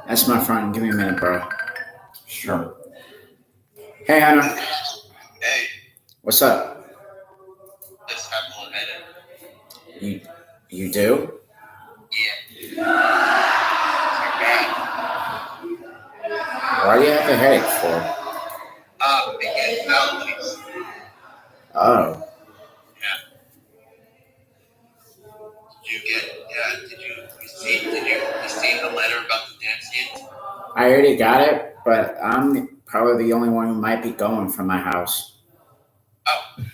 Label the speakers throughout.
Speaker 1: That's my friend. Give me a minute, bro.
Speaker 2: Sure.
Speaker 1: Hey, Hunter.
Speaker 3: Hey,
Speaker 1: What's up?
Speaker 3: just have a headache.
Speaker 1: You you do?
Speaker 3: Yeah, so bad.
Speaker 1: Why do you have a headache for?
Speaker 3: Because allergies.
Speaker 1: Oh,
Speaker 3: Yeah. Did you receive the letter about the dance yet?
Speaker 1: I already got it, but I'm probably the only one who might be going from my house.
Speaker 3: Oh, then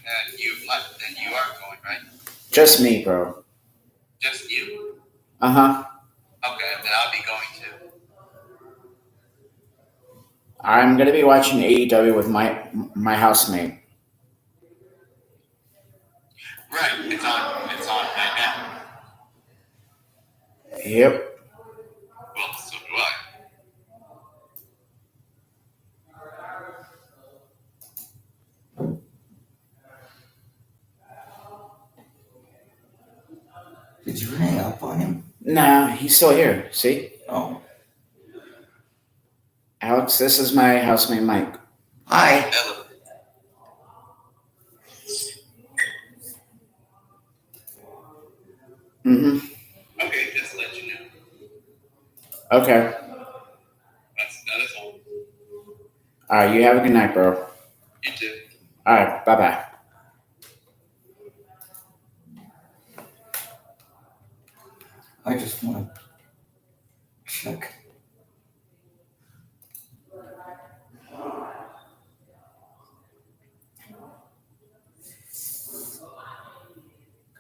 Speaker 3: you are going, right?
Speaker 1: Just me, bro.
Speaker 3: Just you?
Speaker 1: Uh-huh.
Speaker 3: Okay, then I'll be going too.
Speaker 1: I'm gonna be watching AEW with my housemate.
Speaker 3: Right, it's on right now.
Speaker 1: Yep.
Speaker 3: Well, so do I.
Speaker 2: Did you hang up on him?
Speaker 1: Nah, he's still here. See?
Speaker 2: Oh.
Speaker 1: Alex, this is my housemate, Mike.
Speaker 2: Hi.
Speaker 3: Hello.
Speaker 1: Mm-hmm.
Speaker 3: Okay, just let you know.
Speaker 1: Okay.
Speaker 3: That is all.
Speaker 1: Alright, you have a good night, bro.
Speaker 3: You too.
Speaker 1: Alright, bye-bye.
Speaker 2: I just want to check.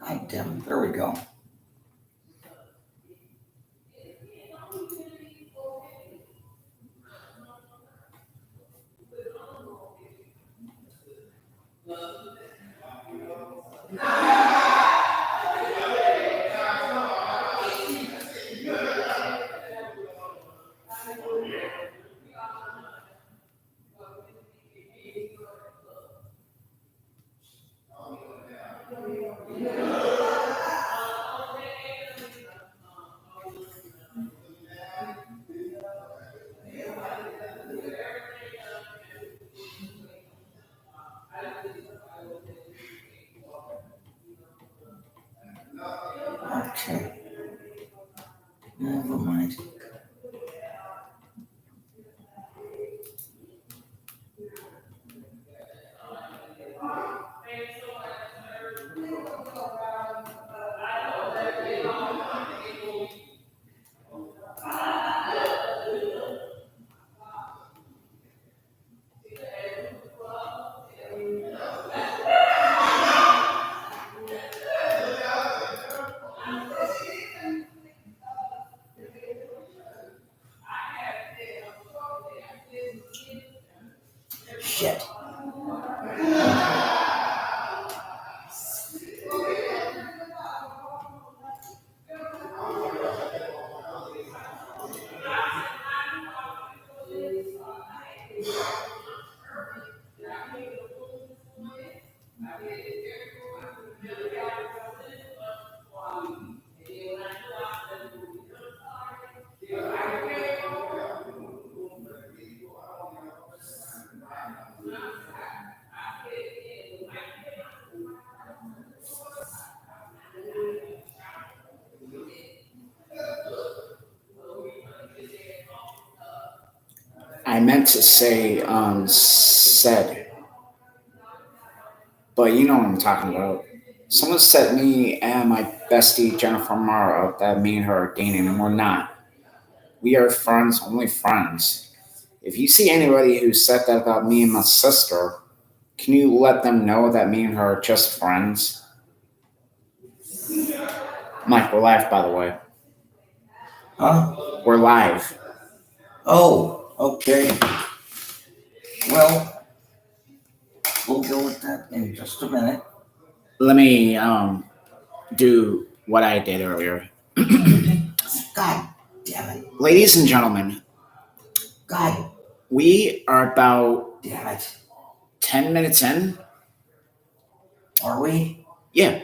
Speaker 2: God damn it. There we go. Okay. Never mind. Shit.
Speaker 1: I meant to say said, but you know what I'm talking about. Someone set me and my bestie Jennifer Mara up that me and her are dating, and we're not. We are friends, only friends. If you see anybody who said that about me and my sister, can you let them know that me and her are just friends? Mike, we're live, by the way.
Speaker 2: Huh?
Speaker 1: We're live.
Speaker 2: Oh, okay. Well, we'll go with that in just a minute.
Speaker 1: Let me do what I did earlier.
Speaker 2: God damn it.
Speaker 1: Ladies and gentlemen,
Speaker 2: God
Speaker 1: we are about
Speaker 2: damn it.
Speaker 1: 10 minutes in.
Speaker 2: Are we?
Speaker 1: Yeah,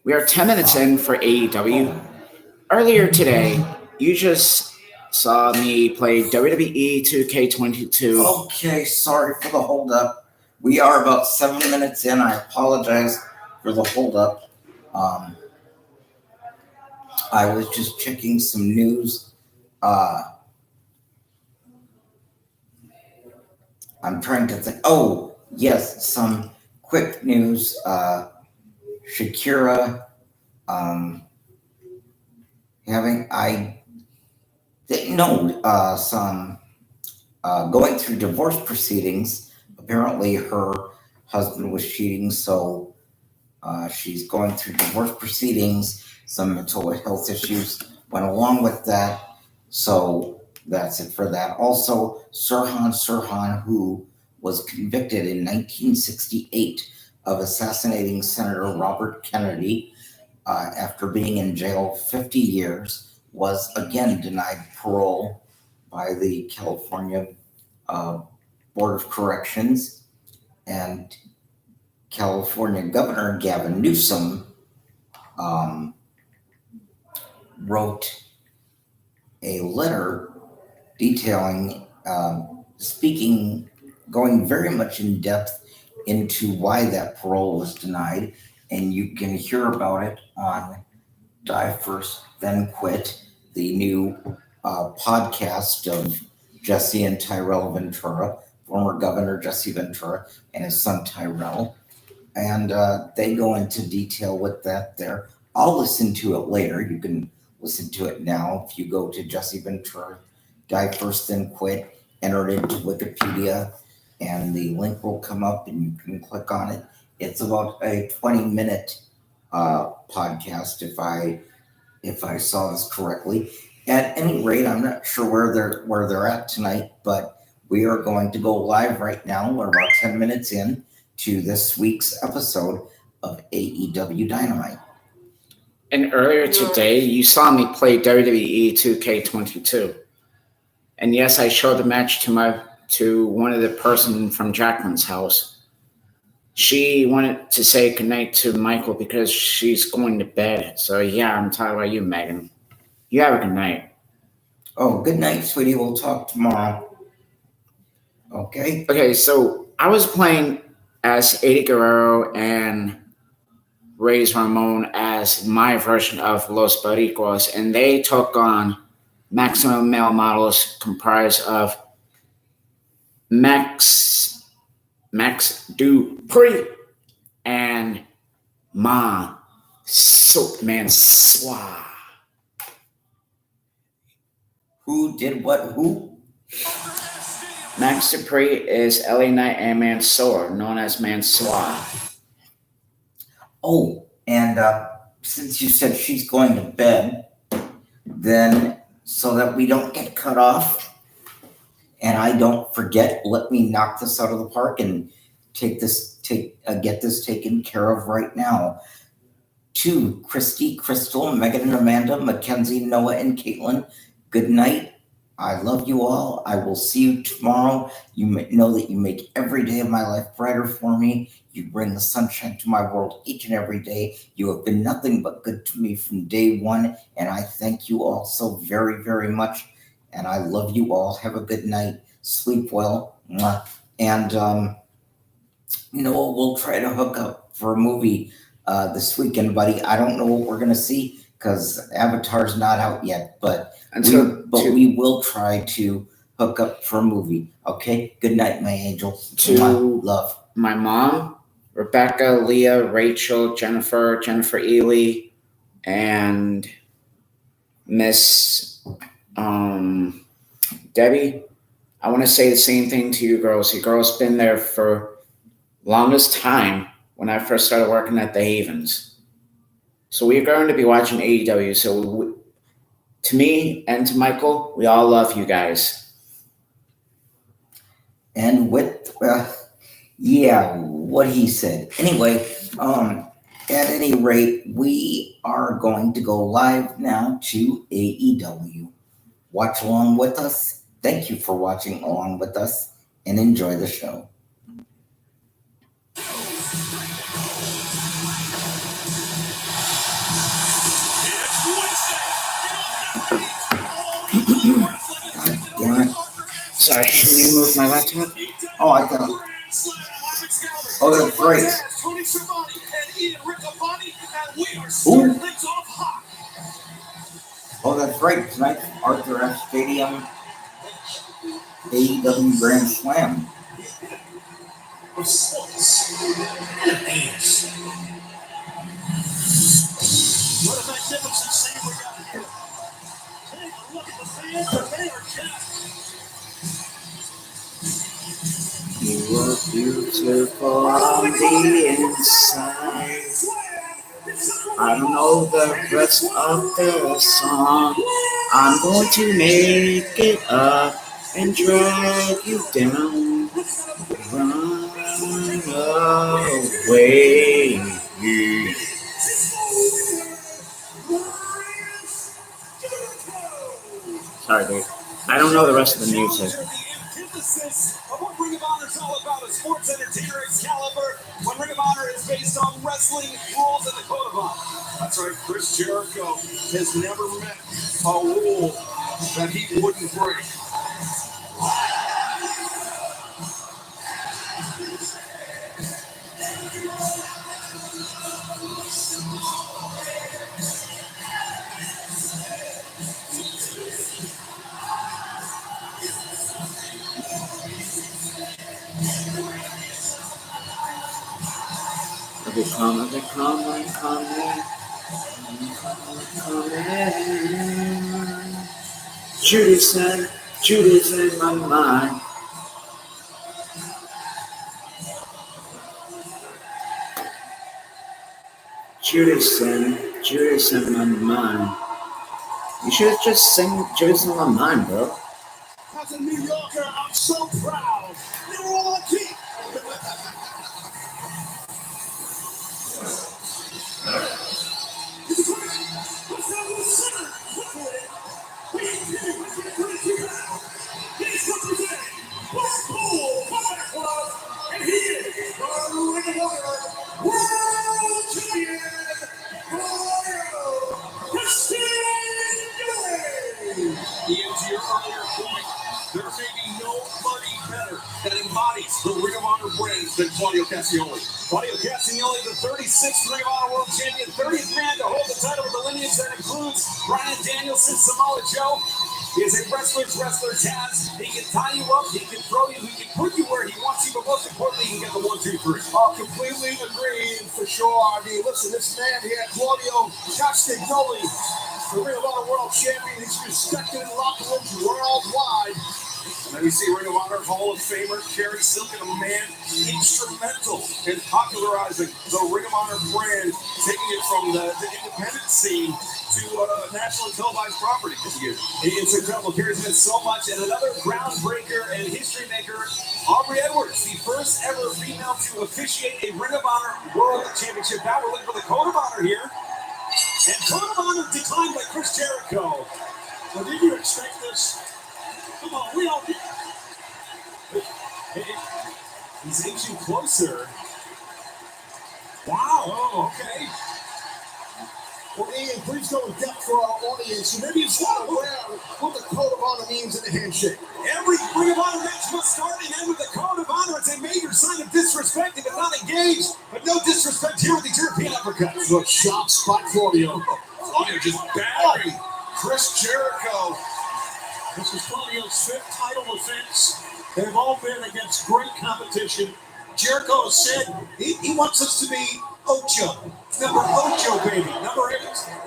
Speaker 1: we are 10 minutes in for AEW. Earlier today, you just saw me play WWE 2K22.
Speaker 2: Okay, sorry for the hold up. We are about 7 minutes in. I apologize for the hold up. I was just checking some news. I'm trying to think. Oh, yes, some quick news. Shakira going through divorce proceedings. Apparently, her husband was cheating, so she's going through divorce proceedings. Some mental health issues went along with that, so that's it for that. Also, Sirhan Sirhan, who was convicted in 1968 of assassinating Senator Robert Kennedy after being in jail 50 years, was again denied parole by the California Board of Corrections. And California Governor Gavin Newsom wrote a letter detailing, going very much in depth into why that parole was denied. And you can hear about it on Die First, Then Quit, the new podcast of Jesse and Tyrell Ventura, former Governor Jesse Ventura and his son Tyrell. And they go into detail with that there. I'll listen to it later. You can listen to it now. If you go to Jesse Ventura, Die First, Then Quit, enter it into Wikipedia, and the link will come up and you can click on it. It's about a 20-minute podcast, if I saw this correctly. At any rate, I'm not sure where they're at tonight, but we are going to go live right now. We're about 10 minutes in to this week's episode of AEW Dynamite.
Speaker 1: And earlier today, you saw me play WWE 2K22. And yes, I showed the match to one of the person from Jacqueline's house. She wanted to say goodnight to Michael because she's going to bed. So yeah, I'm talking about you, Megan. You have a good night.
Speaker 2: Oh, good night, sweetie. We'll talk tomorrow. Okay.
Speaker 1: Okay, so I was playing as Eddie Guerrero and Reyes Ramon as my version of Los Barriquas, and they took on Maximum Male Models comprised of Max Dupree and Mansoor.
Speaker 2: Who did what? Who?
Speaker 1: Max Dupree is LA Knight and Mansoor, known as Mansoor.
Speaker 2: Oh, and since you said she's going to bed, then so that we don't get cut off and I don't forget, let me knock this out of the park and get this taken care of right now. To Christy, Crystal, Megan and Amanda, Mackenzie, Noah, and Caitlin, good night. I love you all. I will see you tomorrow. You know that you make every day of my life brighter for me. You bring the sunshine to my world each and every day. You have been nothing but good to me from day one, and I thank you all so very, very much. And I love you all. Have a good night. Sleep well. And we'll try to hook up for a movie this weekend, buddy. I don't know what we're gonna see because Avatar's not out yet, but we will try to hook up for a movie. Okay. Good night, my angels. Love.
Speaker 1: My mom, Rebecca, Leah, Rachel, Jennifer Ely, and Miss Debbie. I want to say the same thing to you girls. You girls been there for longest time when I first started working at the Havens. So we're going to be watching AEW. So to me and to Michael, we all love you guys.
Speaker 2: And with, what he said. Anyway, at any rate, we are going to go live now to AEW. Watch along with us. Thank you for watching along with us and enjoy the show.
Speaker 4: It's Wednesday.
Speaker 1: Sorry, can you move my laptop?
Speaker 2: Oh, I got it. Oh, that's great. Ooh. Oh, that's right. Tonight's Arthur Ashe Stadium AEW Grand Slam.
Speaker 4: What a magnificent scene we got here. Take a look at the fans, and they are just
Speaker 1: You were beautiful on the inside. I don't know the rest of the song. I'm going to make it up and drag you down. Run away. Sorry, dude. I don't know the rest of the music.
Speaker 4: what Ring of Honor is all about, a sports entertainer Excalibur. When Ring of Honor is based on wrestling rules and the code of honor. That's right, Chris Jericho has never met a rule that he wouldn't break.
Speaker 1: They're coming. Judy's in my mind. Judy's in my mind. You should just sing Judy's in my mind, bro.
Speaker 4: As a New Yorker, I'm so proud. They were all on key. And he is the Ring of Honor World Champion, Christian Cage. To your earlier point, there may be nobody better that embodies the Ring of Honor brand than Claudio Castagnoli. Claudio Castagnoli, the 36th Ring of Honor World Champion, 30th man to hold the title with the lineage that includes Bryan Danielson, Samoa Joe. He is a wrestler's wrestler, Taz. He can tie you up, he can throw you, he can put you where he wants you, but most importantly, he can get the 1, 2, 3. Completely agree, for sure. I mean, listen, this man here, Claudio Castagnoli, the Ring of Honor World Champion, he's respected in locker rooms worldwide. And then we see Ring of Honor Hall of Famer Kerry Silk, and a man instrumental in popularizing the Ring of Honor brand, taking it from the independent scene to national and televised property this year. It's incredible. Kerry's meant so much. And another groundbreaker and history maker, Aubrey Edwards, the first ever female to officiate a Ring of Honor World Championship. Now we're looking for the Code of Honor here. And Code of Honor declined by Chris Jericho. Well, did you expect this? Come on, we all did. He's inching closer. Wow, oh, okay. Well, Ian, please go in depth for our audience. So maybe it's not aware what the Code of Honor means in a handshake. Every Ring of Honor match must start and end with the Code of Honor. It's a major sign of disrespect if it's not engaged. But no disrespect here with the European uppercut. Look, sharp spot, Claudio. Claudio just battering Chris Jericho. This is Claudio's 5th title defense. They've all been against great competition. Jericho has said he wants us to be Ocho. Number Ocho, baby. Number 8.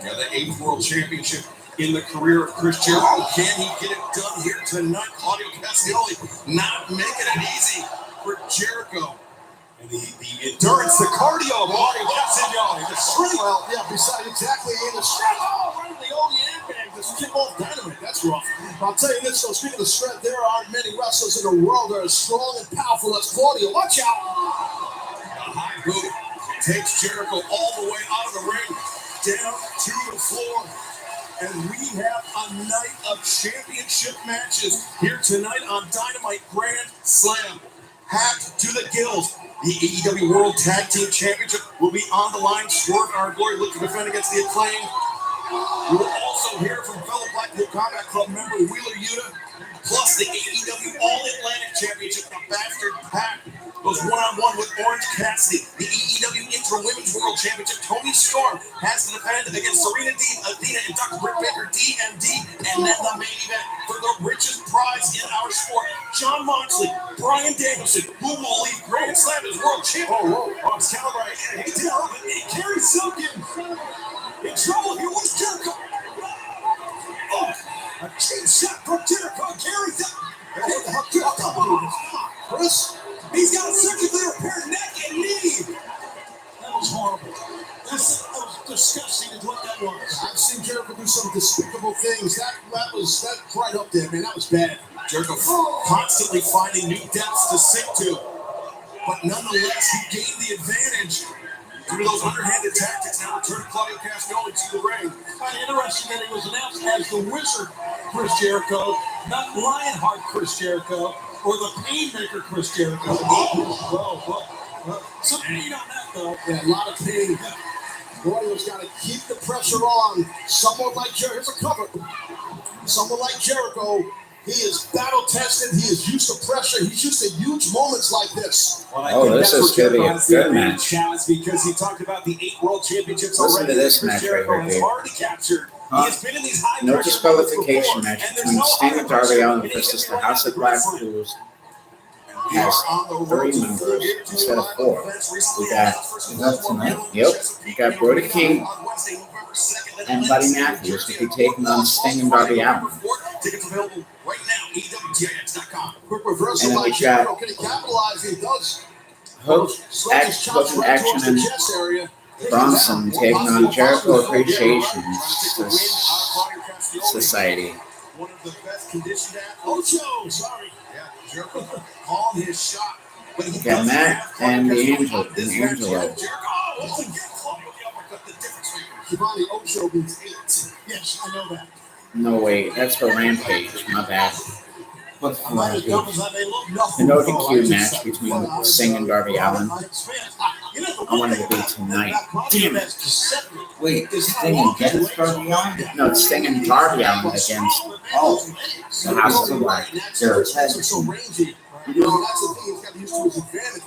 Speaker 4: Yeah, the 8th World Championship in the career of Chris Jericho. Can he get it done here tonight? Claudio Castagnoli not making it easy for Jericho. And the endurance, the cardio of Claudio Castagnoli. The strength. Well, yeah, besides exactly in the strength. Oh, right in the old yam bag. This kick off dynamite. That's rough. I'll tell you this, though. Speaking of strength, there aren't many wrestlers in the world that are as strong and powerful as Claudio. Watch out. A high boot takes Jericho all the way out of the ring, down to the floor. And we have a night of championship matches here tonight on Dynamite Grand Slam. Packed to the gills. The AEW World Tag Team Championship will be on the line. Swerve and Our Glory look to defend against the Acclaim. We will also hear from fellow Blackpool Combat Club member Wheeler Yuta, plus the AEW All goes one-on-one with Orange Cassidy. The AEW Inter Women's World Championship, Toni Storm has to defend against Serena Deeb, Athena, and Dr. Britt Baker, DMD. And then the main event for the richest prize in our sport, Jon Moxley, Bryan Danielson, who will leave Grand Slam as world champion. Excalibur, hey, Kerry Silkin in trouble here. What's Jericho? Oh, a cheap shot from Jericho. Kerry Silkin. What the hell? Come on, Chris. He's got a surgically repaired neck and knee. That was horrible. That was disgusting is what that was. I've seen Jericho do some despicable things. That was right up there, man. That was bad. Jericho constantly finding new depths to sink to. But nonetheless, he gained the advantage due to those underhanded tactics. Now return Claudio Castagnoli to the ring. Interesting that he was announced as the Wizard Chris Jericho, not Lionheart Chris Jericho, or the Painmaker Chris Jericho. Some pain on that, though. Yeah, a lot of pain. Claudio's got to keep the pressure on. Someone like Jericho, here's a cover. Someone like Jericho, he is battle tested. He is used to pressure. He's used to huge moments like this.
Speaker 1: Well, this is going to be a good match.
Speaker 4: Because he talked about the 8 world championships
Speaker 1: Listen
Speaker 4: already.
Speaker 1: to this match right here, dude.
Speaker 4: Already captured. He has been in these high
Speaker 1: No
Speaker 4: pressure
Speaker 1: disqualification
Speaker 4: moments
Speaker 1: match
Speaker 4: before,
Speaker 1: between
Speaker 4: and
Speaker 1: Sting and Darby
Speaker 4: there's no
Speaker 1: Allin versus the House of Black Crews.
Speaker 4: We are
Speaker 1: Has
Speaker 4: on the
Speaker 1: 3
Speaker 4: road to
Speaker 1: members
Speaker 4: full year two
Speaker 1: instead of
Speaker 4: live
Speaker 1: 4.
Speaker 4: events recently
Speaker 1: We got,
Speaker 4: announced versus
Speaker 2: tonight?
Speaker 1: Yep, we got Brody King
Speaker 4: on Wednesday, November 2nd,
Speaker 1: and Buddy Matthews to be taking on Sting and Darby Allin.
Speaker 4: Tickets available right now, EWTIX.com. Quick reversal
Speaker 1: And then
Speaker 4: by
Speaker 1: we
Speaker 4: Jericho.
Speaker 1: got
Speaker 4: Can he capitalize? He does.
Speaker 1: Hook Action and Bronson taking on Jericho Appreciation Society.
Speaker 4: One of the best conditioned athletes. Ocho, sorry. Yeah, Jericho called his shot. But he
Speaker 1: Got Matt and the Angel,
Speaker 4: Jericho, once again, Claudio the uppercut, the difference maker. Giovanni Ocho means 8. Yes, I know that.
Speaker 1: No, wait, that's for Rampage. My bad.
Speaker 2: What's
Speaker 4: I'm not as dumb as I may look.
Speaker 1: The no DQ match between Sting and Darby Allin. I wanted to be tonight. Damn it.
Speaker 2: Wait, is Sting against Darby Allin?
Speaker 1: No, it's Sting and Darby Allin against the House of Black.
Speaker 2: They're attached.
Speaker 4: So rangy. You know, that's the thing. He's got used to his advantage.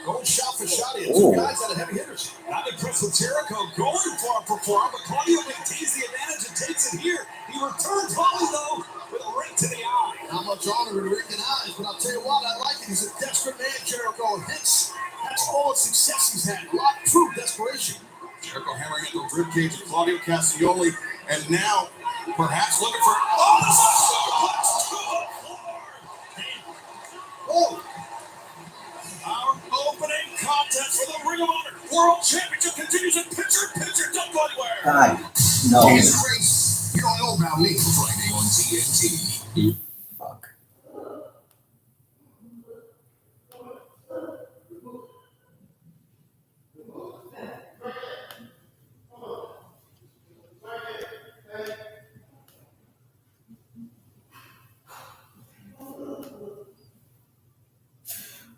Speaker 4: Going shot for shot here. Two guys that are heavy hitters. Not impressed with Jericho going for arm, but Claudio maintains the advantage and takes it here. He returns volley, though, with a right to the eye. Not much honor in Rick and eyes, but I'll tell you what, I like it. He's a desperate man, Jericho, and hence, that's all the success he's had. A lot of true desperation. Jericho hammering into the ribcage of Claudio Castagnoli, and now, perhaps looking for... Oh, this is a superplex to the floor! Oh! Our opening contest for the Ring of Honor World Championship continues in picture. Don't go anywhere.
Speaker 2: God, no.
Speaker 4: Grace, you don't know about me. Friday on TNT.
Speaker 2: Fuck.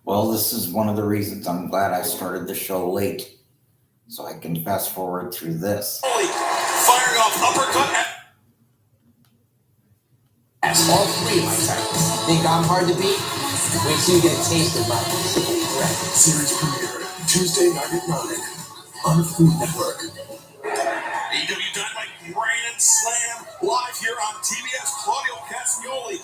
Speaker 2: Well, this is one of the reasons I'm glad I started the show late, so I can fast forward through this.
Speaker 4: Firing off uppercut at...
Speaker 5: That's all 3 of my titles. Think I'm hard to beat? Wait till you get a taste of my simple threat.
Speaker 4: Series premiere, Tuesday night at 9 on Food Network. AEW Dynamite Grand Slam live here on TBS. Claudio Castagnoli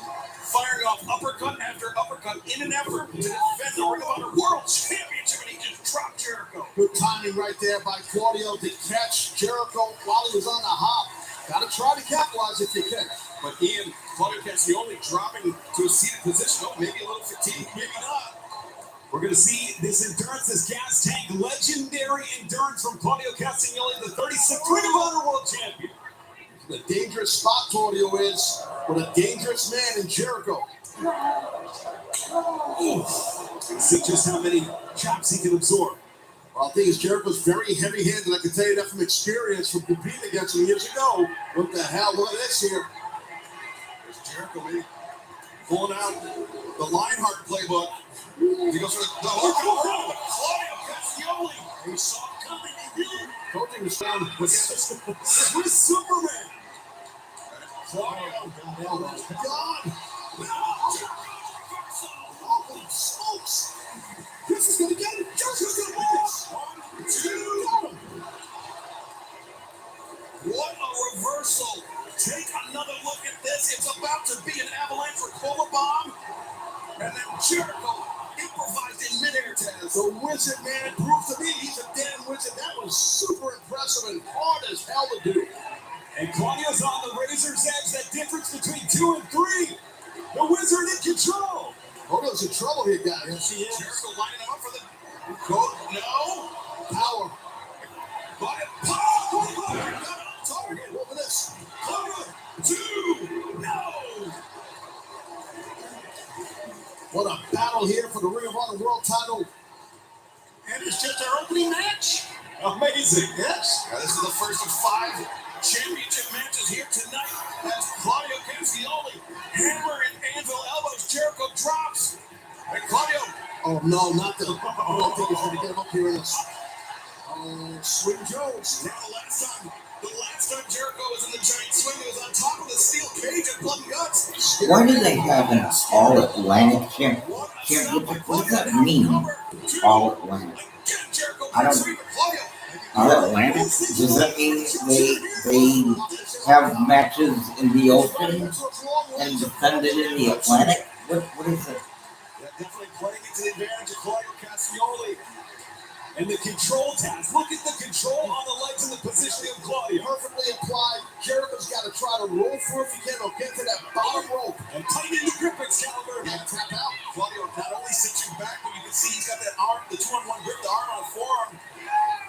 Speaker 4: firing off uppercut after uppercut in an effort to defend the Ring of Honor World Championship, and he just dropped Jericho. Good timing right there by Claudio to catch Jericho while he was on the hop. Gotta try to capitalize if you can. But Ian, Claudio Castagnoli dropping to a seated position. Oh, maybe a little fatigue, maybe not. We're going to see this endurance, this gas tank, legendary endurance from Claudio Castagnoli, the 36th Ring of Honor World Champion. The dangerous spot Claudio is, with a dangerous man in Jericho. Ooh. See just how many chops he can absorb. Well, the thing is, Jericho's very heavy-handed. I can tell you that from experience, from competing against him years ago. What the hell? Look at this here. There's Jericho, baby. Pulling out the Lionheart playbook. He goes for the hook around. Claudio Castagnoli. He saw it coming. He knew. Coaching was found with Superman. Claudio. God. Holy smokes. This Take another look at this. It's about to be an avalanche for Cola Bomb. And then Jericho improvised in midair, Taz. The wizard man proved to me he's a damn wizard. That was super impressive and hard as hell to do. And Claudio's on the razor's edge. That difference between 2 and 3. The wizard in control. Claudio's in trouble here, guys. Yes, he is. Jericho lining him up for the quote. No. Power. Power. Target. Look at this. Claudio. 2. No. What a battle here for the Ring of Honor World title. And it's just our opening match. Amazing. Yes. Now, this is the first of 5 championship matches here tonight as Claudio Castagnoli hammer and anvil elbows. Jericho drops. And Claudio. Oh, no, not the. I don't think he's going to get him up here in this. Swing Jones. Now, the last time Jericho was in the giant swing, he was on top of the steel cage and blood and guts.
Speaker 2: Why do they have an All Atlantic championship? What does that mean? All Atlantic. I don't. All Atlantic? Does that mean they have matches in the ocean and defend it in the Atlantic? What is it?
Speaker 4: Definitely playing into the advantage of Claudio Castagnoli. And the control task. Look at the control on the legs and the positioning of Claudio. Perfectly applied. Jericho's got to try to roll through if he can or get to that bottom rope. And tighten the grip, Excalibur. And tap out. Claudio not only sits you back, but you can see he's got that arm, the 2-on-1 grip, the arm on the forearm.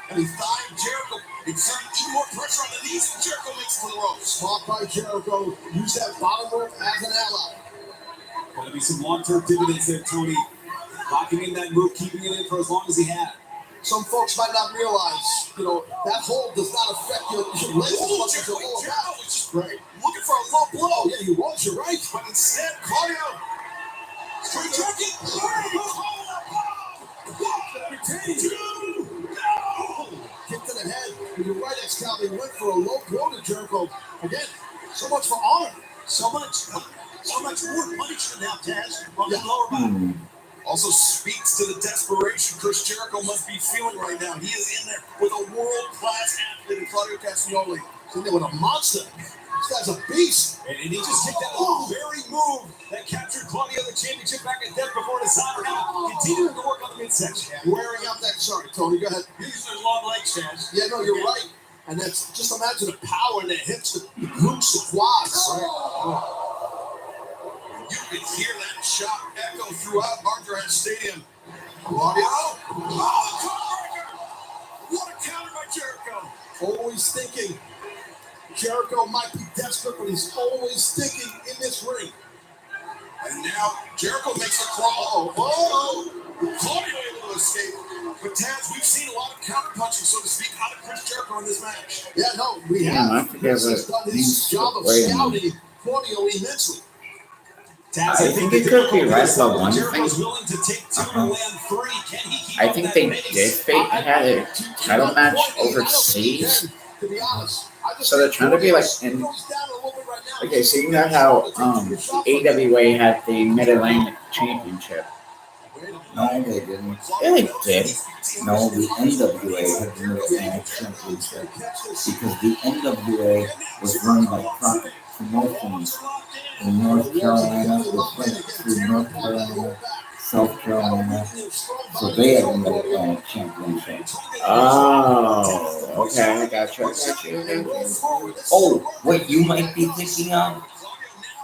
Speaker 4: And he's thigh Jericho, exerting even more pressure on the knees, and Jericho makes it to the ropes. Smart by Jericho. Use that bottom rope as an ally. Going to be some long-term dividends there, Tony. Locking in that move, keeping it in for as long as he had. Some folks might not realize, that hold does not affect your legs as much as your lower back. Which is great. Looking for a low blow. Oh, yeah, he was, you're right. But instead, Claudio. Straight jacket. Kick to the head. And you're right, Excalibur. He went for a low blow to Jericho. Again, so much for honor. So much more punishment now, Taz, on the lower back. Also speaks to the desperation Chris Jericho must be feeling right now. He is in there with a world-class athlete in Claudio Castagnoli. He's in there with a monster. This guy's a beast. And he just kicked that very move that captured Claudio the championship back at death before the sign. Continuing to work on the midsection. And wearing out that, sorry, Tony, go ahead. These are long legs, Chaz. Yeah, no, you're right. And that's, just imagine the power in the hips, the glutes, the quads. Right? You can hear that shot echo throughout Arthur Ashe Stadium. Claudio. Oh, the counter! What a counter by Jericho. Always thinking. Jericho might be desperate, but he's always thinking in this ring. And now Jericho makes a crawl. Oh, Claudio able to escape. But Taz, we've seen a lot of counter punching, so to speak, out of Chris Jericho in this match. Yeah, no, we have. Chris has done his job of scouting Claudio immensely.
Speaker 1: I think it could be right for one thing. I think they did fake had a title match overseas. So they're trying to be like in. Okay, so you know how AWA had the Mid-Atlantic Championship.
Speaker 2: No, they didn't.
Speaker 1: Yeah, they did.
Speaker 2: No, the NWA had the Mid-Atlantic Championship because the NWA was run by Crockett Promotions in North Carolina, was went through North Carolina, South Carolina, so they had the Mid-Atlantic Championship.
Speaker 1: Oh, okay, I got you.
Speaker 2: Oh, what you might be thinking of?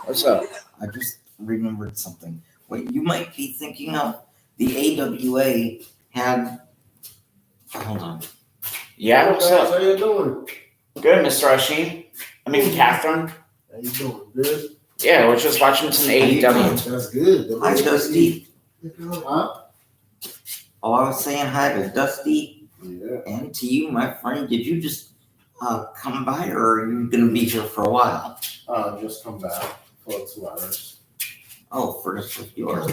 Speaker 1: What's up?
Speaker 2: I just remembered something. What you might be thinking of, the AWA had. Hold on.
Speaker 1: Yeah, what's up?
Speaker 6: How you doing?
Speaker 1: Good, Mr. Rashid. I mean, Catherine.
Speaker 6: How you doing? Good?
Speaker 1: Yeah, we're just watching some AEW.
Speaker 6: That's good.
Speaker 2: Hi, Dusty.
Speaker 6: Huh?
Speaker 2: Oh, I was saying hi to Dusty
Speaker 6: Yeah.
Speaker 2: and to you, my friend. Did you just come by, or are you going to be here for a while?
Speaker 6: Just come back for 2 hours.
Speaker 2: Oh, for just a few hours.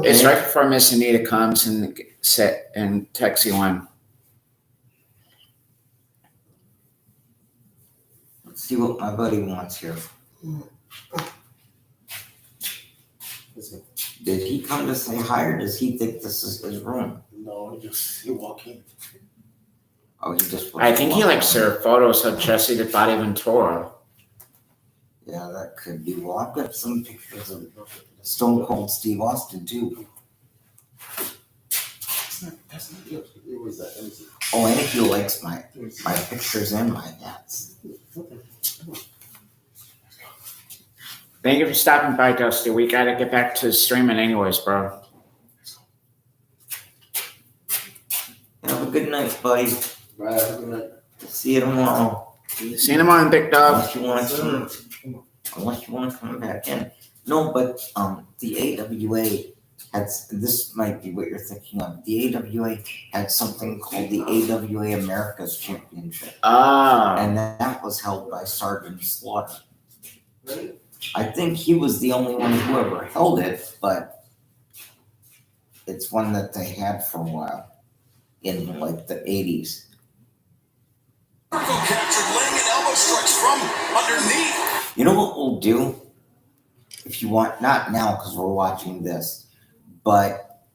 Speaker 1: It's right before Miss Anita comes and texts you on.
Speaker 2: Let's see what my buddy wants here. Did he come to say hi, or does he think this is his room?
Speaker 6: No, you walk in.
Speaker 2: Oh, he just.
Speaker 1: I think he likes her photos of Jesse the Body Ventura.
Speaker 2: Yeah, that could be. Well, I've got some pictures of Stone Cold Steve Austin too.
Speaker 6: That's not yours. It was that. Let me see.
Speaker 2: Oh, and he likes my pictures and my hats.
Speaker 1: Thank you for stopping by, Dusty. We gotta get back to streaming anyways, bro.
Speaker 2: Have a good night, buddy.
Speaker 6: Bye. Have a good night.
Speaker 2: See you tomorrow.
Speaker 1: See you tomorrow, big dog.
Speaker 2: Unless you want to come back in. No, but the AWA had, this might be what you're thinking of. The AWA had something called the AWA America's Championship,
Speaker 1: Ah.
Speaker 2: and that was held by Sergeant Slaughter. I think he was the only one who ever held it, but it's one that they had for a while in like the 80s.
Speaker 4: Captured laying an elbow strikes from underneath.
Speaker 2: You know what we'll do? If you want, not now because we're watching this, but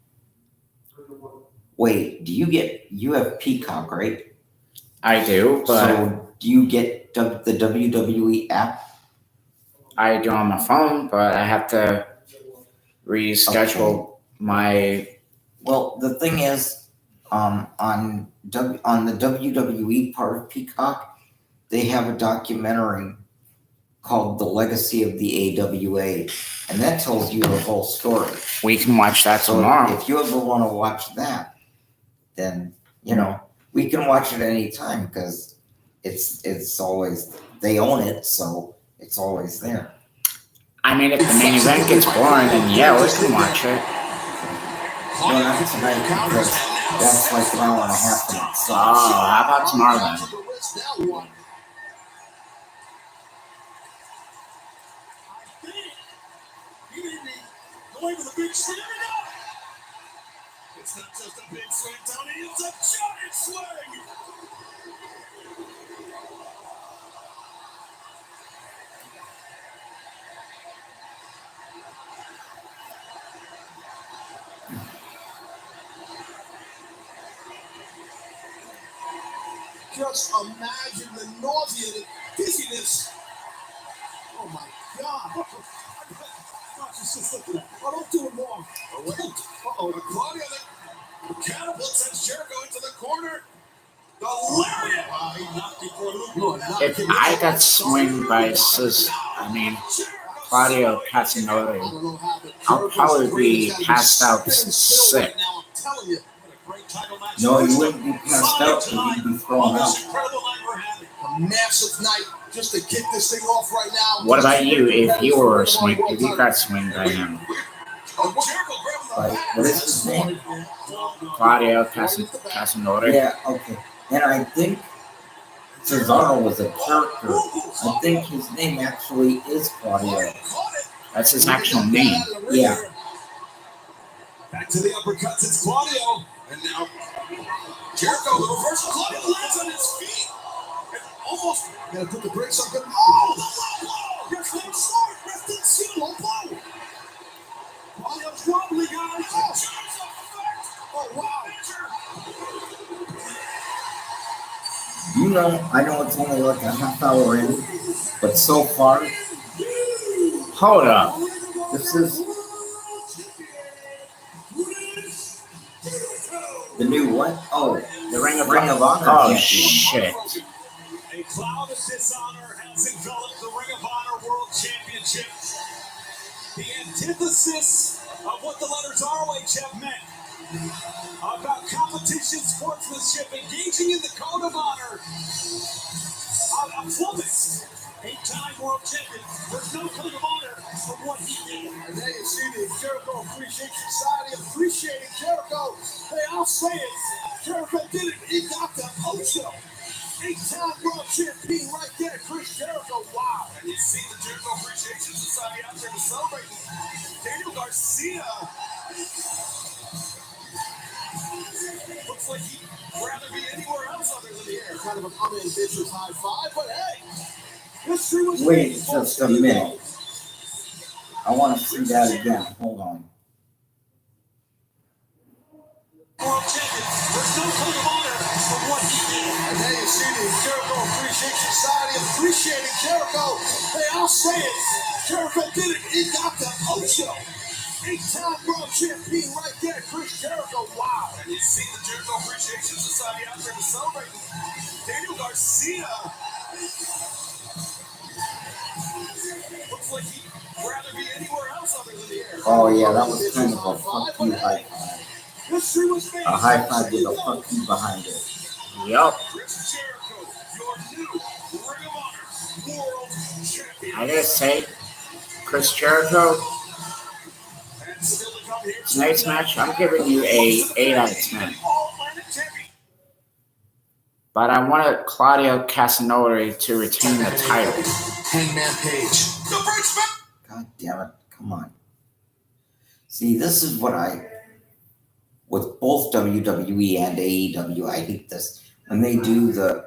Speaker 2: wait, you have Peacock, right?
Speaker 1: I do, but
Speaker 2: So do you get the WWE app?
Speaker 1: I do on my phone, but I have to reschedule my.
Speaker 2: Well, the thing is, on the WWE part of Peacock, they have a documentary called The Legacy of the AWA, and that tells you the whole story.
Speaker 1: We can watch that
Speaker 2: So
Speaker 1: tomorrow.
Speaker 2: if you ever want to watch that, then we can watch it anytime because it's always, they own it, so it's always there.
Speaker 1: I mean, if the main event gets boring, then yeah, we can watch it.
Speaker 2: No, not tonight because that's like an hour and a half in itself.
Speaker 1: Oh, how about tomorrow then?
Speaker 4: Going with a big swing. It's not just a big swing, Tony. It's a giant swing. Just imagine the nausea, the dizziness. Oh my God. Just look at that. Oh, don't do it wrong. Uh-oh, the Claudia, the catapult sends Jericho into the corner. The lariat. He knocked it for a loop.
Speaker 1: If I got swinged by Claudio Castagnoli, I'll probably be passed out sick.
Speaker 4: Now I'm telling you, what a great title match.
Speaker 2: No, you wouldn't be passed out, but you'd be thrown out.
Speaker 4: Incredible night we're having. A massive night just to kick this thing off right now.
Speaker 1: What about you? If you were swinged, if you got swinged by him,
Speaker 2: But what is his name?
Speaker 1: Claudio Castagnoli.
Speaker 2: Yeah, okay. And I think Cesaro was a character. I think his name actually is Claudio.
Speaker 1: That's his actual name.
Speaker 2: Yeah.
Speaker 4: Back to the uppercuts, it's Claudio. And now Jericho, the reversal. Claudio lands on his feet. And almost gonna put the brakes on. Oh, the low blow! Wrestling smart, wrestling seal, low blow. Claudio's wobbly, guys. Oh, wow.
Speaker 2: I know it's only like a half hour in, but so far,
Speaker 1: Hold up.
Speaker 2: this is the new what? Oh,
Speaker 1: The Ring of
Speaker 2: Ring of Honor.
Speaker 1: Oh,
Speaker 2: champion.
Speaker 1: shit.
Speaker 4: A cloud of dishonor has enveloped the Ring of Honor World Championship. The antithesis of what the letters ROH have meant. About competition, sportsmanship, engaging in the code of honor. A flummoxed 8-time world champion. There's no code of honor for what he did. And there you see the Jericho Appreciation Society appreciating Jericho. Hey, I'll say it. Jericho did it. He got the Ocho. 8-time world champion right there, Chris Jericho. Wow. And you see the Jericho Appreciation Society out there to celebrate Daniel Garcia. Looks like he'd rather be anywhere else other than here. Kind of an unambitious high five, but hey, history was
Speaker 2: Wait
Speaker 4: made.
Speaker 2: just a minute. I want to see that again. Hold on.
Speaker 4: World champion. There's no code of honor for what he did. And there you see the Jericho Appreciation Society appreciating Jericho. Hey, I'll say it. Jericho did it. He got the Ocho. 8-time world champion right there, Chris Jericho. Wow. And you see the Jericho Appreciation Society out there to celebrate Daniel Garcia. Looks like he'd rather be anywhere else other than the air.
Speaker 2: Oh yeah, that was kind of a fuck you high five. A high five with a fuck you behind it.
Speaker 1: Yup.
Speaker 4: Chris Jericho, your new Ring of Honor World Champion.
Speaker 1: I gotta say, Chris Jericho, tonight's match, I'm giving you a 8 out of 10. But I wanted Claudio Castagnoli to retain the title.
Speaker 4: Hangman Page.
Speaker 2: God damn it. Come on. See, this is what with both WWE and AEW, I hate this. When they do the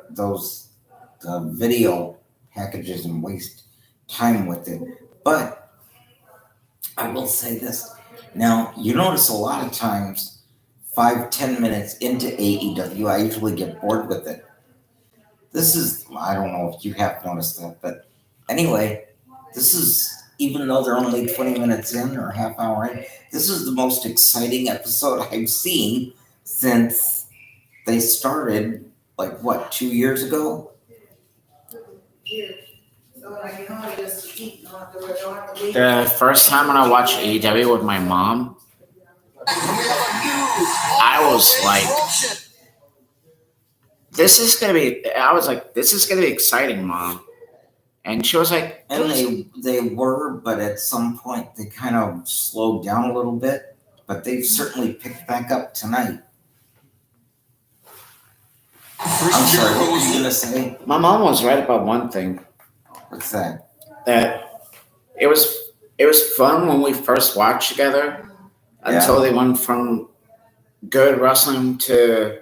Speaker 2: video packages and waste time with it. But I will say this. Now, you notice a lot of times, 5-10 minutes into AEW, I usually get bored with it. This is, I don't know if you have noticed that, but anyway, this is, even though they're only 20 minutes in or a half hour in, this is the most exciting episode I've seen since they started, 2 years ago?
Speaker 1: The first time when I watched AEW with my mom, I was like, this is going to be exciting, Mom. And she was like,
Speaker 2: And they were, but at some point they kind of slowed down a little bit, but they've certainly picked back up tonight. I'm sorry, what were you going to say?
Speaker 1: my mom was right about one thing,
Speaker 2: What's that?
Speaker 1: that it was fun when we first watched together until they went from good wrestling to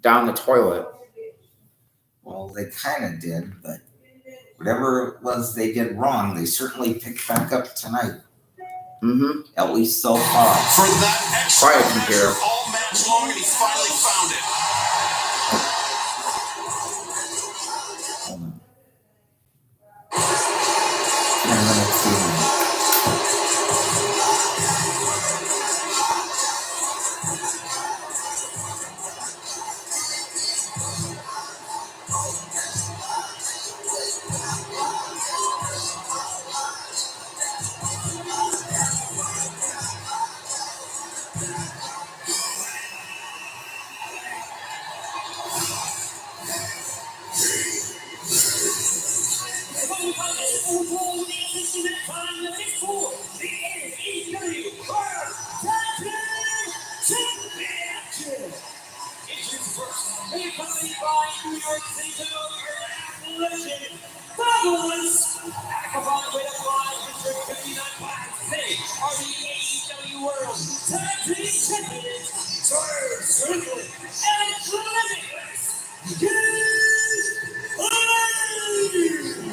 Speaker 1: down the toilet.
Speaker 2: Well, they kind of did, but whatever it was they did wrong, they certainly picked back up tonight.
Speaker 1: Mm-hmm.
Speaker 2: At least so far.
Speaker 4: For that extra
Speaker 1: Quiet,
Speaker 4: measure
Speaker 1: computer.
Speaker 4: all match long, and he finally found it.
Speaker 2: Hold on. 10 minutes in.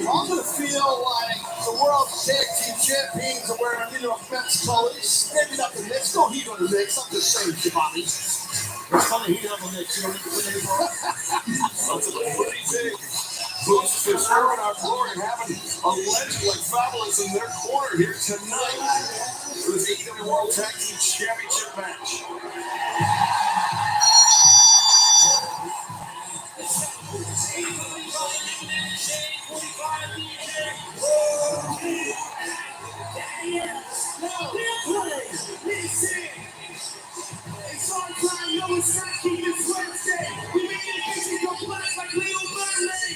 Speaker 4: I'm gonna feel like the world tag team champions are wearing Mets colors. Maybe not the Knicks. Don't heat on the Knicks. I'm just saying, Giovanni. It's funny heat on the Knicks. You don't need to win anymore. Something pretty big. Boost to serving our glory and having a legend like Fabulous in their corner here tonight for this AEW World Tag Team Championship match. It's our time, no, it's not keeping Wednesday. We make it easy, go black like Leo Burnley.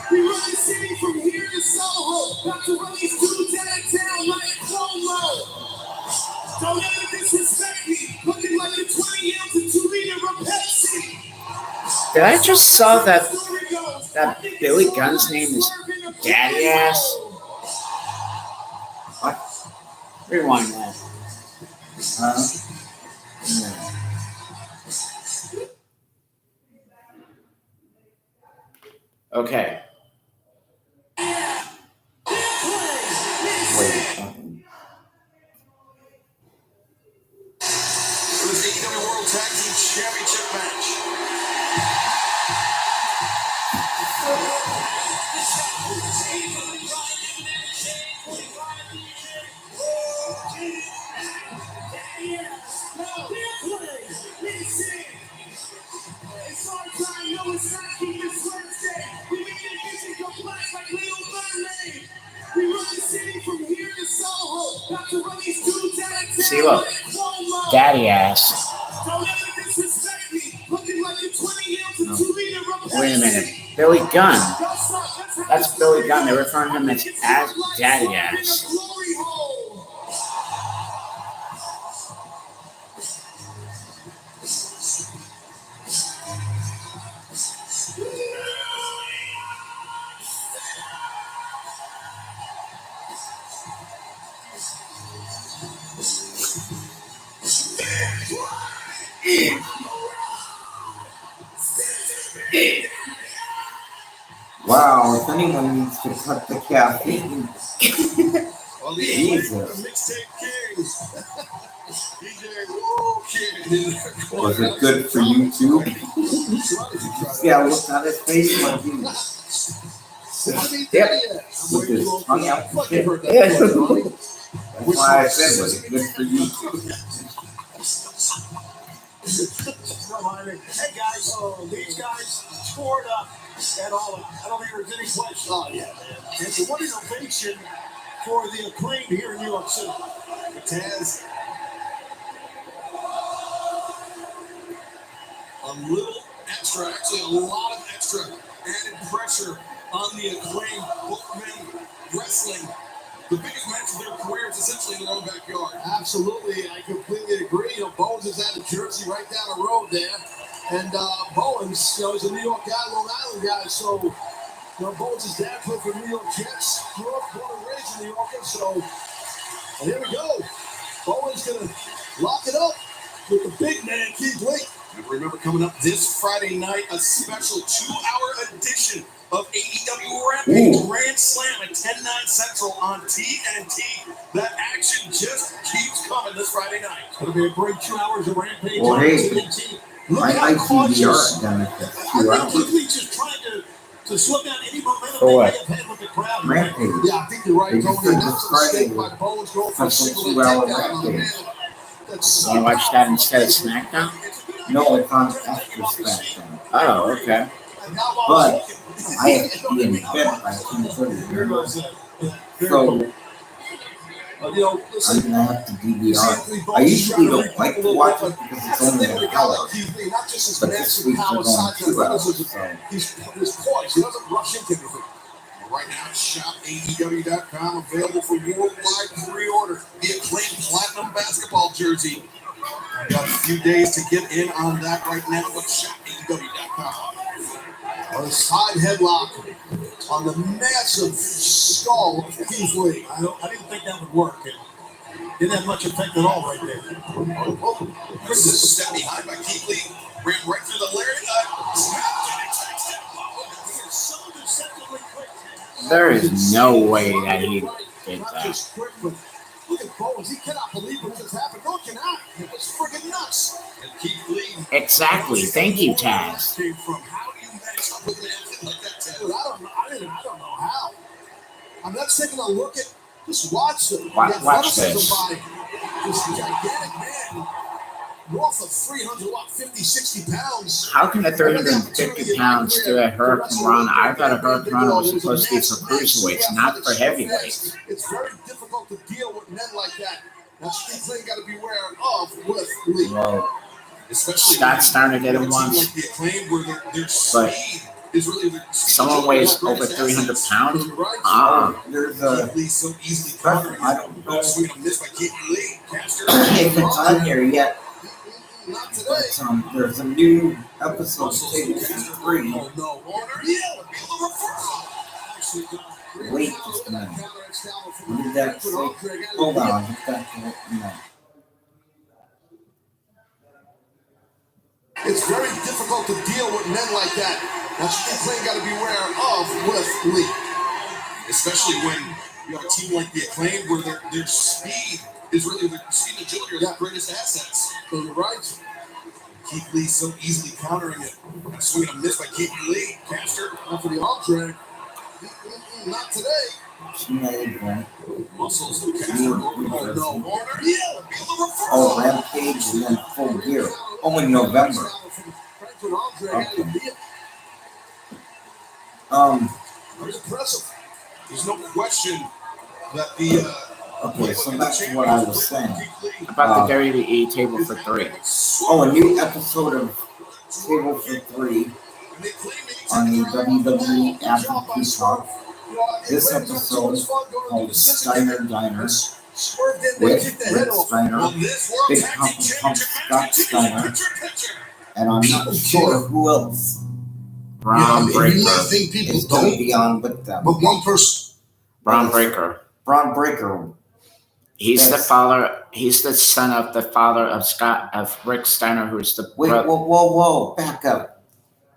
Speaker 4: We run the city from here to Soho. About to run these dudes downtown like Cuomo. Don't ever disrespect me. Looking like a 20-ounce and 2-liter of Pepsi.
Speaker 1: Did I just saw that Billy Gunn's name is Daddy Ass? What? Rewind that.
Speaker 2: Yeah.
Speaker 1: Okay.
Speaker 2: Wait.
Speaker 4: For this AEW World Tag Team Championship match.
Speaker 1: see, look, daddy ass. Wait a minute, Billy Gunn. That's Billy Gunn. They're referring to him as daddy ass.
Speaker 2: Wow, if anyone needs to cut the caffeine, Jesus. Was it good for you too? See how look on his face like he
Speaker 1: Yep.
Speaker 2: with his tongue out and shit. That's why I said, was it good for you too?
Speaker 4: Hey guys, these guys scored up at all. I don't think there's any question. Oh yeah, man. It's what an ovation for the Acclaim here in New York City. Taz, a little extra, actually a lot of extra added pressure on the Acclaim. Both men wrestling the biggest match of their careers, essentially in their own backyard. Absolutely, I completely agree. You know, Bowens is out of Jersey, right down the road there, and Bowens, you know, is a New York guy, Long Island guy. So, you know, Bowens' dad played for the New York Jets, grew up, born and raised in New Yorker. So, and here we go. Bowens gonna lock it up with the big man, Keith Lee. And remember, coming up this Friday night, a special 2-hour edition of AEW Rampage Grand Slam at 10/9 Central on TNT. That action just keeps coming this Friday night. It's going to be a great 2 hours of Rampage
Speaker 2: Well,
Speaker 4: on
Speaker 2: hey,
Speaker 4: TNT.
Speaker 2: I like DVR done at the 2
Speaker 4: I
Speaker 2: hours.
Speaker 4: think Keith just trying to slow down any momentum
Speaker 1: For
Speaker 4: they
Speaker 1: what?
Speaker 4: may have had with the crowd.
Speaker 2: Rampage.
Speaker 4: Yeah, I think you're right,
Speaker 2: They
Speaker 4: Tony.
Speaker 2: just said
Speaker 4: That's
Speaker 2: this
Speaker 4: a mistake
Speaker 2: Friday
Speaker 4: by Bowens going for a
Speaker 2: was a
Speaker 4: single
Speaker 2: 2 hour
Speaker 4: takedown on the
Speaker 2: Rampage.
Speaker 4: man. That's
Speaker 1: Want to watch that instead of SmackDown?
Speaker 2: No, it's on after SmackDown.
Speaker 1: Oh, okay.
Speaker 2: But I have to be in bed by 10:30. So
Speaker 4: you know, listen,
Speaker 2: I'm gonna have to DVR. I usually don't like to watch it because it's only an hour. But this week they're going 2 hours. So
Speaker 4: He's poised. He doesn't rush into anything. Right now, shop AEW.com, available for worldwide pre-order. The Acclaimed Platinum basketball jersey. I've got a few days to get in on that right now, but shop AEW.com. A side headlock on the massive skull of Keith Lee. I didn't think that would work. It didn't have much effect at all right there. Chris is step behind by Keith Lee. Ran right through the lariat.
Speaker 1: There is no way that he did
Speaker 4: Not
Speaker 1: that.
Speaker 4: just quick, but look at Bowens. He cannot believe what just happened. No, cannot. It was freaking nuts. And Keith Lee.
Speaker 1: Exactly. Thank you, Taz.
Speaker 4: Came from. How do you match up with an athlete like that, Taz? Dude, I don't know how. I'm not taking a look at. Just watch it.
Speaker 1: Watch this.
Speaker 4: By this gigantic man. North of 50, 60 pounds.
Speaker 1: How can a 350 pounds do a Hurricane Rana? I thought a Hurricane Rana was supposed to be for cruiserweights, not for heavyweights.
Speaker 4: It's very difficult to deal with men like that. That's the thing got to be aware of with Lee.
Speaker 1: Well,
Speaker 4: Especially
Speaker 1: Scott Steiner did it once,
Speaker 4: like the Acclaim where their
Speaker 1: but
Speaker 4: speed is really the
Speaker 1: someone weighs over 300 pounds?
Speaker 2: there's a
Speaker 4: so easily
Speaker 2: I don't know
Speaker 4: Sweet on this by Keith Lee. Caster.
Speaker 2: if it's on here yet.
Speaker 4: Not today.
Speaker 2: But there's a new episode of Table 3.
Speaker 4: Oh no, Warner, yeah, feel the reversal.
Speaker 2: Wait just a minute. What did that say? Hold on, I've got to let you know.
Speaker 4: It's very difficult to deal with men like that. That's what the Acclaim got to be aware of with Lee. Especially when you have a team like the Acclaim where their speed is really the speed and agility are their greatest assets. So you're right. Keith Lee so easily countering it. Swing and a miss by Keith Lee. Caster off for the arm drag. Not today.
Speaker 2: She made one.
Speaker 4: Muscles. Caster. Oh no, Warner. Yeah, feel the reversal.
Speaker 2: Oh, Rampage and then Full Gear. Oh, in November. Okay.
Speaker 4: Very impressive. There's no question that the
Speaker 2: Okay, so back to what I was saying.
Speaker 1: About the WWE table for 3.
Speaker 2: Oh, a new episode of Table for 3 on the WWE app and Peacock. This episode called Steiner Diner with Rick Steiner, Big Pump Scott Steiner, and I'm not sure who else
Speaker 1: Braun
Speaker 4: You
Speaker 1: Breaker.
Speaker 4: might think people
Speaker 2: is going to
Speaker 4: don't,
Speaker 2: be on with them.
Speaker 4: but one person.
Speaker 1: Braun Breaker.
Speaker 2: Braun Breaker.
Speaker 1: He's the
Speaker 2: Yes.
Speaker 1: father. He's the son of the father of Rick Steiner, who's the
Speaker 2: Wait,
Speaker 1: brother.
Speaker 2: whoa, back up.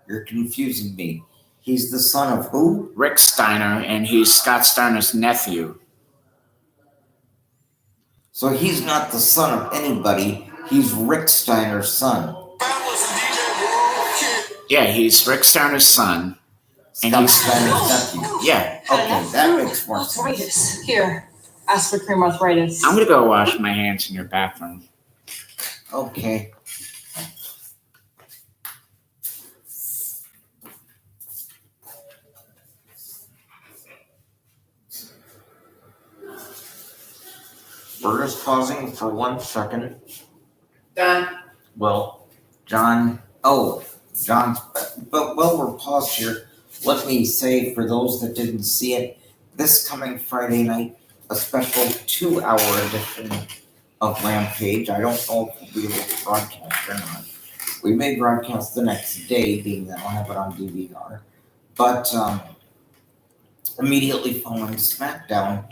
Speaker 2: You're confusing me. He's the son of who?
Speaker 1: Rick Steiner, and he's Scott Steiner's nephew.
Speaker 2: So he's not the son of anybody. He's Rick Steiner's son.
Speaker 1: Yeah, he's Rick Steiner's son. And
Speaker 2: Scott
Speaker 1: he's
Speaker 2: Steiner's nephew.
Speaker 1: yeah.
Speaker 2: Okay, that makes more sense.
Speaker 7: Arthritis. Here, ask for cream arthritis.
Speaker 1: I'm gonna go wash my hands in your bathroom.
Speaker 2: Okay. We're just pausing for 1 second.
Speaker 1: Done.
Speaker 2: Well, John's, but while we're paused here, let me say for those that didn't see it, this coming Friday night, a special 2-hour edition of Rampage. I don't know if we'll be able to broadcast or not. We may broadcast the next day, being that I'll have it on DVR. But immediately following SmackDown,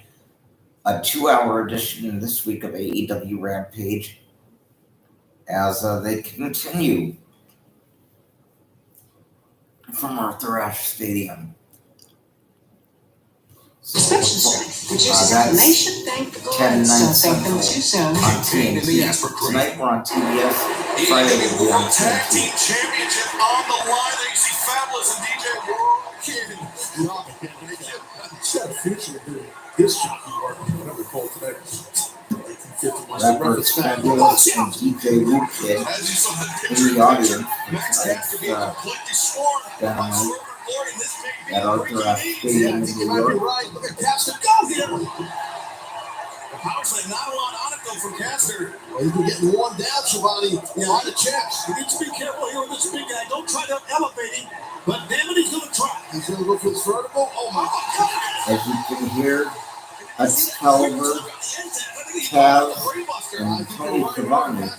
Speaker 2: a 2-hour edition this week of AEW Rampage as they continue from Arthur Ashe Stadium.
Speaker 7: Suspension, which is
Speaker 2: that's
Speaker 7: information. Thank the
Speaker 2: 10, 9
Speaker 7: Lord. Thank them
Speaker 2: Central
Speaker 7: too soon.
Speaker 2: on TNT. Tonight we're on TBS. Friday we'll be on
Speaker 4: Tag
Speaker 2: TNT.
Speaker 4: Team Championship on the line. There you see Fabulous and DJ World Kid. Chad Fisher did his jockey work, whatever we call it today. 1950.
Speaker 2: Records Fabulous and DJ Wu Kid
Speaker 4: As you saw
Speaker 2: in the audience
Speaker 4: Max
Speaker 2: tonight,
Speaker 4: has to be completely sworn
Speaker 2: down at Arthur Ashe
Speaker 4: Yeah,
Speaker 2: Stadium
Speaker 4: I
Speaker 2: in
Speaker 4: think you
Speaker 2: New
Speaker 4: might be
Speaker 2: York.
Speaker 4: right. Look at Caster go here. The power play, not a lot on it though from Caster. Well, you've been getting worn down, Shivani. Yeah, on the checks. You need to be careful here with this big guy. Don't try to elevate him. But damn it, he's going to try. He's going to go for his vertical. Oh my God.
Speaker 2: As you can hear, Excalibur, Taz, and Tony Schiavone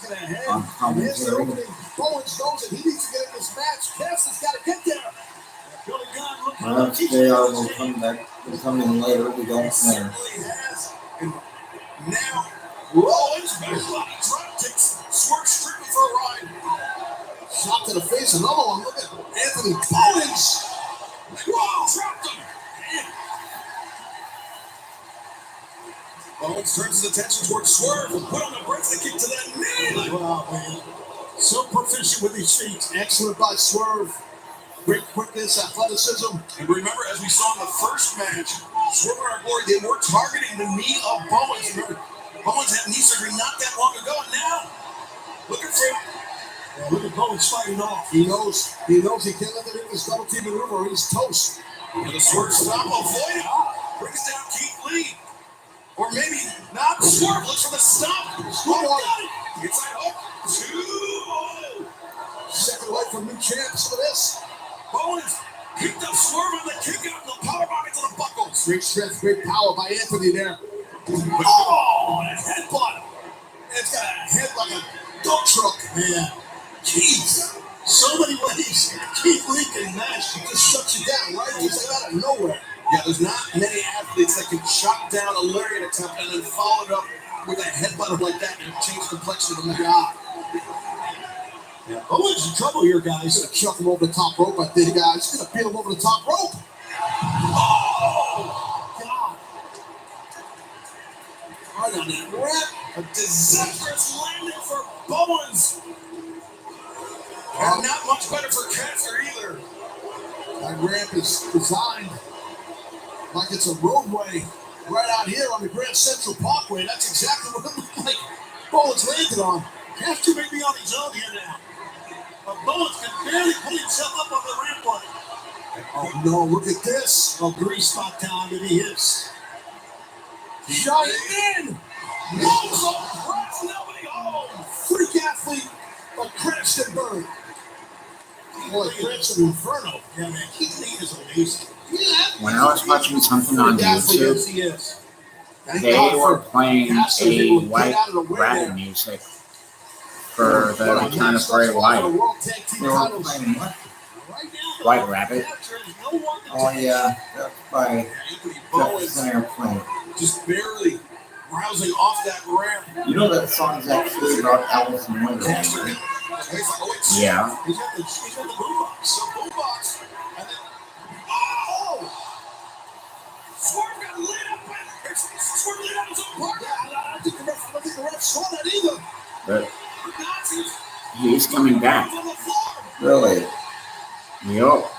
Speaker 2: on commentary.
Speaker 4: Bowens knows that he needs to get in this match. Caster's got to get there.
Speaker 2: Perhaps JR will come back, will come in later, we don't know.
Speaker 4: Now, Rollins, backbody drop kicks, Swerve strictly for a ride. Shot to the face, another one. Look at Anthony Bowens. Whoa, dropped him. Bowens turns his attention towards Swerve and put on the brakes to kick to that knee. Wow, man. So proficient with his feet. Excellent by Swerve. Great quickness, athleticism. And remember, as we saw in the first match, Swerve and our glory, they were targeting the knee of Bowens. Remember, Bowens had knee surgery not that long ago, and now, looking for him. Look at Bowens fighting off. He knows he can't let it in this double team maneuver or he's toast. And the Swerve stop, avoid it. Brings down Keith Lee. Or maybe not. Swerve looks for the stop. Swerve got it. Inside hook. 2-0. Second away from new champs for this. Bowens picked up Swerve on the kick out and the power bomb into the buckles. Great strength, great power by Anthony there. Oh, and a headbutt. It's got a head like a dump truck, man. Jeez. So many ways Keith Lee can mash. He just shuts you down, right? He's like out of nowhere. Yeah, there's not many athletes that can chop down a lariat attempt and then follow it up with a headbutt like that and change the complexion of the guy. Yeah. Owens in trouble here, guys. He's gonna chuck him over the top rope. I think, guys. He's gonna beat him over the top rope. Oh, God. Right on that rep. A disastrous landing for Bowens. And not much better for Caster either. That ramp is designed like it's a roadway right out here on the Grand Central Parkway. That's exactly what it looked like Bowens landed on. Caster may be on his own here now. But Bowens can barely pull himself up on the rampart. Oh no, look at this. Oh, grease spot down that he hits. Giant man! Rolls up, drives nobody home! Freak athlete, but crashed and burned. Boy, Prince of Inferno. Yeah, man, Keith Lee is amazing.
Speaker 1: When I was watching something on YouTube,
Speaker 4: Yes, he is. Thank
Speaker 1: they
Speaker 4: God
Speaker 1: were
Speaker 4: for
Speaker 1: playing
Speaker 4: Caster
Speaker 1: a
Speaker 4: able to get
Speaker 1: white
Speaker 4: out of the way there.
Speaker 1: rabbit music for the return of Bray Wyatt.
Speaker 2: They were playing what?
Speaker 1: White Rabbit.
Speaker 2: Oh yeah, that's by
Speaker 4: Anthony Bowens
Speaker 2: Jefferson Airplane.
Speaker 4: just barely rousing off that ramp.
Speaker 2: You know that song's actually about Alice in Wonderland,
Speaker 4: Caster,
Speaker 2: right?
Speaker 1: Yeah.
Speaker 4: He's got the boombox. So boombox. And then, oh! Swerve got lit up. Swerve lit up his own partner. I don't think the ref saw that either.
Speaker 1: But
Speaker 4: The Nazis
Speaker 1: he's coming back.
Speaker 4: on the floor.
Speaker 2: Really?
Speaker 1: Yup.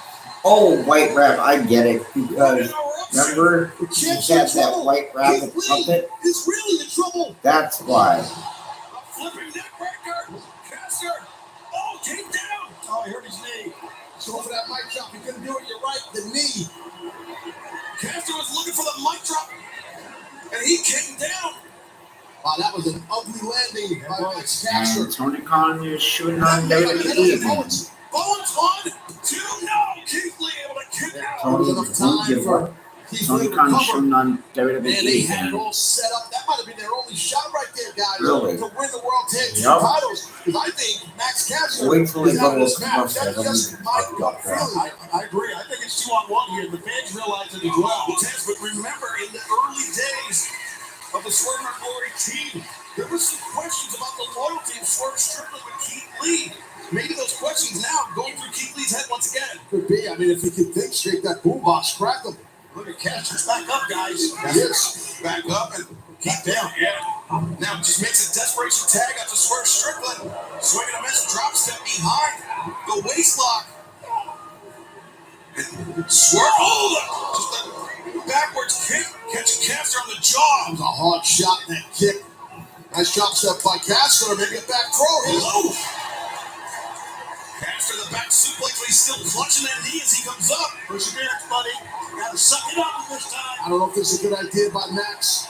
Speaker 2: Oh, White Rabbit, I get it. Because remember, he had that White Rabbit puppet?
Speaker 4: He's really in trouble.
Speaker 2: That's why.
Speaker 4: A flipping neck breaker. Caster. Oh, came down. Oh, he hurt his knee. So for that mic drop, he couldn't do it. You're right. The knee. Caster was looking for the mic drop, and he came down. Wow, that was an ugly landing by Max Caster.
Speaker 1: And Tony Khan is shooting on WWE again.
Speaker 4: Bowens 1, 2, no. Keith Lee able to kick out. There
Speaker 1: Tony
Speaker 4: was enough time for Keith Lee
Speaker 1: Tony
Speaker 4: to
Speaker 1: Khan
Speaker 4: recover.
Speaker 1: shooting on
Speaker 4: Man, they
Speaker 1: WWE
Speaker 4: had it
Speaker 1: again.
Speaker 4: all set up. That might have been their only shot right there, guys,
Speaker 2: Really?
Speaker 4: to win the World Tag Team
Speaker 1: Yup.
Speaker 4: titles. Because I think Max Caster
Speaker 2: Wait till we
Speaker 4: is
Speaker 2: go
Speaker 4: out of
Speaker 2: to
Speaker 4: this match.
Speaker 2: commercial,
Speaker 4: That's
Speaker 2: then we
Speaker 4: just
Speaker 2: can
Speaker 4: my
Speaker 2: talk about that.
Speaker 4: feeling. I agree. I think it's 2-on-1 here. The fans realize it as well. Tess, but remember, in the early days of the Swerve and Glory team, there were some questions about the loyalty of Swerve Strickland with Keith Lee. Maybe those questions now going through Keith Lee's head once again. Could be. I mean, if he could think straight, that boombox cracked him. Look at Caster's back up, guys. He is back up and keep down. Yeah. Now just makes a desperation tag out to Swerve Strickland. Swinging a miss, drop step behind the waist lock. And Swerve, oh, just a backwards kick, catching Caster on the jaw. It was a hard shot, that kick. Nice drop step by Caster, maybe a back throw. Hello. Caster the back suplex, but he's still clutching that knee as he comes up. Perseverance, buddy. Gotta suck it up this time. I don't know if this is a good idea by Max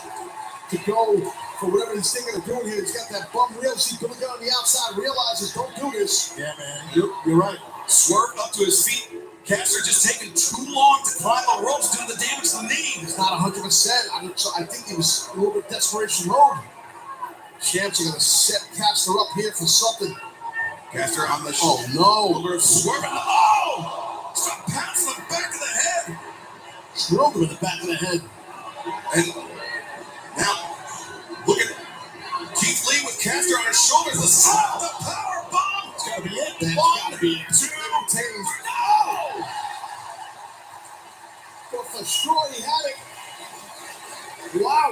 Speaker 4: to go for whatever he's thinking of doing here. He's got that bum wheel. See Billy Gunn on the outside, realizes don't do this. Yeah, man. You're right. Swerve up to his feet. Caster just taking too long to climb the ropes due to the damage to the knee. It's not 100%. I think he was a little bit desperation mode. Champs are going to set Caster up here for something. Caster on the shoulder. Oh, no. Swerve. Oh! Stop pouncing the back of the head. Drilled him in the back of the head. And now, look at Keith Lee with Caster on his shoulders. The power bomb. It's got to be it. That's got to be it. 2, 10. No! But for sure he had it. Wow.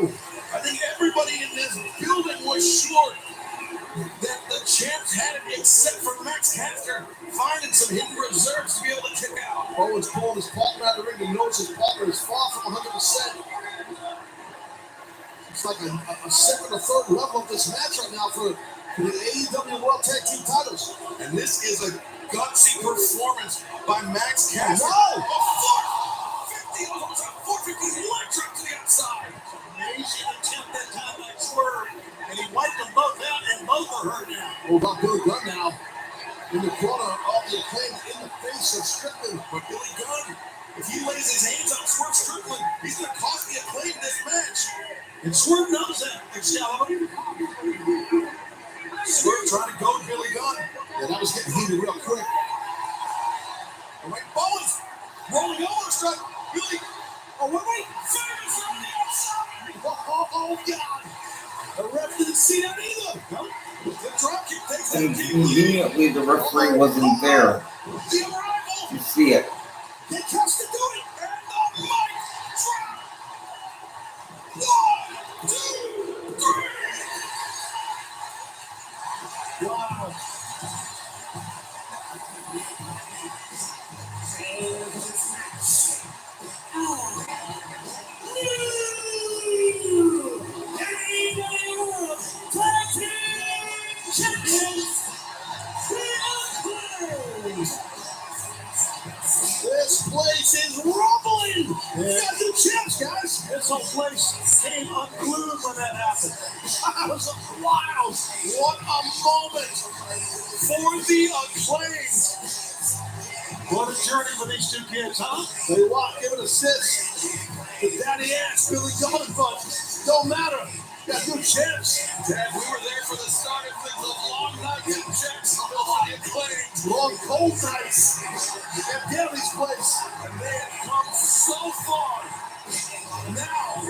Speaker 4: I think everybody in this building was sure that the champs had it, except for Max Caster finding some hidden reserves to be able to kick out. Owens pulling his partner out of the ring. He knows his partner is far from 100%. It's like a second or third level of this match right now for the AEW World Tag Team titles. And this is a gutsy performance by Max Caster. No! A 450, almost a 450 electric to the outside. Amazing attempt that time by Swerve. And he wiped them both out, and both are hurt now. What about Billy Gunn now? In the corner of the Acclaim, in the face of Strickland. But Billy Gunn, if he lays his hands on Swerve Strickland, he's going to cost the Acclaim this match. And Swerve knows that. Swerve trying to go to Billy Gunn. Yeah, that was getting heated real quick. All right, Bowens rolling over, strike. Billy. Oh, wait. Fingers on the outside. Oh, God. The ref didn't see that either. No. The drop kick takes that.
Speaker 2: Immediately the referee wasn't there
Speaker 4: The arrival.
Speaker 2: to see it.
Speaker 4: Get Caster to do it. And the mic drop. 1, 2, 3. Wow. This place is rumbling. Yeah. The champs, guys. Yes, whole place came unglued when that happened. That was wild. What a moment for the Acclaimed. What a journey for these two kids, huh? They walk, give an assist to Daddy Ass, Billy Gunn, but don't matter. Got good chance. Dad, we were there for the start of things. A long night in Jacksonville for the Acclaimed. Long, cold nights at Daddy's place. And they have come so far. Now,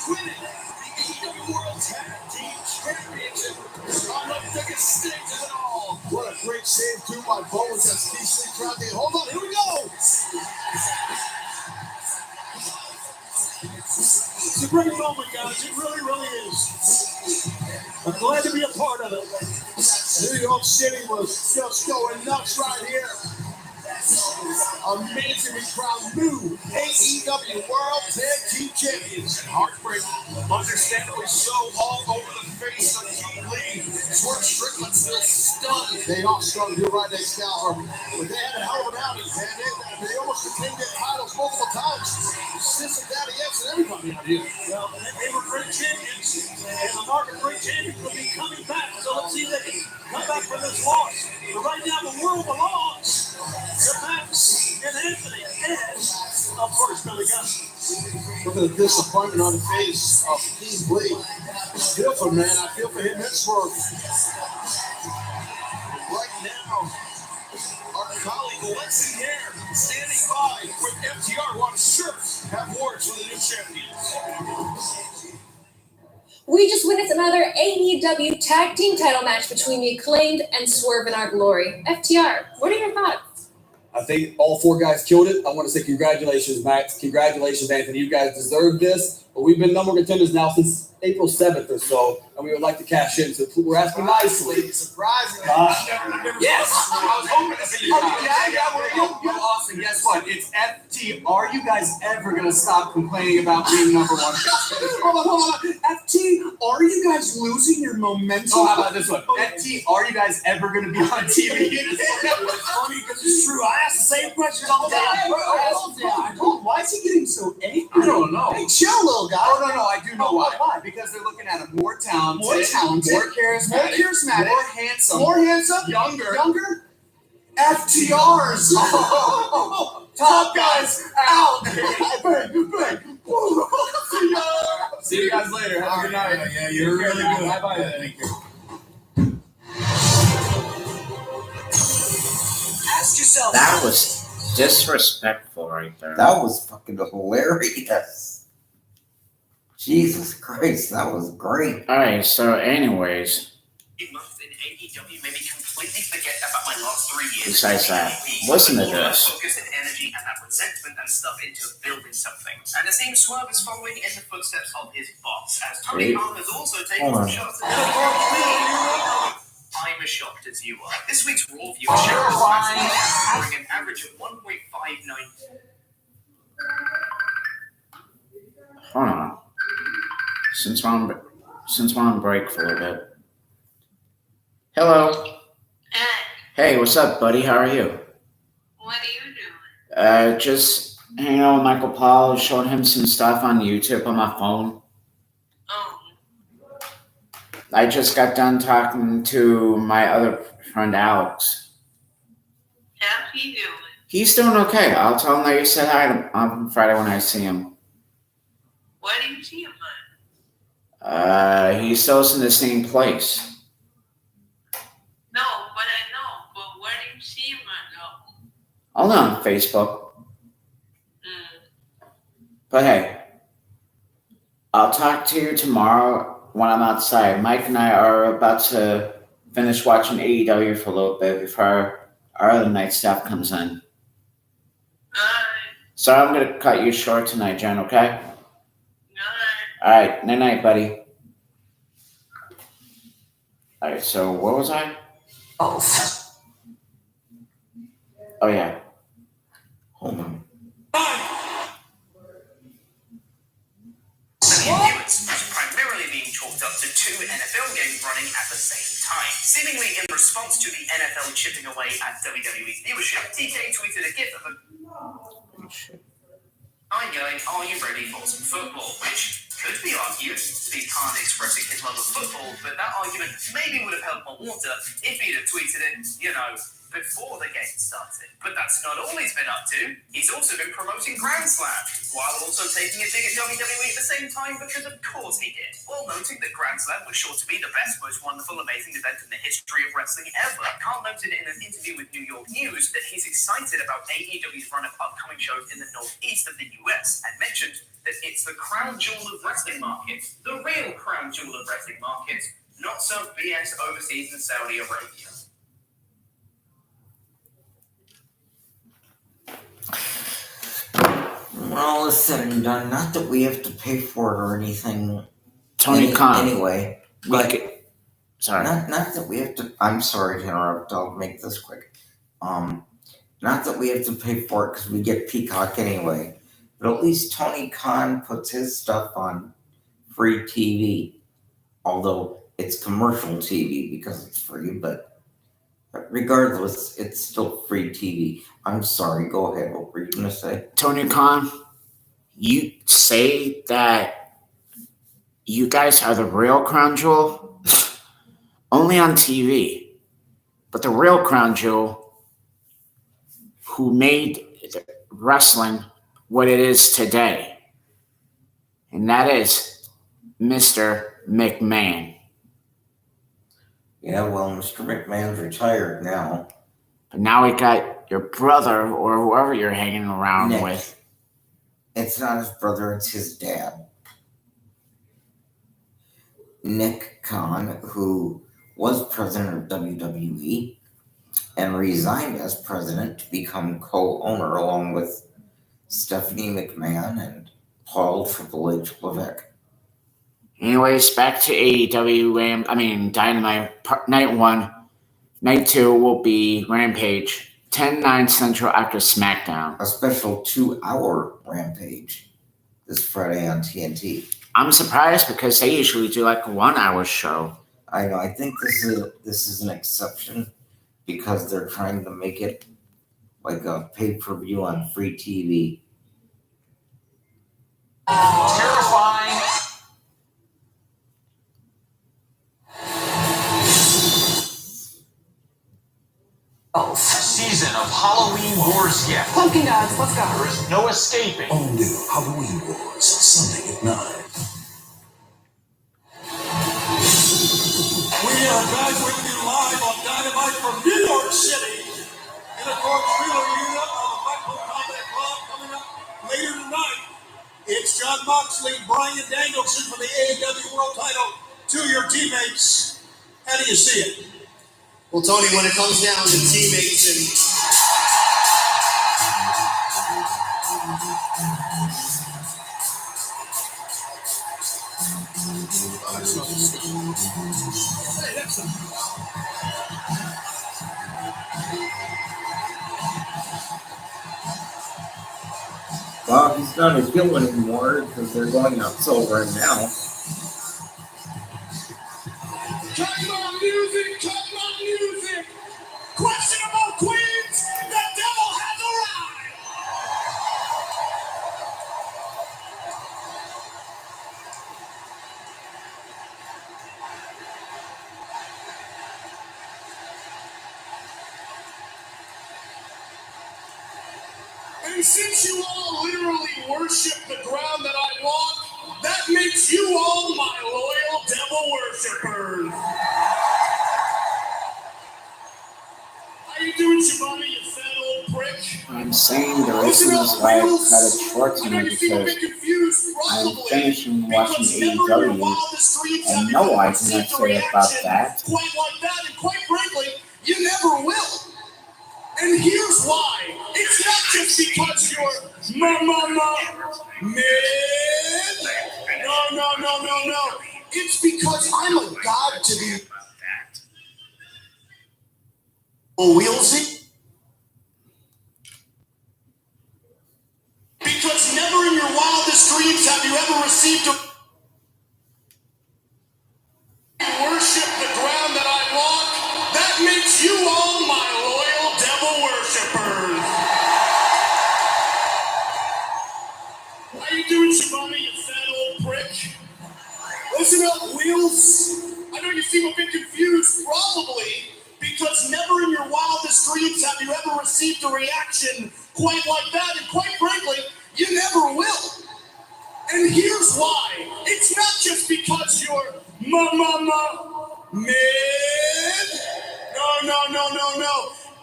Speaker 4: winning the AEW World Tag Team Championship on the biggest stage of it all. What a great save, too, by Bowens. That's Keith Lee crowd. Hold on, here we go. It's a great moment, guys. It really, really is. I'm glad to be a part of it. New York City was just going nuts right here. Amazingly proud new AEW World Tag Team Champions. And heartbreak, understandably so, all over the face of Keith Lee. Swerve Strickland still stunned. They all stunned here right next to Calvin. But they had a hell of an outing, man. They almost retained their titles multiple times. Sis and Daddy X and everybody out here. Well, they were great champions. And the mark of great champions will be coming back. So let's see if they can come back from this loss. But right now, the world belongs to Max and Anthony, and of course Billy Gunn. Look at the disappointment on the face of Keith Lee. I feel for him, man. I feel for him and Swerve. Right now, our colleague Lexi Hare standing by with FTR, who I'm sure have words for the new champions.
Speaker 8: We just witnessed another AEW Tag Team title match between the Acclaimed and Swerve in Our Glory. FTR, what are your thoughts?
Speaker 9: I think all four guys killed it. I want to say congratulations, Max. Congratulations, Anthony. You guys deserve this. But we've been number one contenders now since April 7th or so, and we would like to cash in. So we're asking nicely.
Speaker 4: Surprising.
Speaker 5: Yes, I was hoping to see you guys. You're awesome. Guess what? It's FT. Are you guys ever going to stop complaining about being number one? Hold on. FT, are you guys losing your momentum? Oh, how about this one? FT, are you guys ever going to be on TV?
Speaker 4: It's funny because it's true. I ask the same questions all the time.
Speaker 5: I told him, why is he getting so angry? I don't know.
Speaker 4: Hey, chill, little guy.
Speaker 5: Oh, no, I do know why. Why? Because they're looking at him more talented, more charismatic, more handsome, younger. FTRs. Top guys out. See you guys later. Have a good night.
Speaker 4: Yeah, you're really good.
Speaker 5: Bye-bye.
Speaker 4: Thank you.
Speaker 5: Ask yourself.
Speaker 1: That was disrespectful right there.
Speaker 2: That was fucking hilarious. Jesus Christ, that was great.
Speaker 1: Alright, so anyways,
Speaker 3: Month in AEW made me completely forget about my last 3 years.
Speaker 1: besides that, listen to this.
Speaker 3: Focus and energy and that resentment and stuff into building something. And it seems Swerve is following in the footsteps of his boss, as Tony Khan has also taken
Speaker 1: Hold
Speaker 3: some
Speaker 1: on.
Speaker 3: shots at I'm as shocked as you are. This week's Raw viewership was scoring an average of 1.59.
Speaker 1: Hold on. Since we're on break for a little bit. Hello. Hey, what's up, buddy? How are you?
Speaker 7: What are you doing?
Speaker 1: Just hanging out with Michael Paul, showing him some stuff on YouTube on my phone.
Speaker 7: Oh,
Speaker 1: I just got done talking to my other friend Alex.
Speaker 7: how's he doing?
Speaker 1: He's doing okay. I'll tell him that you said hi to on Friday when I see him.
Speaker 7: What do you see him on?
Speaker 1: He still's in the same place.
Speaker 7: No, but I know. But where do you see him on,
Speaker 1: I'll know on Facebook.
Speaker 7: though?
Speaker 1: But hey, I'll talk to you tomorrow when I'm outside. Mike and I are about to finish watching AEW for a little bit before our other night staff comes in.
Speaker 7: Alright.
Speaker 1: So I'm going to cut you short tonight, Jen, okay?
Speaker 7: Alright.
Speaker 1: All right, night-night, buddy. All right, so what was I? Oh, yeah.
Speaker 2: Hold on.
Speaker 3: Viewers was primarily being chalked up to 2 NFL games running at the same time. Seemingly in response to the NFL chipping away at WWE's viewership, TK tweeted a gif of a Are you ready for some football? Which could be argued to be Khan expressing his love of football, but that argument maybe would have held more water if he'd have tweeted it, before the game started. But that's not all he's been up to. He's also been promoting Grand Slam, while also taking a dig at WWE at the same time, because of course he did. While noting that Grand Slam was sure to be the best, most wonderful, amazing event in the history of wrestling ever, Khan noted in an interview with New York News that he's excited about AEW's run of upcoming shows in the northeast of the US, and mentioned that it's the crown jewel of wrestling markets, the real crown jewel of wrestling markets, not some BS overseas in Saudi Arabia.
Speaker 2: When all is said and done, not that we have to pay for it or anything.
Speaker 1: Tony Khan.
Speaker 2: Anyway,
Speaker 1: But
Speaker 2: but
Speaker 1: sorry.
Speaker 2: not that we have to. I'm sorry to interrupt. I'll make this quick. Not that we have to pay for it because we get Peacock anyway. But at least Tony Khan puts his stuff on free TV, although it's commercial TV because it's free. But regardless, it's still free TV. I'm sorry. Go ahead. What were you going to say?
Speaker 1: Tony Khan, you say that you guys are the real crown jewel only on TV, but the real crown jewel who made wrestling what it is today, and that is Mr. McMahon.
Speaker 2: Yeah, well, Mr. McMahon's retired now.
Speaker 1: But now we got your brother or whoever you're hanging around
Speaker 2: Nick.
Speaker 1: with.
Speaker 2: It's not his brother, it's his dad. Nick Khan, who was president of WWE and resigned as president to become co-owner along with Stephanie McMahon and Paul Triple H Levesque.
Speaker 1: Anyways, back to AEW. Dynamite. Night 1. Night 2 will be Rampage. 10/9 Central after SmackDown.
Speaker 2: A special 2-hour Rampage this Friday on TNT.
Speaker 1: I'm surprised because they usually do like a 1-hour show.
Speaker 2: I know. I think this is an exception because they're trying to make it like a pay-per-view on free TV.
Speaker 5: Terrifying. Season of Halloween Wars yet.
Speaker 8: Pumpkin gods, let's go.
Speaker 5: There is no escaping.
Speaker 4: All new Halloween Wars, Sunday at 9. We are graduating you live on Dynamite from New York City. And of course, we will meet up on the Blackpool Combat Club coming up later tonight. It's John Moxley, Bryan Danielson for the AEW World Title to your teammates. How do you see it? Well, Tony, when it comes down to teammates and
Speaker 2: Well, he's not a heel anymore because they're going up so right now.
Speaker 4: Cut my music! Questionable Queens, the devil has arrived! And since you all literally worship the ground that I walk, that makes you all my loyal devil worshippers. How you doing, Shivani, you fat old prick?
Speaker 1: I'm saying the reasons why I cut it short tonight because I'm finishing watching AEW and no, I cannot say about that.
Speaker 4: Quite like that, and quite frankly, you never will. And here's why. It's not just because you're man. No. It's because I'm a god to the wheelsy. Because never in your wildest dreams have you ever received a worship the ground that I walk. That makes you all my loyal devil worshippers. Listen up, Wheels. I know you seem a bit confused, probably because never in your wildest dreams have you ever received a reaction quite like that, and quite frankly, you never will. And here's why. It's not just because you're mid. No.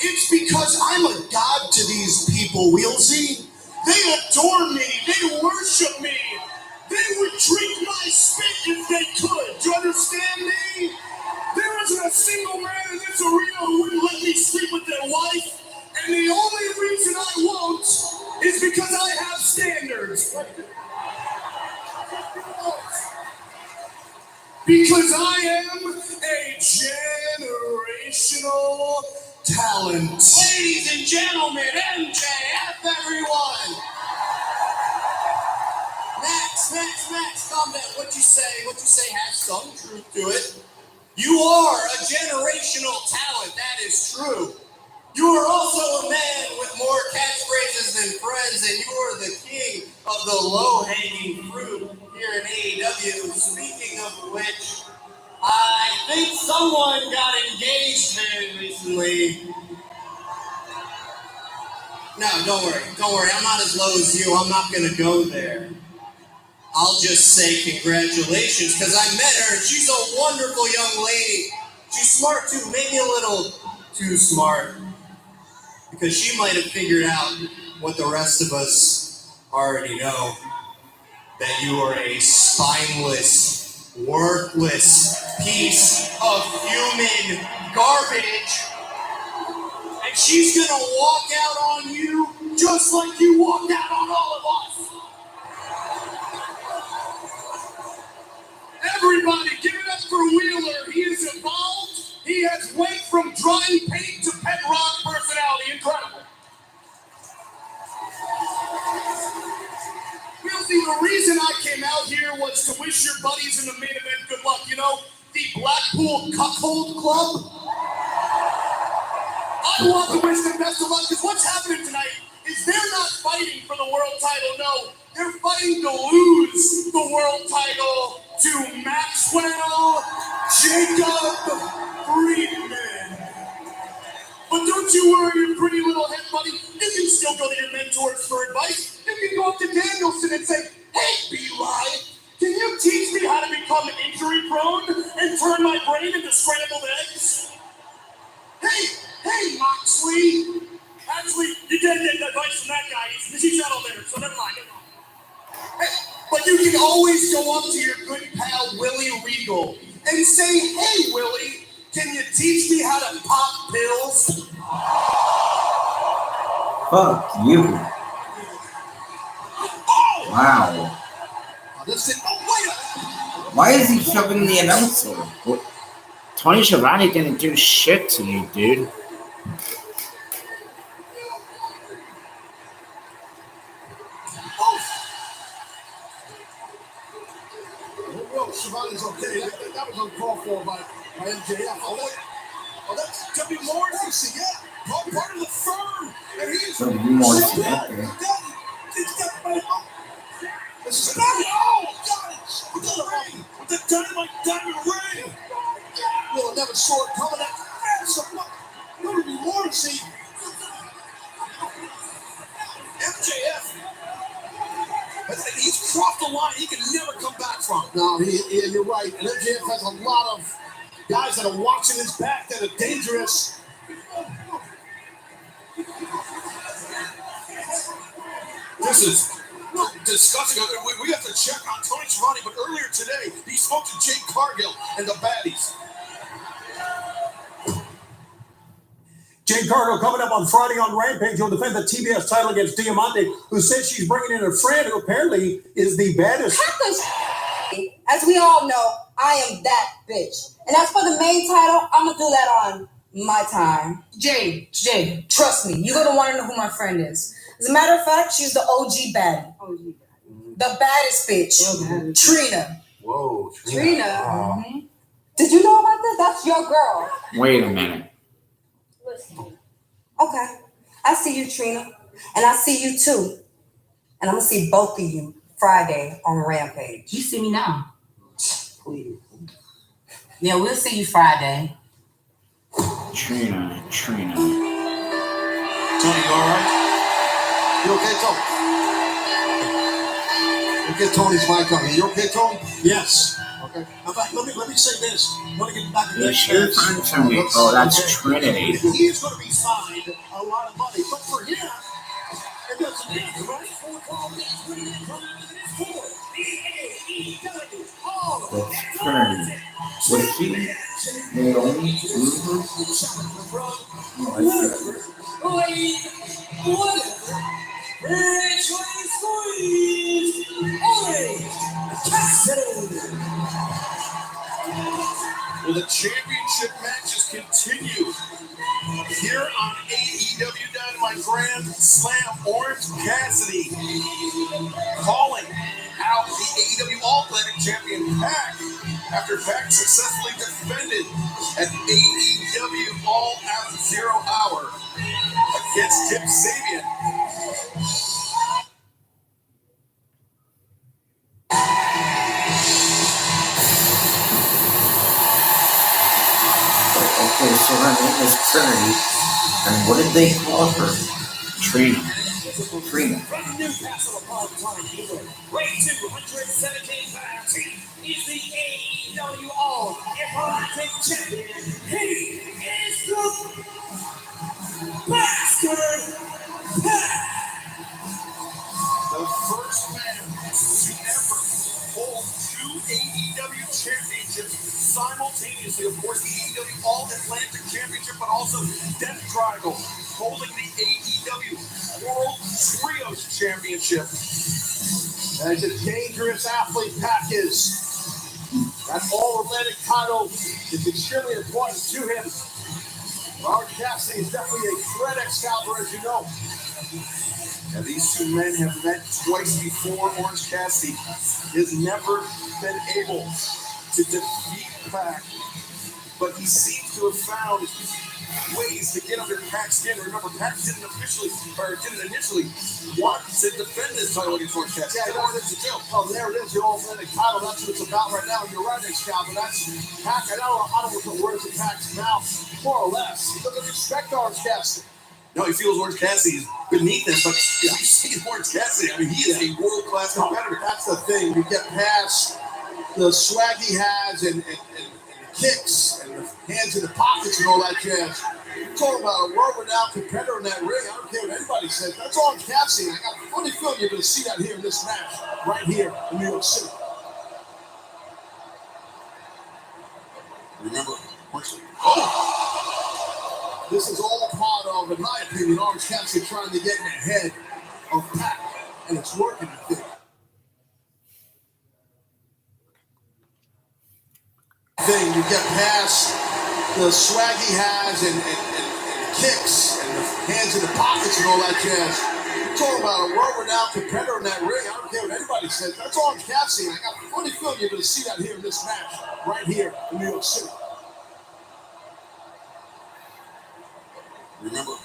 Speaker 4: It's because I'm a god to these people, Wheelsy. They adore me. They worship me. They would drink my spit if they could. Do you understand me? There isn't a single man in this arena who wouldn't let me sleep with their wife. And the only reason I won't is because I have standards. Because I am a generational talent. Ladies and gentlemen, MJF, everyone. Max, calm down. What you say has some truth to it. You are a generational talent, that is true. You are also a man with more catchphrases than friends, and you are the king of the low-hanging fruit here in AEW. Speaking of which, I think someone got engaged very recently. No, don't worry. I'm not as low as you. I'm not going to go there. I'll just say congratulations, because I met her, and she's a wonderful young lady. She's smart, too. Maybe a little too smart. Because she might have figured out what the rest of us already know. That you are a spineless, worthless piece of human garbage. And she's gonna walk out on you just like you walked out on all of us. Everybody, give it up for Wheeler. He is evolved. He has went from drying paint to pet rock personality. Incredible. Wheelsy, the reason I came out here was to wish your buddies in the main event good luck. You know, the Blackpool Cuckold Club. I want to wish them best of luck, because what's happening tonight is they're not fighting for the world title, no. They're fighting to lose the world title to Maxwell Jacob Friedman. But don't you worry your pretty little head, buddy. You can still go to your mentors for advice. You can go up to Danielson and say, hey, B-Lie, can you teach me how to become injury prone and turn my brain into scrambled eggs? Hey, Moxley. Actually, you can't get advice from that guy. He's not over there, so never mind. Hey, but you can always go up to your good pal, Willie Regal, and say, hey, Willie, can you teach me how to pop pills?
Speaker 2: Fuck you.
Speaker 4: Oh!
Speaker 2: Wow.
Speaker 4: Listen, oh, wait.
Speaker 2: Why is he shoving the announcer?
Speaker 1: What? Tony Schiavone didn't do shit to you, dude.
Speaker 4: Well, Schiavone's okay. That was uncalled for by MJF. Oh, that's W. Morrissey, yeah. Part of the firm. And he's
Speaker 2: W. Morrissey, okay.
Speaker 4: This is oh, got it. With the ring. With the dynamite diamond ring. Well, never saw it coming. W. Morrissey. MJF. He's crossed the line he can never come back from. No, you're right. And MJF has a lot of guys that are watching his back that are dangerous. This is disgusting. We have to check on Tony Schiavone, but earlier today, he spoke to Jake Cargill and the baddies.
Speaker 10: Jade Cargill coming up on Friday on Rampage. He'll defend the TBS title against Diamante, who says she's bringing in a friend who apparently is the baddest.
Speaker 11: As we all know, I am that bitch. And as for the main title, I'm going to do that on my time. Jade, trust me. You're going to want to know who my friend is. As a matter of fact, she's the OG baddie. The baddest bitch. Trina.
Speaker 6: Whoa,
Speaker 11: Trina. Mm-hmm. Did you know about this? That's your girl.
Speaker 1: Wait a minute.
Speaker 11: Okay. I see you, Trina. And I see you too. And I'm going to see both of you Friday on Rampage.
Speaker 12: You see me now.
Speaker 5: Queen.
Speaker 11: Yeah, we'll see you Friday.
Speaker 1: Trina.
Speaker 4: Tony, you all right? You okay, Tony? We'll get Tony's mic on. You okay, Tony?
Speaker 10: Yes.
Speaker 4: Okay.
Speaker 10: In fact, let me say this. I want to get back to
Speaker 1: Yes, you're fine, Tony. Oh, that's Trinity.
Speaker 10: He's going to be fined a lot of money, but for him, it doesn't matter, right?
Speaker 1: That's Trinity. Was she Naomi?
Speaker 4: Well, the championship matches continue here on AEW Dynamite Grand Slam. Orange Cassidy calling out the AEW All-Atlantic Champion Pac after Pac successfully defended at AEW All Out 0 Hour against Kip Sabian.
Speaker 2: Okay, so her name is Trinity. And what did they call her?
Speaker 1: Trina.
Speaker 2: Trina.
Speaker 4: From Newcastle upon Tyne, England, weighing 217 pounds, is the AEW All-Atlantic Champion. He is the Bastard Pac. The first man to ever hold two AEW championships simultaneously. Of course, the AEW All-Atlantic Championship, but also Death Triangle holding the AEW World Trios Championship. As a dangerous athlete Pac is, that All-Atlantic title is extremely important to him. Orange Cassidy is definitely a threat Excalibur, as you know. Now, these two men have met twice before. Orange Cassidy has never been able to defeat Pac, but he seems to have found ways to get under Pac's skin. Remember, Pac didn't initially want to defend this title against Orange Cassidy. Yeah, I know it is too. Oh, there it is, the All-Atlantic title. That's what it's about right now. You're right, Excalibur. That's Pac. I don't put the words in Pac's mouth, more or less. He doesn't respect Orange Cassidy. No, he feels Orange Cassidy is beneath him, but you see Orange Cassidy, I mean, he is a world-class competitor. That's the thing. You get past the swag he has and the kicks and the hands in the pockets and all that jazz. You're talking about a world-renowned competitor in that ring. I don't care what anybody says. That's Orange Cassidy. I got a funny feeling you're going to see that here in this match, right here in New York City. Remember, this is all part of, in my opinion, Orange Cassidy trying to get in the head of Pac, and it's working, I think. You get past the swag he has and the kicks and the hands in the pockets and all that jazz. You're talking about a world-renowned competitor in that ring. I don't care what anybody says. That's Orange Cassidy. I got a funny feeling you're going to see that here in this match, right here in New York City. Remember,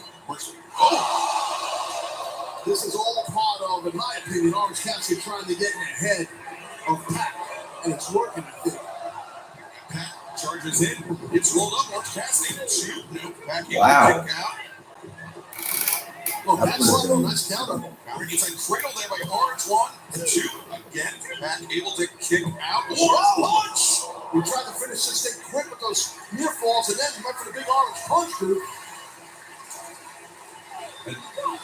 Speaker 4: this is all part of, in my opinion, Orange Cassidy trying to get in the head of Pac, and it's working, I think. Pac charges in, it's rolled up, Orange Cassidy, shoot, no, Pac able to kick out. Well, Pac's like, oh, nice counter. Counter gets a cradle there by Orange, 1, 2, again, Pac able to kick out. Whoa, punch! We tried to finish this thing quick with those near falls, and then we went for the big Orange punch, dude. And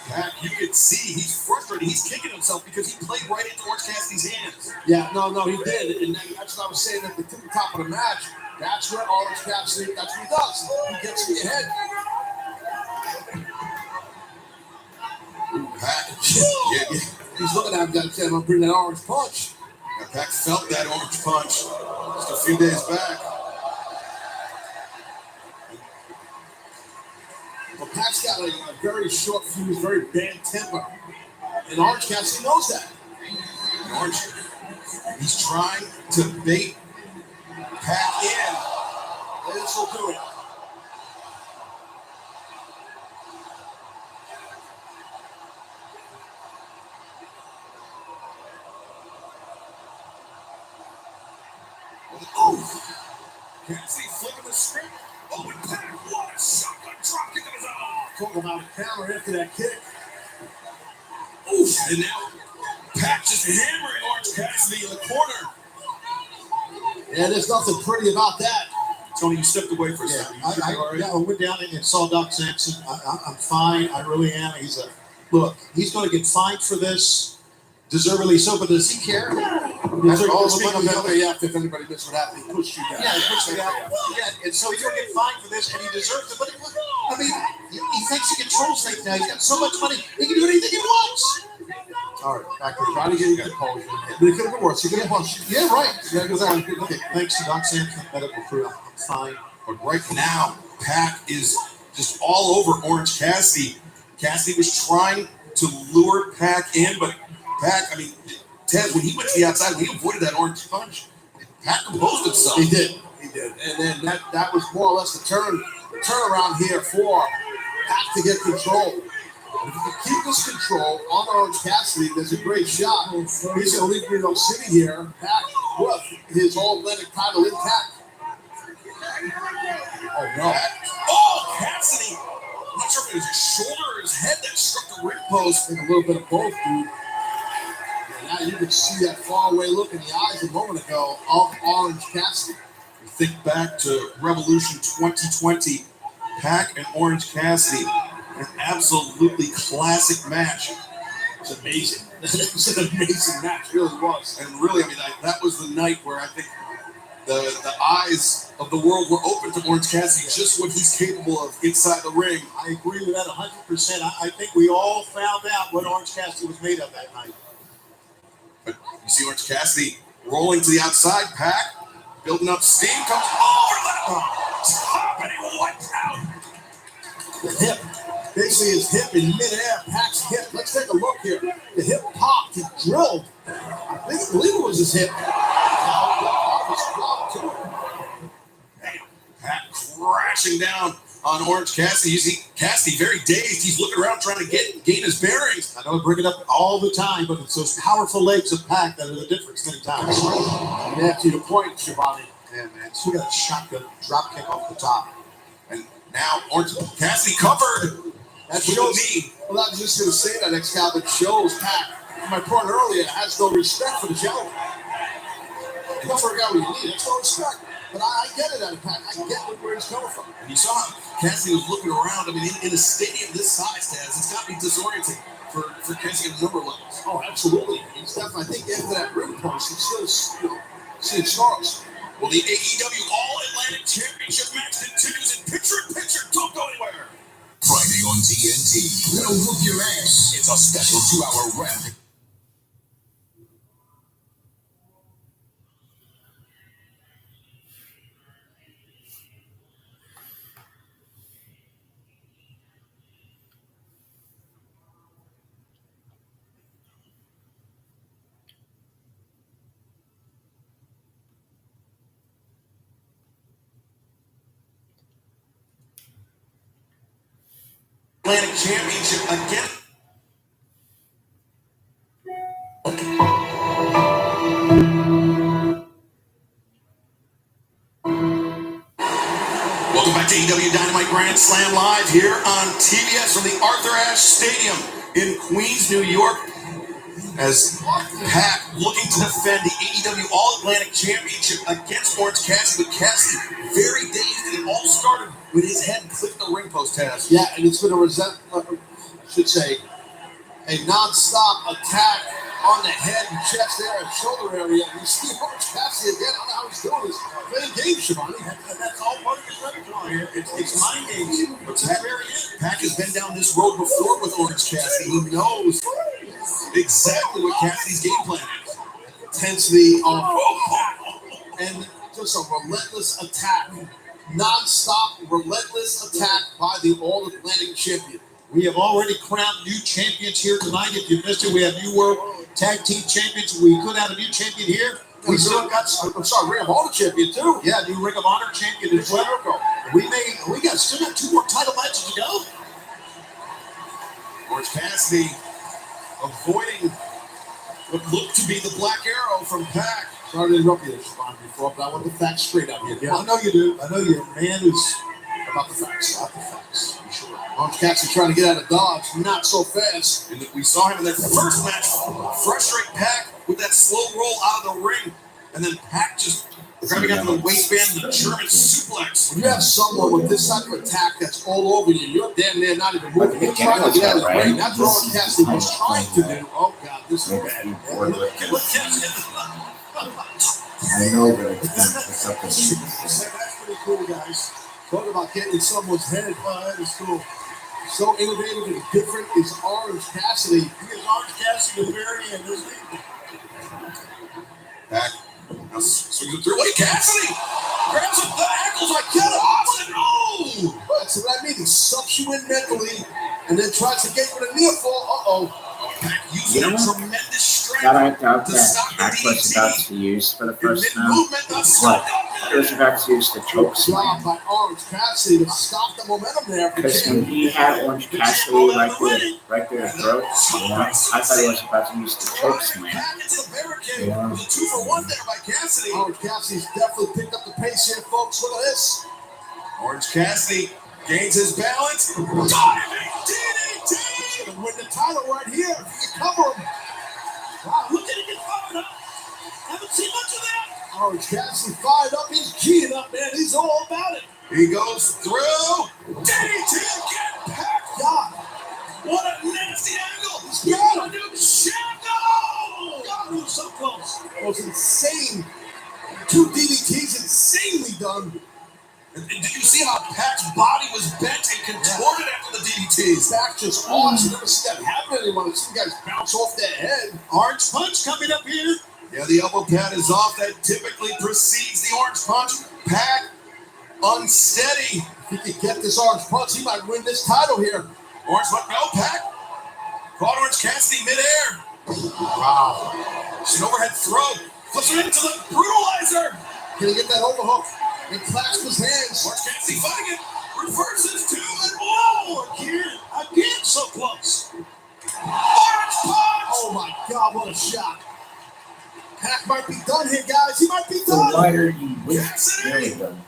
Speaker 4: Pac, you can see he's frustrated. He's kicking himself because he played right into Orange Cassidy's hands. Yeah, no, he did. And that's what I was saying at the top of the match. That's what Orange Cassidy, that's what he does. He gets in your head. Pac, yeah. He's looking at him, that said, I'm going to bring that orange punch. Now, Pac felt that orange punch just a few days back. Well, Pac's got a very short fuse, very bad temper. And Orange Cassidy knows that. And Orange, he's trying to bait Pac in. This will do it. Oh, Cassidy flipping the script. Oh, and Pac, what a shotgun drop kick of his own. Talk about a counter after that kick. Oof, and now Pac just hammering Orange Cassidy in the corner. Yeah, there's nothing pretty about that. Tony, you stepped away for a second. I went down and saw Doc Sampson. I'm fine. I really am. Look, he's going to get fined for this. Deservedly so, but does he care? That's all the money if anybody missed what happened, he pushed you down. Yeah, he pushed you down. Yeah, and so he's going to get fined for this, and he deserves it. But I mean, he thinks he controls things now. He's got so much money, he can do anything he wants. All right, back to trying to get you composure. But it could have been worse. You could have punched. Yeah, right. Yeah, goes on. Okay, thanks to Doc Sampson, medical crew. I'm fine. But right now, Pac is just all over Orange Cassidy. Cassidy was trying to lure Pac in, but Pac, I mean, Ted, when he went to the outside, when he avoided that orange punch, Pac composed himself. He did. And then that was more or less the turnaround here for Pac to get control. And if he can keep this control on Orange Cassidy, there's a great shot. He's going to leave Reno City here, Pac with his All-Atlantic title intact. Oh, no. Oh, Cassidy! I'm not sure if it was his shoulder or his head that struck the ring post. And a little bit of both, dude. Now you can see that faraway look in the eyes a moment ago of Orange Cassidy. You think back to Revolution 2020, Pac and Orange Cassidy, an absolutely classic match. It's amazing. It's an amazing match, it really was. And really, I mean, that was the night where I think the eyes of the world were open to Orange Cassidy, just what he's capable of inside the ring. I agree with that 100%. I think we all found out what Orange Cassidy was made of that night. But you see Orange Cassidy rolling to the outside, Pac building up steam, comes over the top, and he wipes out. The hip, basically his hip in midair, Pac's hip. Let's take a look here. The hip popped, he drilled. I believe it was his hip. Pac crashing down on Orange Cassidy. You see Cassidy very dazed. He's looking around trying to gain his bearings. I know I bring it up all the time, but it's those powerful legs of Pac that are the difference many times. Yeah, to your point, Shivani. Yeah, man. So we got a shotgun drop kick off the top. And now Orange Cassidy covered. That shows me. Well, I was just going to say that, Excalibur shows Pac, my point earlier, has no respect for the gentleman. And don't forget what you need. That's no respect. But I get it out of Pac. I get where he's coming from. And you saw how Cassidy was looking around. I mean, in a stadium this size, Taz, it's got to be disorienting for Cassidy at a number of levels. Oh, absolutely. He's definitely, I think after that ring post, he's still seeing Charles. Well, the AEW All-Atlantic Championship match continues in picture-in-picture. Don't go anywhere.
Speaker 12: Friday on TNT. Little whoop your ass. It's a special 2-hour rap.
Speaker 4: Atlantic Championship again. Welcome back to AEW Dynamite Grand Slam Live here on TBS from the Arthur Ashe Stadium in Queens, New York. As Pac looking to defend the AEW All-Atlantic Championship against Orange Cassidy, but Cassidy very dazed, and it all started with his head clipped the ring post, Taz. Yeah, and it's been a non-stop attack on the head and chest area and shoulder area. And you see Orange Cassidy again. I don't know how he's doing this. Playing games, Shivani. That's all part of his repertoire here. It's mind games. But Pac has been down this road before with Orange Cassidy. He knows exactly what Cassidy's game plan is. Intensity and just a relentless attack. Non-stop, relentless attack by the All-Atlantic Champion. We have already crowned new champions here tonight. If you missed it, we have new World Tag Team Champions. We could have a new champion here. We still got, Ring of Honor champion too. Yeah, new Ring of Honor champion as well. Still got 2 more title matches to go. Orange Cassidy avoiding what looked to be the Black Arrow from Pac. Sorry to interrupt you, Sean, before, but I want the facts straight up here. Yeah, I know you do. I know you're a man who's about the facts. About the facts. Sure. Orange Cassidy trying to get out of Dodge, not so fast.
Speaker 5: And we saw him in their first match frustrate Pac with that slow roll out of the ring. And then Pac just grabbing out the waistband and the German suplex.
Speaker 4: When you have someone with this type of attack that's all over you, you're damn near not even moving. You're trying to get out of the ring. That's what Orange Cassidy was trying to do. Oh, God, this is bad. Look, Cassidy.
Speaker 2: I know that it's something.
Speaker 4: That's pretty cool, guys. Talk about getting someone's head. That is cool. So innovative and different is Orange Cassidy. He is Orange Cassidy the very end, isn't he?
Speaker 5: Pac now swings it through. Wait, Cassidy grabs up the ankles like get Austin. Oh!
Speaker 4: That's what I mean. He sucks you in mentally and then tries to get you with a near fall.
Speaker 5: Pac using a tremendous strength
Speaker 1: That I doubt
Speaker 5: to
Speaker 1: that
Speaker 5: stop the
Speaker 1: Pac was about
Speaker 5: DDT.
Speaker 1: to use for the first time.
Speaker 5: Movement of
Speaker 1: What?
Speaker 5: stop.
Speaker 1: He was about to use the choke
Speaker 4: Job
Speaker 1: slam.
Speaker 4: by Orange Cassidy to stop the momentum there.
Speaker 1: Because when he had Orange Cassidy right through his throat, I thought he was about to use the choke slam.
Speaker 5: Pac into the barricade. It was a 2-for-1 there by Cassidy.
Speaker 4: Orange Cassidy's definitely picked up the pace here, folks. Look at this.
Speaker 5: Orange Cassidy gains his balance. Diving DDT.
Speaker 4: To win the title right here. You cover him.
Speaker 5: Wow, look at him get fired up. Haven't seen much of that.
Speaker 4: Orange Cassidy fired up. He's keying up, man. He's all about it.
Speaker 5: He goes through. DDT again. Pac.
Speaker 4: God.
Speaker 5: What a nasty angle.
Speaker 4: He's got him.
Speaker 5: New shadow.
Speaker 4: God, he was so close. It was insane. 2 DDTs, insanely done.
Speaker 5: And did you see how Pac's body was bent and contorted after the DDTs?
Speaker 4: Back just arms. You never see that happen to anyone. Some guys bounce off their head.
Speaker 5: Orange punch coming up here. Yeah, the elbow pad is off. That typically precedes the orange punch. Pac unsteady.
Speaker 4: If he could get this orange punch, he might win this title here.
Speaker 5: Orange punch. No, Pac. Caught Orange Cassidy midair.
Speaker 4: Wow.
Speaker 5: It's an overhead throw. Flips him into the brutalizer.
Speaker 4: Can he get that overhook? And clasp his hands.
Speaker 5: Orange Cassidy fighting it. Reverses 2 and oh, again, so close. Orange punch.
Speaker 4: Oh my God, what a shot. Pac might be done here, guys. He might be done.
Speaker 2: Why are you with
Speaker 5: Cassidy
Speaker 2: them?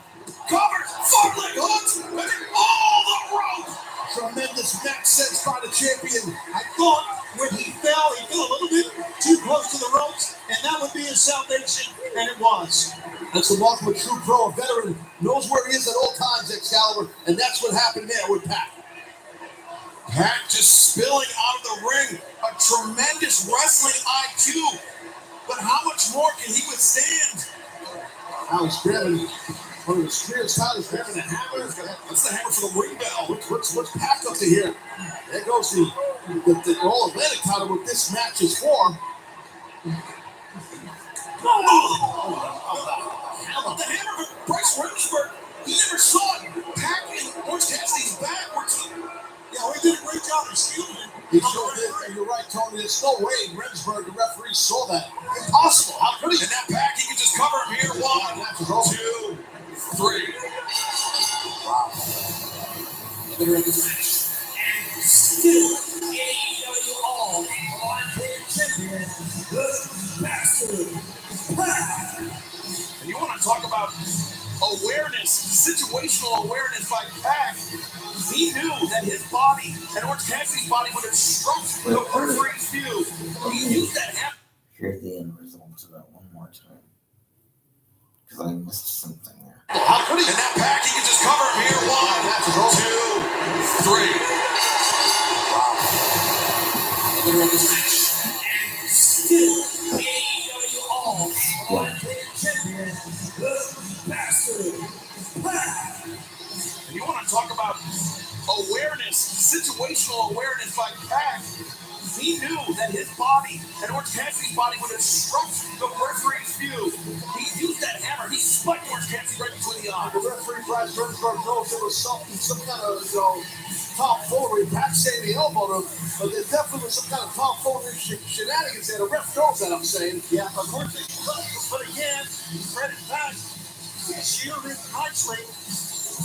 Speaker 5: covers. Far leg hooks. And all the rope.
Speaker 4: Tremendous neck sense by the champion.
Speaker 10: I thought when he fell a little bit too close to the ropes, and that would be his salvation, and it was.
Speaker 4: That's the mark of a true pro. A veteran knows where he is at all times, Excalibur, and that's what happened there with Pac.
Speaker 5: Pac just spilling out of the ring. A tremendous wrestling IQ. But how much more can he withstand?
Speaker 4: Now he's grabbing one of the spears. Tyler's grabbing a hammer.
Speaker 5: That's the hammer for the ring bell.
Speaker 4: What's Pac up to here? There goes the All-Atlantic title with this match is for.
Speaker 5: How about the hammer for Bryce Remsburg? He never saw it. Pac and Orange Cassidy's backwards.
Speaker 10: Yeah, we did a great job of stealing it.
Speaker 4: He sure did. And you're right, Tony. There's no way Remsburg, the referee, saw that. Impossible. How could he?
Speaker 5: And that Pac, he can just cover him here. 1, 2, 3.
Speaker 4: Wow.
Speaker 5: Better at this match.
Speaker 12: Still, AEW All-Atlantic Champion, the Master Pac.
Speaker 5: And you want to talk about awareness, situational awareness by Pac. He knew that his body and Orange Cassidy's body would have struck the referee's view. He used that hammer.
Speaker 2: Hear the end results of that one more time. Because I missed something there.
Speaker 5: How could he? And that Pac, he can just cover him here. 1, 2, 3. Wow. Better at this match.
Speaker 12: Still, AEW All-Atlantic Champion, the Master Pac.
Speaker 5: And you want to talk about awareness, situational awareness by Pac. He knew that his body and Orange Cassidy's body would have struck the referee's view. He used that hammer. He spiked Orange Cassidy right between the eyes.
Speaker 4: The referee, Bryce Remsburg, knows there was some kind of, tomfoolery. Pac saying he elbowed him, but there definitely was some kind of tomfoolery shenanigans there. The ref knows that, I'm saying.
Speaker 10: Yeah, of course they could, but again, credit Pac. He shielded nicely,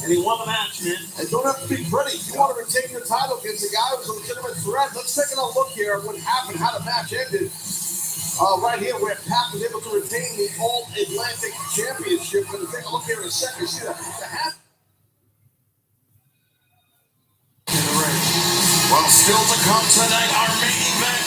Speaker 10: and he won the match, man.
Speaker 4: And don't have to be pretty. If you want to retain your title against a guy who's a legitimate threat, let's take another look here at what happened, how the match ended. right here where Pat was able to retain the All-Atlantic Championship. We're going to take a look here in a second. See the half.
Speaker 12: Well, still to come tonight, our main event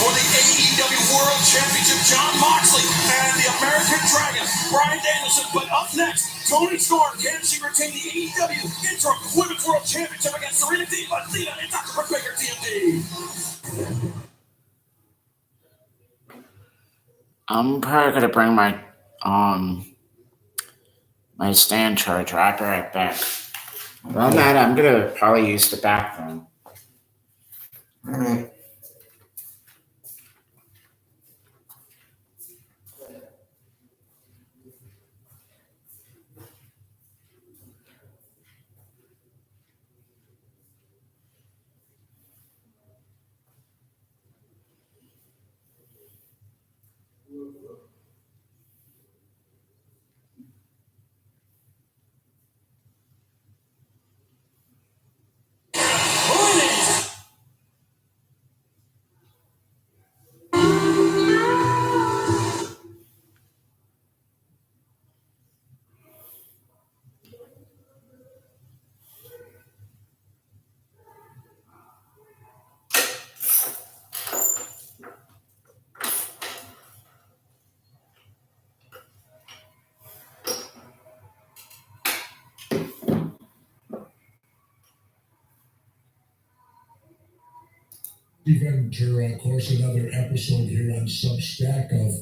Speaker 12: for the AEW World Championship, Jon Moxley and the American Dragon, Bryan Danielson. But up next, Toni Storm, can she retain the AEW Interim Women's World Championship against Serena Deeb, Athena, and Dr. Britt Baker, TMD?
Speaker 1: I'm probably gonna bring my my stand charger. I'll be right back. Well, Matt, I'm gonna probably use the bathroom.
Speaker 2: All right.
Speaker 13: Enter, of course, another episode here on Substack of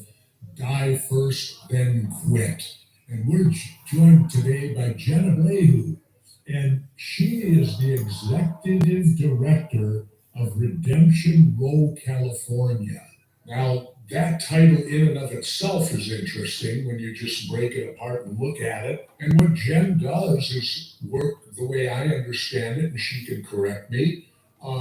Speaker 13: Die First, Then Quit. And we're joined today by Jenna Blehu, and she is the executive director of Redemption Row, California. Now, that title in and of itself is interesting when you just break it apart and look at it. And what Jen does is work the way I understand it, and she can correct me.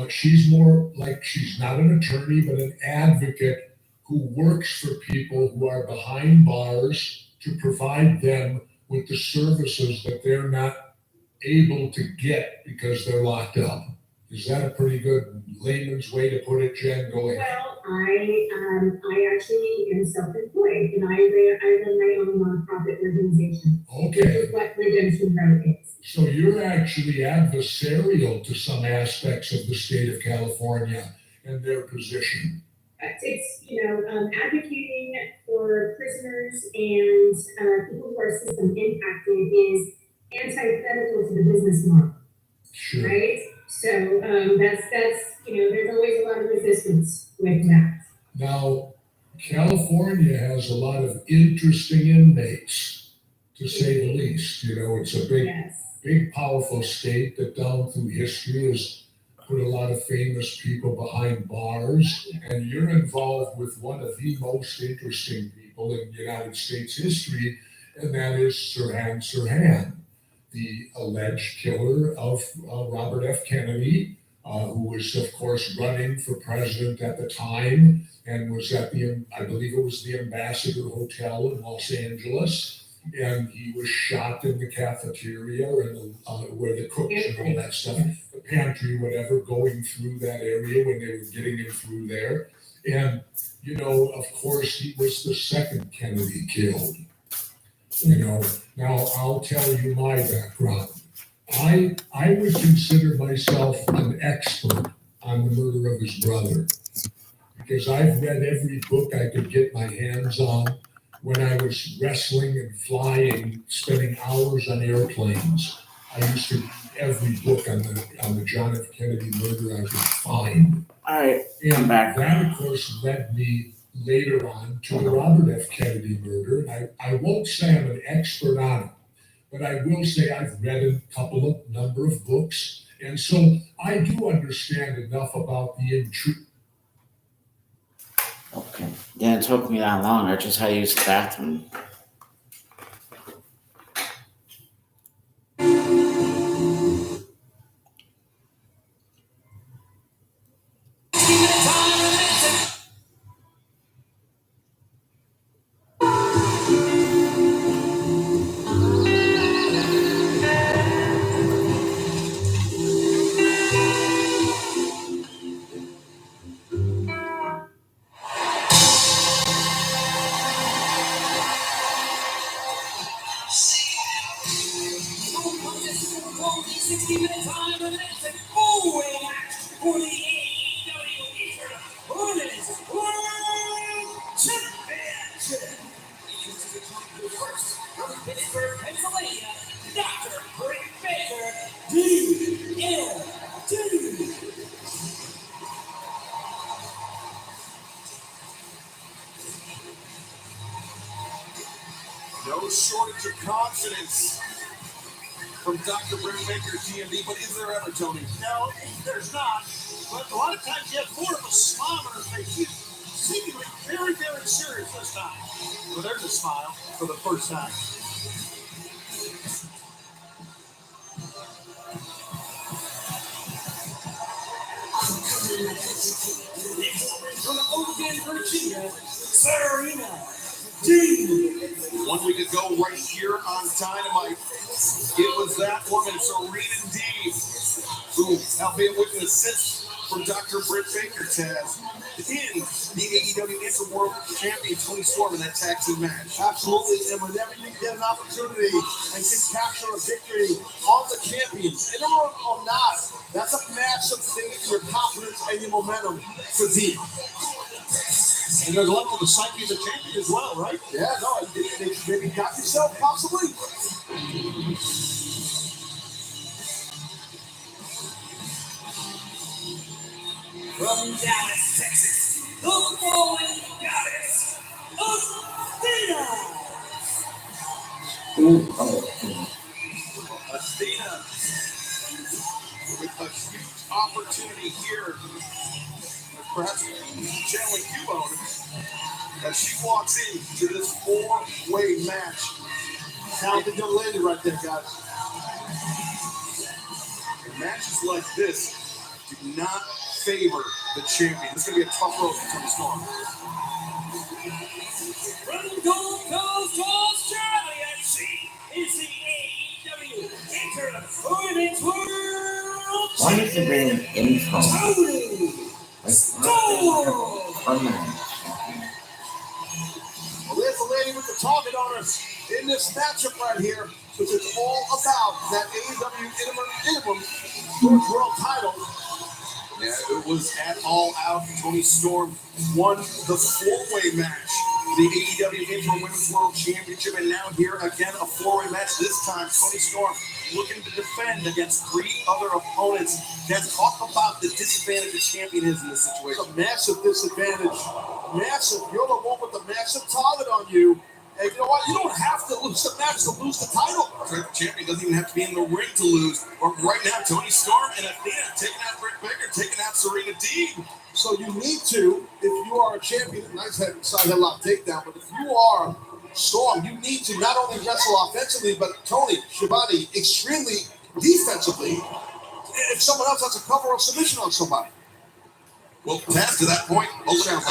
Speaker 13: She's more like, she's not an attorney, but an advocate who works for people who are behind bars to provide them with the services that they're not able to get because they're locked up. Is that a pretty good layman's way to put it, Jen? Go ahead.
Speaker 14: Well, I actually am self-employed, and I run my own nonprofit organization.
Speaker 13: Okay.
Speaker 14: This is what Redemption Row is.
Speaker 13: So you're actually adversarial to some aspects of the state of California and their position.
Speaker 14: It's, advocating for prisoners and people who are system impacted is antithetical to the business model.
Speaker 13: Sure.
Speaker 14: Right? So that's there's always a lot of resistance with that.
Speaker 13: Now, California has a lot of interesting inmates, to say the least. It's a big, powerful state that down through history has put a lot of famous people behind bars. And you're involved with one of the most interesting people in United States history, and that is Sirhan Sirhan, the alleged killer of Robert F. Kennedy, who was, of course, running for president at the time and was at I believe it was the Ambassador Hotel in Los Angeles. And he was shot in the cafeteria and where the cooks and all that stuff, the pantry, whatever, going through that area when they were getting him through there. And, of course, he was the second Kennedy killed. Now I'll tell you my background. I would consider myself an expert on the murder of his brother because I've read every book I could get my hands on. When I was wrestling and flying, spending hours on airplanes, I used to read every book on the John F. Kennedy murder I could find.
Speaker 1: All right,
Speaker 13: and that, of course, led me later on to the Robert F. Kennedy murder. And I won't say I'm an expert on it, but I will say I've read a number of books. And so I do understand enough about the intrusion.
Speaker 1: Okay. Didn't took me that long. I just had to use the bathroom.
Speaker 12: Well, the 60-minute time limit is a four-way match for the AEW Women's World Championship. Introducing the champion first from Pittsburgh, Pennsylvania, Dr. Britt Baker, DMD.
Speaker 4: No shortage of confidence from Dr. Britt Baker, DMD, but is there ever, Tony?
Speaker 10: No, there's not. But a lot of times you have more of a smile on her face. She's seemingly very, very serious this time. Well, there's a smile for the first time.
Speaker 12: From Oakland, Virginia, Serena.
Speaker 4: 1 week ago, right here on Dynamite, it was that woman, Serena Deeb, who, albeit with an assist from Dr. Britt Baker, Taz, in the AEW Interworld Champion Tony Storm in that tag team match.
Speaker 10: Absolutely, and whenever you get an opportunity and can capture a victory on the champions, interim or not, that's a massive thing for your confidence and your momentum for Deeb. And there's a level of the psyche of the champion as well, right? Yeah, no, maybe got yourself, possibly.
Speaker 12: From Dallas, Texas, the fallen goddess, Athena.
Speaker 4: Athena with a huge opportunity here, perhaps channeling Cubone, as she walks into this four-way match.
Speaker 10: Talented young lady right there, guys.
Speaker 4: And matches like this do not favor the champion. This is going to be a tough road for Tony Storm.
Speaker 12: From Gold Coast, Australia, she is the AEW Women's World
Speaker 2: Why is it bring an intro?
Speaker 12: Toni Storm.
Speaker 2: Permanent.
Speaker 10: Well, there's the lady with the target on her in this matchup right here, which is all about that AEW Interim World title.
Speaker 4: Yeah, it was at All Out. Tony Storm won the four-way match, the AEW Interim Women's World Championship, and now here again a four-way match. This time, Tony Storm looking to defend against three other opponents. Let's talk about the disadvantage the champion is in this situation.
Speaker 10: It's a massive disadvantage. Massive. You're the one with the massive target on you. And you know what? You don't have to lose the match to lose the title.
Speaker 4: The champion doesn't even have to be in the ring to lose. But right now, Tony Storm and Athena taking out Britt Baker, taking out Serena Deeb.
Speaker 10: So you need to, if you are a champion, nice side headlock takedown, but if you are Storm, you need to not only wrestle offensively, but Tony Schiavone extremely defensively if someone else has a cover or submission on somebody.
Speaker 4: Well, Taz, to that point,
Speaker 10: I
Speaker 4: know.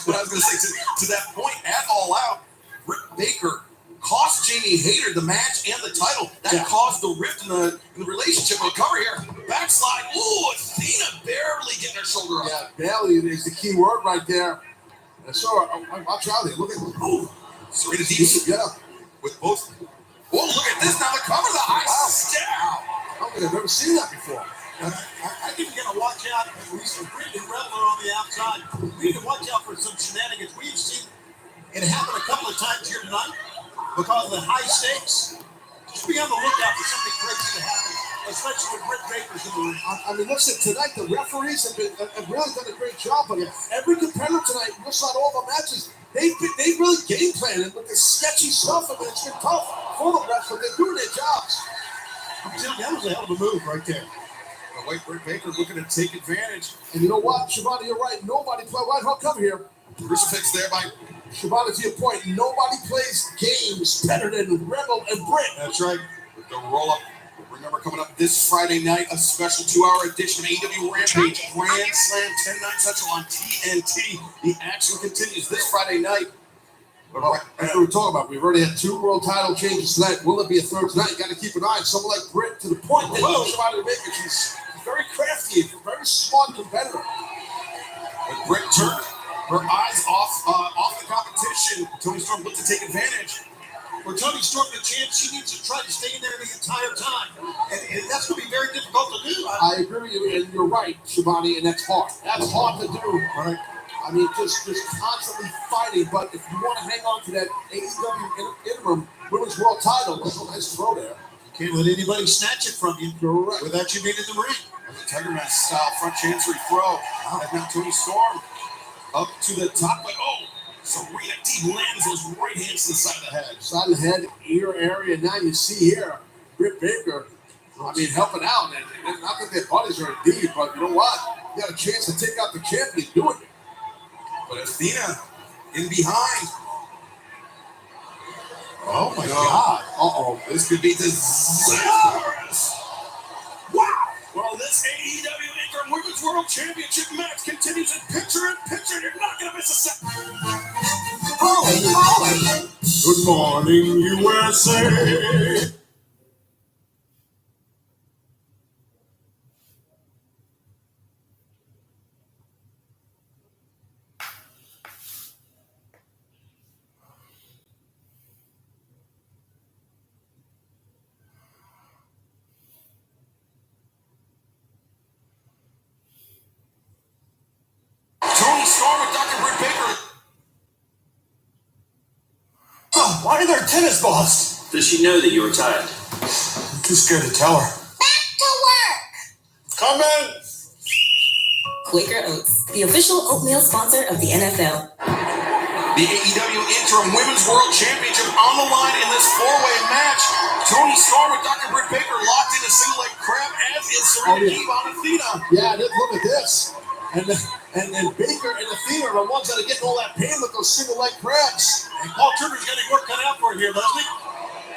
Speaker 4: But I was going to say, to that point, at All Out, Britt Baker cost Jamie Hayter the match and the title. That caused the rift in the relationship. We'll cover here. Backslide. Ooh, Athena barely getting her shoulder up.
Speaker 10: Yeah, barely is the key word right there. And so, watch out there. Look at
Speaker 4: Serena Deeb.
Speaker 10: Yeah.
Speaker 4: With both. Oh, look at this. Now the cover, the high step.
Speaker 10: I don't think I've ever seen that before.
Speaker 15: I think we got to watch out, at least for Britt and Reveler on the outside. We need to watch out for some shenanigans. We've seen it happen a couple of times here tonight because of the high stakes. Just be on the lookout for something crazy to happen, especially when Britt Baker's in the ring.
Speaker 10: I mean, listen, tonight the referees have really done a great job on it. Every competitor tonight, just not all the matches, they really game planned with this sketchy stuff. I mean, it's been tough for the refs, but they're doing their jobs.
Speaker 15: I'm telling you, that was a hell of a move right there.
Speaker 4: Wait, Britt Baker looking to take advantage.
Speaker 10: And you know what, Schiavone, you're right. Nobody play right hook cover here.
Speaker 4: Crucifix there by
Speaker 10: Schiavone, to your point. Nobody plays games better than Rebel and Britt.
Speaker 4: That's right. With the roll up. Remember, coming up this Friday night, a special 2-hour edition of AEW Rampage Grand Slam 10-9 Central on TNT. The action continues this Friday night.
Speaker 10: That's what we're talking about. We've already had 2 world title changes tonight. Will there be a third tonight? You got to keep an eye on someone like Britt to the point that Schiavone Baker. She's very crafty, a very smart competitor.
Speaker 4: With Britt turned her eyes off the competition, Tony Storm looked to take advantage.
Speaker 15: For Tony Storm the champ, she needs to try to stay in there the entire time. And that's going to be very difficult to do.
Speaker 10: I agree with you, and you're right, Shivani, and that's hard. That's hard to do.
Speaker 15: Right.
Speaker 10: I mean, just constantly fighting. But if you want to hang on to that AEW interim women's world title, that's a nice throw there.
Speaker 15: You can't let anybody snatch it from you without you being in the ring.
Speaker 12: Tiger Mask style front chancery throw. And now Tony Storm up to the top, but Serena Deeb lands those right hands to the side of the head.
Speaker 10: Side of the head, ear area. Now you see here, Britt Baker, I mean, helping out. And not that their bodies are deep, but you know what? You got a chance to take out the champion. Do it.
Speaker 12: But Athena in behind.
Speaker 15: Oh my God.
Speaker 12: Uh-oh. This could be disastrous. Wow. Well, this AEW Interim Women's World Championship match continues in picture-in-picture. You're not going to miss a second.
Speaker 15: Good morning, USA.
Speaker 12: Tony Storm and Dr. Britt Baker.
Speaker 15: Why are there tennis balls?
Speaker 3: Does she know that you were tired?
Speaker 15: I'm too scared to tell her.
Speaker 11: Back to work.
Speaker 15: Come in.
Speaker 16: Quaker Oats, the official oatmeal sponsor of the NFL.
Speaker 12: The AEW Interim Women's World Championship on the line in this four-way match. Tony Storm and Dr. Britt Baker locked in a single leg crab, as is Serena Deeb on Athena.
Speaker 10: Yeah, look at this. And Baker and Athena are the ones that are getting all that pain with those single leg crabs.
Speaker 15: And Paul Turner's got his work cut out for him here, Leslie.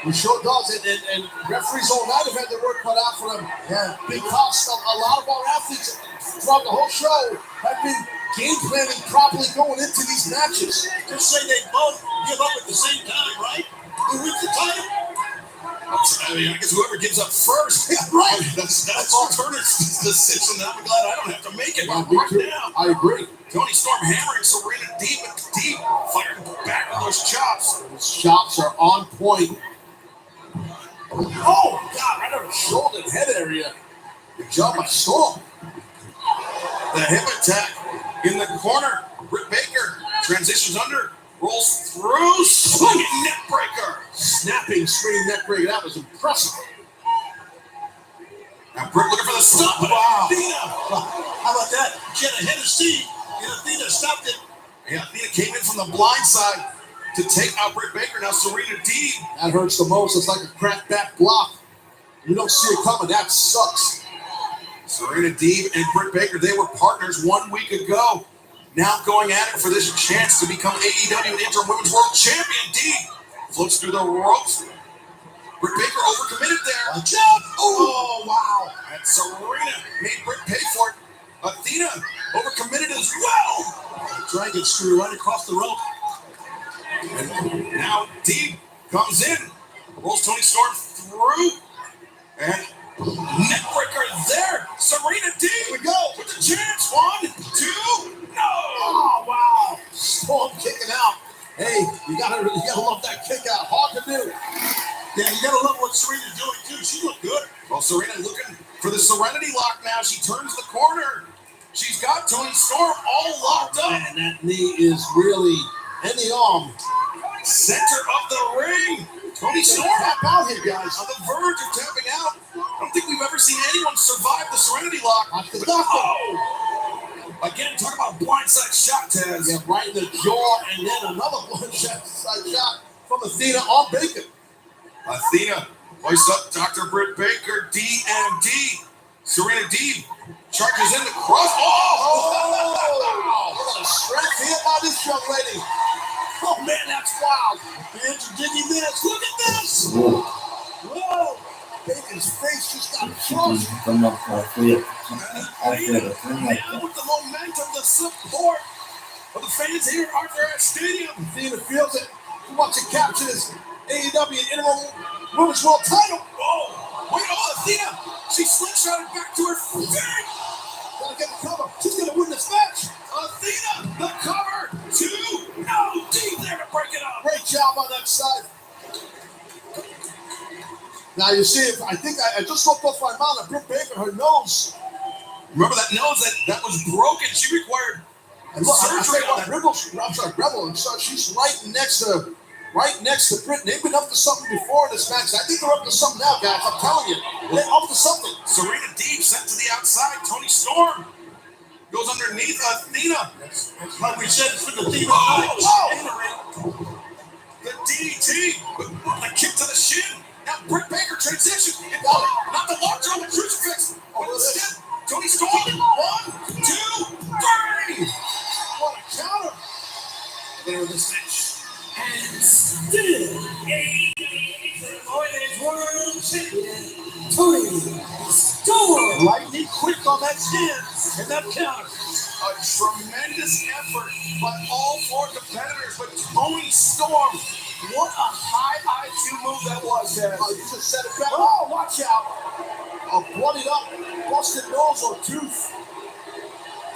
Speaker 10: He sure does. And referees all night have had their work cut out for them.
Speaker 15: Yeah.
Speaker 10: Because a lot of our athletes throughout the whole show have been game planning properly going into these matches.
Speaker 15: Just say they both give up at the same time, right? Who wins the title?
Speaker 12: I mean, I guess whoever gives up first.
Speaker 10: Yeah, right.
Speaker 12: That's Paul Turner's decision. I'm glad I don't have to make it.
Speaker 10: Yeah, me too.
Speaker 12: Now.
Speaker 10: I agree.
Speaker 12: Tony Storm hammering Serena Deeb, but Deeb firing back with those chops.
Speaker 10: Those chops are on point. Oh, God, right on the shoulder and head area. Good job by Storm.
Speaker 12: The hip attack in the corner. Britt Baker transitions under, rolls through, swinging neck breaker.
Speaker 10: Snapping, swinging neck breaker. That was impressive.
Speaker 12: Now Britt looking for the stop.
Speaker 15: Wow.
Speaker 12: Athena.
Speaker 15: How about that? She had a head of steam, and Athena stopped it.
Speaker 12: Yeah, Athena came in from the blind side to take out Britt Baker. Now Serena Deeb.
Speaker 10: That hurts the most. It's like a cracked back block. You don't see it coming. That sucks.
Speaker 12: Serena Deeb and Britt Baker, they were partners 1 week ago. Now going at it for this chance to become AEW Interim Women's World Champion. Deeb floats through the ropes. Britt Baker overcommitted there.
Speaker 15: Watch out.
Speaker 12: Oh, wow. And Serena made Britt pay for it. Athena overcommitted as well.
Speaker 15: Dragon screw right across the rope.
Speaker 12: And now Deeb comes in, rolls Tony Storm through, and neckbreaker there. Serena Deeb.
Speaker 10: Here we go.
Speaker 12: With the chance. 1, 2, no.
Speaker 10: Oh, wow. Storm kicking out. Hey, you gotta love that kick out. Hard to do.
Speaker 15: Yeah, you gotta love what Serena's doing too. She looked good.
Speaker 12: Well, Serena looking for the Serenity Lock now. She turns the corner. She's got Tony Storm all locked up.
Speaker 10: Man, that knee is really in the arm.
Speaker 12: Center of the ring. Tony Storm
Speaker 10: Tap out here, guys.
Speaker 12: on the verge of tapping out. I don't think we've ever seen anyone survive the Serenity Lock. Again, talk about blindside shot, Taz.
Speaker 10: Yeah, right in the jaw, and then another blindside shot from Athena on Baker.
Speaker 12: Athena hoists up Dr. Britt Baker, DMD. Serena Deeb charges in the cross.
Speaker 10: Oh! What a strength here by this young lady. Oh, man, that's wild.
Speaker 15: Fans are digging this. Look at this.
Speaker 10: Whoa. Baker's face just got crushed.
Speaker 12: Now with the momentum, the support of the fans here at Arthur Ashe Stadium.
Speaker 10: Athena feels it. Who wants to capture this AEW Interim Women's World title?
Speaker 12: Oh, wait, Athena. She slingshotted back to her feet.
Speaker 10: Gotta get the cover. She's gonna win this match.
Speaker 12: Athena, the cover. 2, no, Deeb there to break it up.
Speaker 10: Great job on that side.
Speaker 4: Now you see, I think I just looked off my mind at Britt Baker, her nose.
Speaker 12: Remember that nose that was broken? She required
Speaker 4: And look,
Speaker 12: surgery on that.
Speaker 4: Rebel, and so she's right next to Britt. They've been up to something before in this match. I think they're up to something now, guys. I'm telling you, they're up to something.
Speaker 12: Serena Deeb sent to the outside. Tony Storm goes underneath Athena.
Speaker 15: That's like we said, it's for the Thema.
Speaker 12: The DDT, the kick to the shin. Now Britt Baker transition. Not the launcher on the crucifix. But instead, Tony Storm. 1, 2, 3.
Speaker 4: What a counter!
Speaker 12: There this match.
Speaker 16: And still, World Champion Tony Storm.
Speaker 15: Lightning quick on that stance and that counter.
Speaker 12: A tremendous effort by all 4 competitors, but Tony Storm, what a high IQ move that was, Dad.
Speaker 4: Oh, you just said it better. Oh, watch out! A bloodied up, busted nose or tooth.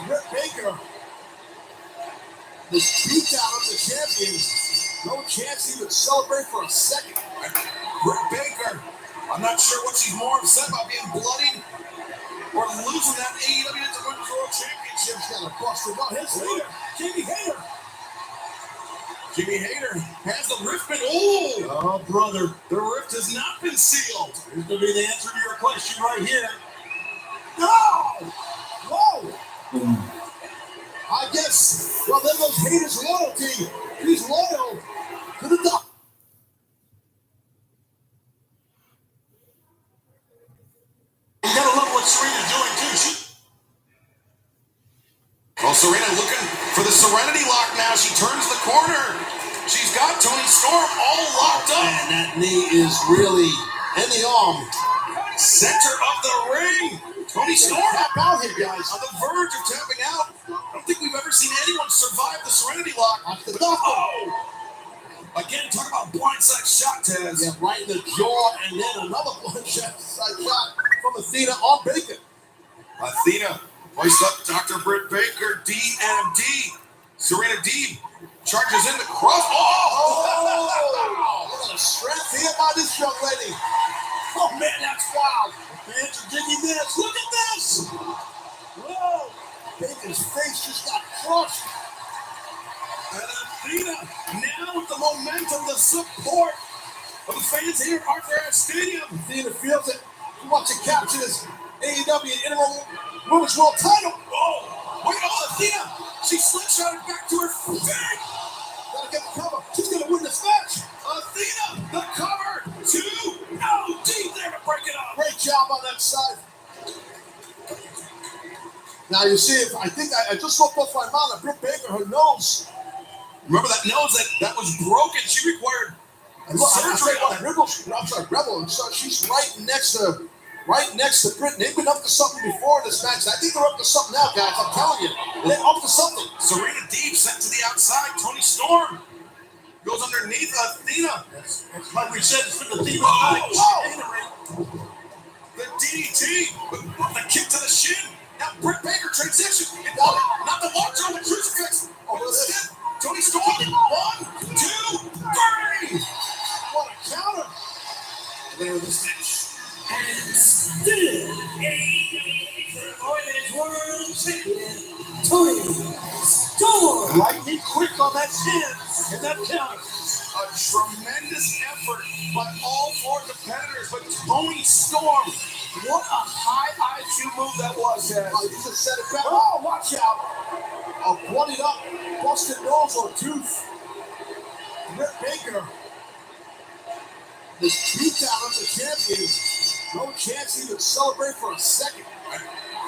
Speaker 4: Britt Baker, the beatdown of the champions. No chance he would celebrate for a second.
Speaker 12: Britt Baker, I'm not sure what she's more upset about, being bloodied or losing that AEW Intercontinental World Championship.
Speaker 4: She's got a busted nose. Here's Hayter, Jamie Hayter.
Speaker 12: Jimmy Hayter has the rift been. Oh, brother, the rift has not been sealed.
Speaker 15: Here's going to be the answer to your question right here.
Speaker 4: No! Whoa! I guess, well, there goes Hayter's loyalty. He's loyal to the doctor.
Speaker 15: You gotta love what Serena's doing too.
Speaker 12: Well, Serena looking for the Serenity Lock now. She turns the corner. She's got Tony Storm all locked up.
Speaker 15: And that knee is really in the arm.
Speaker 12: Center of the ring. Tony Storm
Speaker 4: Tap out here, guys.
Speaker 12: on the verge of tapping out. I don't think we've ever seen anyone survive the Serenity Lock.
Speaker 4: That's the doctor.
Speaker 12: Oh! Again, talk about blindside shot, Taz.
Speaker 4: Yeah, right in the jaw, and then another blindside shot from Athena on Baker.
Speaker 12: Athena hoists up Dr. Britt Baker, DMD. Serena Deeb charges in the cross.
Speaker 4: Oh! What a strength here by this young lady. Oh, man, that's wild.
Speaker 15: The fans are digging this. Look at this.
Speaker 4: Whoa! Baker's face just got crushed.
Speaker 12: And Athena, now with the momentum, the support of the fans here at Arthur Ashe Stadium.
Speaker 4: Athena feels it. She wants to capture this AEW Interim Women's World title.
Speaker 12: Oh, wait, Athena! She slingshotted back to her feet.
Speaker 4: Gotta get the cover. She's gonna win this match.
Speaker 12: Athena, the cover. 2, no, deep there to break it up.
Speaker 4: Great job on that side. Now you see, I think I just looked off my mind at Britt Baker, her nose.
Speaker 12: Remember that nose that was broken? She required
Speaker 4: And look,
Speaker 12: surgery on that.
Speaker 4: Rebel, and so she's right next to Britt. They've been up to something before in this match. I think they're up to something now, guys. I'm telling you, they're up to something.
Speaker 12: Serena Deeb sent to the outside. Tony Storm goes underneath Athena.
Speaker 15: That's like we said, it's for the Thema.
Speaker 12: The DDT, the kick to the shin. Now Britt Baker transition. Not the launcher on the crucifix. But instead, Tony Storm. 1, 2, 3.
Speaker 4: What a counter!
Speaker 12: There this match.
Speaker 16: And still, World Champion Tony Storm.
Speaker 15: Lightning quick on that stance and that counter.
Speaker 12: A tremendous effort by all 4 competitors, but Tony Storm, what a high IQ move that was, Dad.
Speaker 4: Oh, you just said it better. Oh, watch out! A bloodied up, busted nose or tooth. Britt Baker, the beatdown of the champions. No chance he would celebrate for a second.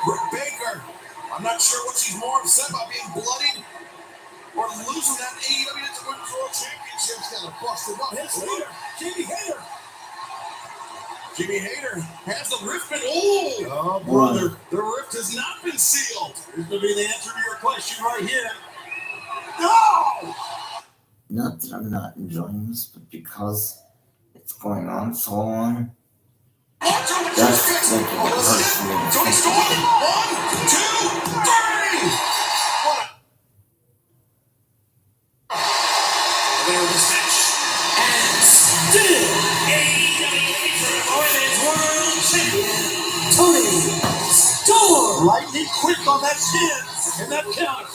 Speaker 12: Britt Baker, I'm not sure what she's more upset about, being bloodied or losing that AEW Intercontinental World Championship.
Speaker 4: She's got a busted nose. Here's Hayter, Jamie Hayter.
Speaker 12: Jimmy Hayter has the rift been.
Speaker 15: Oh, brother,
Speaker 12: the rift has not been sealed.
Speaker 15: here's going to be the answer to your question right here.
Speaker 12: No!
Speaker 2: Not that I'm not enjoying this, but because it's going on so long.
Speaker 12: Launcher on the
Speaker 2: That's
Speaker 12: crucifix.
Speaker 2: like it hurts for me.
Speaker 12: Tony Storm. 1, 2, 3. There this match.
Speaker 16: And
Speaker 12: Women's World Champion,
Speaker 4: Tony Storm. Lightning quick on that pin and that count.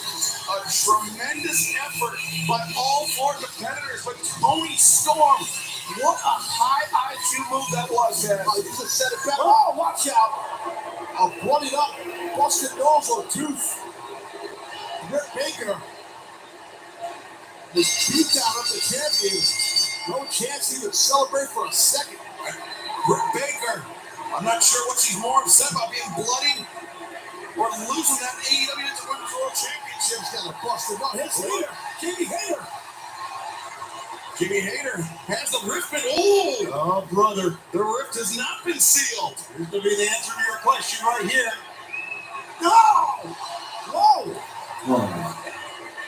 Speaker 12: a tremendous effort by all four competitors, but Tony Storm, what a high IQ move that was, Ed.
Speaker 4: You just set it back. Oh, watch out. A bloodied up, busted nose or tooth. Britt Baker was beat down of the champion. No chance to even celebrate for a second.
Speaker 12: Britt Baker, I'm not sure what she's more upset about, being bloodied or losing that AEW Women's World Championship.
Speaker 4: She's got a busted up. Hits Hayter. Jamie Hayter.
Speaker 12: Jimmy Hayter has the rift been. Oh,
Speaker 4: brother.
Speaker 12: The rift has not been sealed.
Speaker 4: Here's going to be the answer to your question right here. No! Whoa!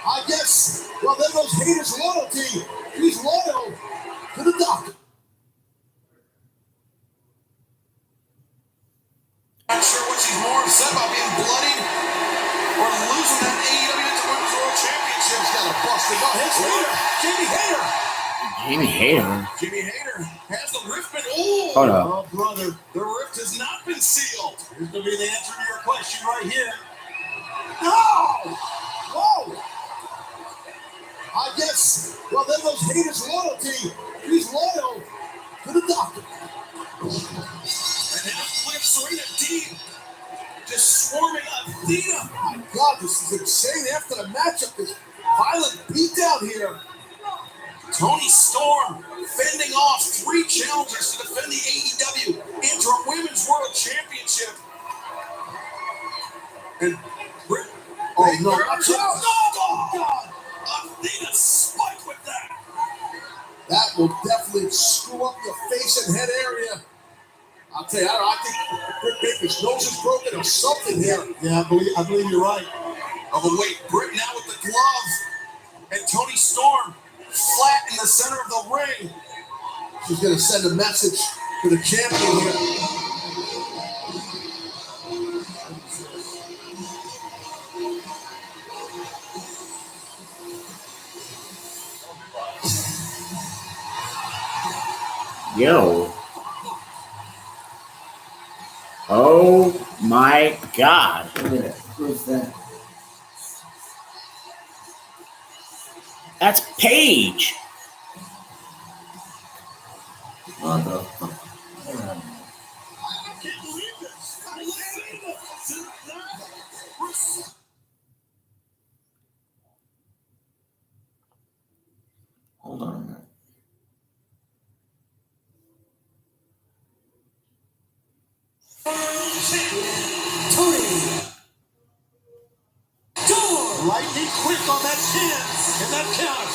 Speaker 4: I guess, well, there goes Hayter's loyalty. He's loyal to the doctor.
Speaker 12: Not sure what she's more upset about, being bloodied or losing that AEW Women's World Championship.
Speaker 4: She's got a busted up. Hits Hayter. Jamie Hayter.
Speaker 1: Jamie Hayter.
Speaker 12: Jimmy Hayter has the rift been.
Speaker 1: Hold up.
Speaker 4: Oh, brother.
Speaker 12: The rift has not been sealed.
Speaker 4: Here's going to be the answer to your question right here. No! Whoa! I guess, well, there goes Hayter's loyalty. He's loyal to the doctor.
Speaker 12: And now look at Serena Deeb just swarming Athena.
Speaker 4: My God, this is insane. After the matchup, this violent beatdown here.
Speaker 12: Tony Storm fending off 3 challengers to defend the AEW Interim Women's World Championship. And Britt
Speaker 4: Oh, no.
Speaker 12: Watch out. Oh, God. Athena spiked with that.
Speaker 4: That will definitely screw up your face and head area. I'll tell you, I think Britt Baker's nose is broken or something here. Yeah, I believe you're right.
Speaker 12: Oh, but wait, Britt now with the glove. And Tony Storm flat in the center of the ring.
Speaker 4: She's going to send a message to the champion here.
Speaker 1: Yo. Oh my God.
Speaker 2: Who's that?
Speaker 1: That's Paige.
Speaker 2: What the fuck?
Speaker 12: I can't believe this.
Speaker 2: Hold on a minute.
Speaker 4: Tony Storm. Lightning quick on that pin and that count.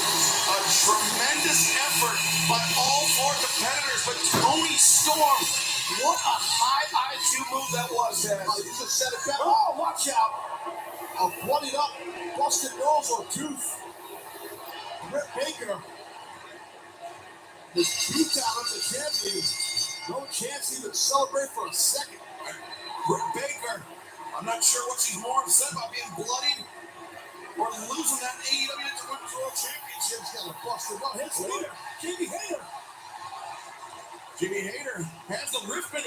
Speaker 12: A tremendous effort by all four competitors, but Tony Storm, what a high IQ move that was, Ed.
Speaker 4: You just set it back. Oh, watch out. A bloodied up, busted nose or tooth. Britt Baker was beat down of the champion. No chance to even celebrate for a second.
Speaker 12: Britt Baker, I'm not sure what she's more upset about, being bloodied or losing that AEW Women's World Championship.
Speaker 4: She's got a busted up. Hits Hayter. Jamie Hayter.
Speaker 12: Jimmy Hayter has the rift been.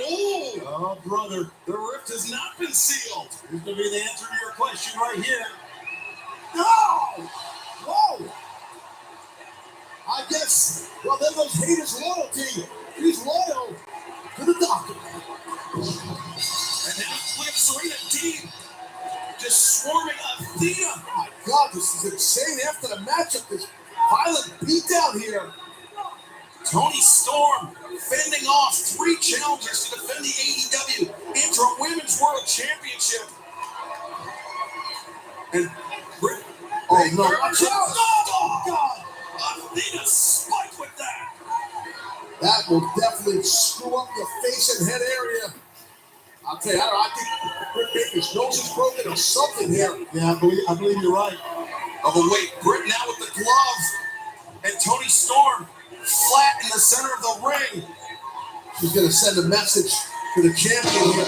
Speaker 4: Oh, brother.
Speaker 12: The rift has not been sealed.
Speaker 4: Here's going to be the answer to your question right here. No! Whoa! I guess, well, there goes Hayter's loyalty. He's loyal to the doctor.
Speaker 12: And now look at Serena Deeb just swarming Athena.
Speaker 4: My God, this is insane. After the matchup, this violent beatdown here.
Speaker 12: Tony Storm fending off 3 challengers to defend the AEW Interim Women's World Championship. And Britt
Speaker 4: Baker, watch out.
Speaker 12: Oh, God. Athena spiked with that.
Speaker 4: That will definitely screw up your face and head area. I'll tell you, I think Britt Baker's nose is broken or something here. Yeah, I believe you're right.
Speaker 12: Oh, but wait, Britt now with the glove. And Tony Storm flat in the center of the ring.
Speaker 4: She's going to send a message to the champion here.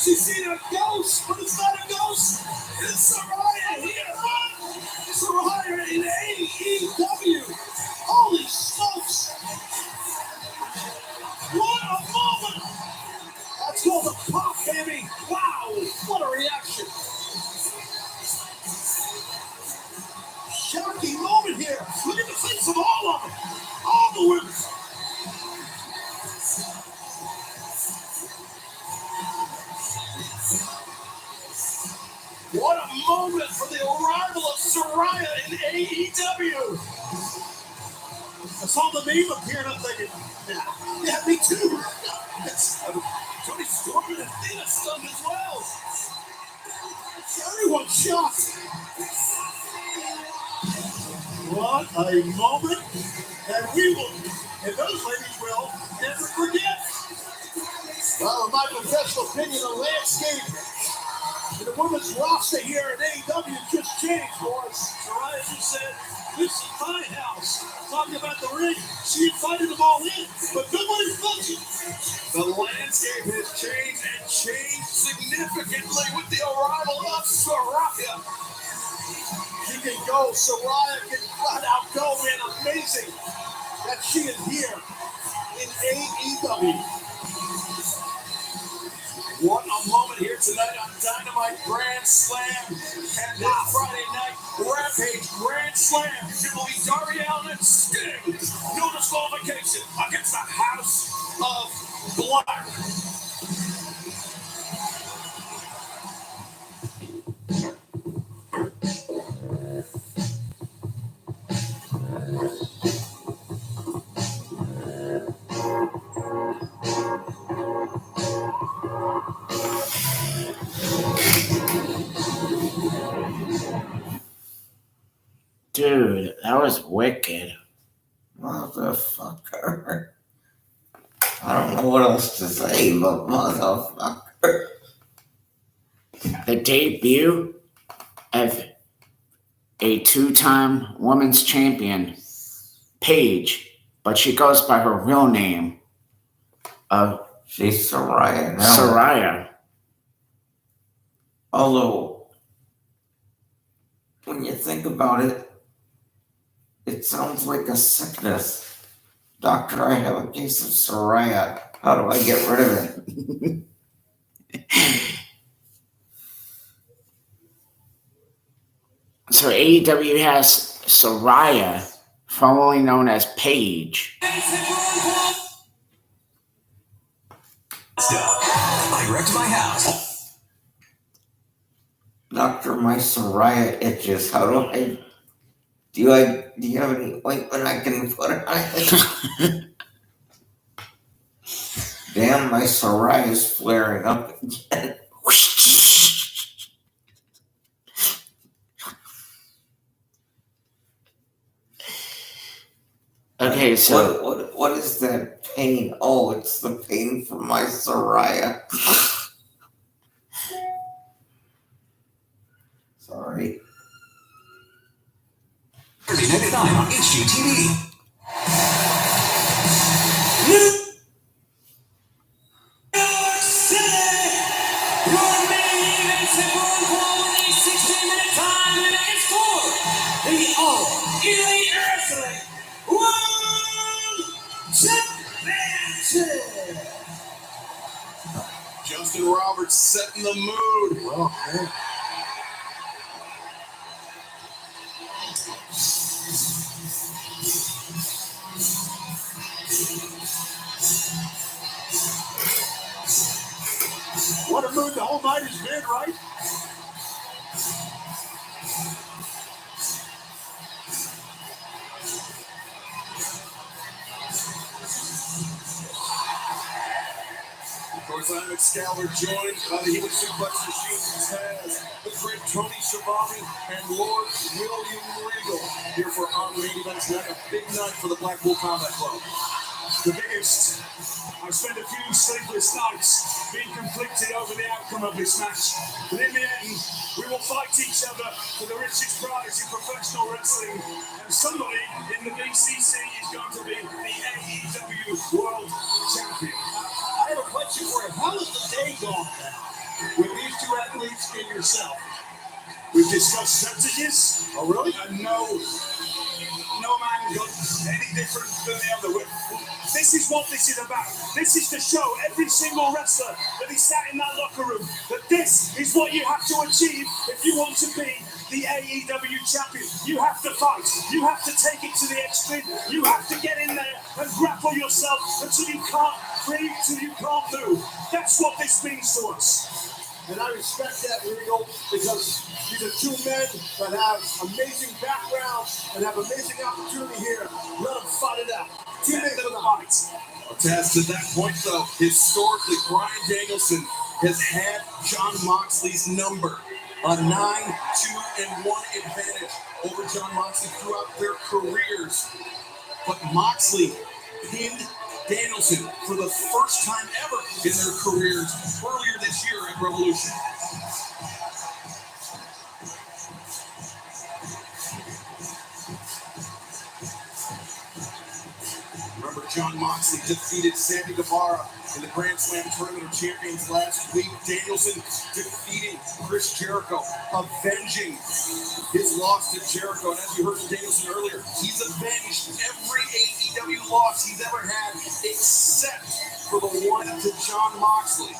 Speaker 15: actually seen a ghost, but it's not a ghost. It's Saraya here. Saraya in AEW. Holy smokes. What a moment. That's called a pop, baby. Wow, what a reaction. Shocking moment here. Look at the face of all of them. All the women. What a moment for the arrival of Saraya in AEW. I saw the name appear and I'm thinking, yeah, me too. Yes, Tony Storm and Athena stunned as well. Everyone's shocked. What a moment that we will, and those ladies will, never forget. Well, in my professional opinion, the landscape in the women's roster here at AEW just changed, boys. Saraya just said, this is my house. Talking about the ring, she invited them all in, but nobody's touching. The landscape has changed and changed significantly with the arrival of Saraya. She can go, Saraya can flat out go, man. Amazing that she is here in AEW. What a moment here tonight on Dynamite Grand Slam. And this Friday night, Rampage Grand Slam. It will be Darby Allin and Sting. No disqualification against the House of Black.
Speaker 1: Dude, that was wicked.
Speaker 2: Motherfucker. I don't know what else to say, but motherfucker.
Speaker 1: The debut of a two-time women's champion, Paige, but she goes by her real name of
Speaker 2: She's Saraya now.
Speaker 1: Saraya.
Speaker 2: Although, when you think about it, it sounds like a sickness. Doctor, I have a case of Saraya. How do I get rid of it?
Speaker 1: So AEW has Saraya, formerly known as Paige.
Speaker 12: I wrecked my house.
Speaker 2: Doctor, my Saraya itches. How do I... Do you have any ointment I can put on it? Damn, my Saraya is flaring up again.
Speaker 1: Okay, so
Speaker 2: what is that pain? Oh, it's the pain from my Saraya. Sorry.
Speaker 12: Thursday night at 9 on HGTV.
Speaker 15: Justin Roberts setting the mood. Well, man. What a mood the whole night has been, right? Of course, I'm Excalibur, joined by the Human Suplex Machine Taz, the great Tony Schiavone, and Lord William Regal here for our main event tonight. A big night for the Blackpool Combat Club. The biggest. I've spent a few sleepless nights being conflicted over the outcome of this match. But in the end, we will fight each other for the richest prize in professional wrestling. And somebody in the BCC is going to be the AEW World Champion. I have a question for you. How has the day gone now? asking yourself. We've discussed strategies. Oh, really? No man got any different than the other. This is what this is about. This is to show every single wrestler that is sat in that locker room that this is what you have to achieve if you want to be the AEW champion. You have to fight. You have to take it to the extreme. You have to get in there and grapple yourself until you can't breathe, till you can't move. That's what this means to us.
Speaker 10: And I respect that, Regal, because these are two men that have amazing backgrounds and have amazing opportunity here. Let them fight it out. Teammates of the heights.
Speaker 12: To add to that point, though, historically, Bryan Danielson has had Jon Moxley's number. A 9-2-1 advantage over Jon Moxley throughout their careers. But Moxley pinned Danielson for the first time ever in their careers earlier this year at Revolution. Remember, Jon Moxley defeated Sammy Guevara in the Grand Slam Tournament of Champions last week. Danielson defeating Chris Jericho, avenging his loss to Jericho. And as you heard from Danielson earlier, he's avenged every AEW loss he's ever had, except for the one to Jon Moxley.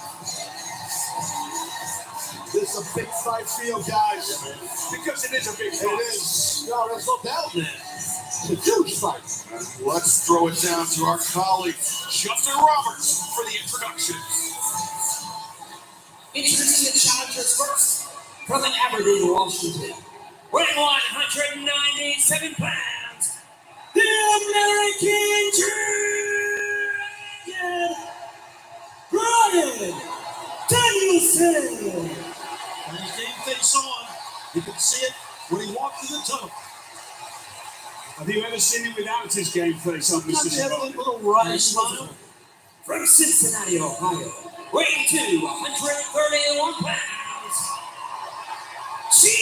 Speaker 10: This is a big fight field, guys.
Speaker 15: Because it is a big fight.
Speaker 10: It is. No, there's no doubt, man. It's a huge fight.
Speaker 12: Let's throw it down to our colleague, Justin Roberts, for the introduction.
Speaker 17: Introducing the challengers first, from Aberdeen, Washington, weighing 197 pounds, the American Dragon, Bryan Danielson.
Speaker 15: And his game face on, you can see it when he walked through the tunnel. Have you ever seen him without his game face on, Mr. Scott?
Speaker 17: Little wry smile. From Cincinnati, Ohio, weighing 131 pounds, Moxley.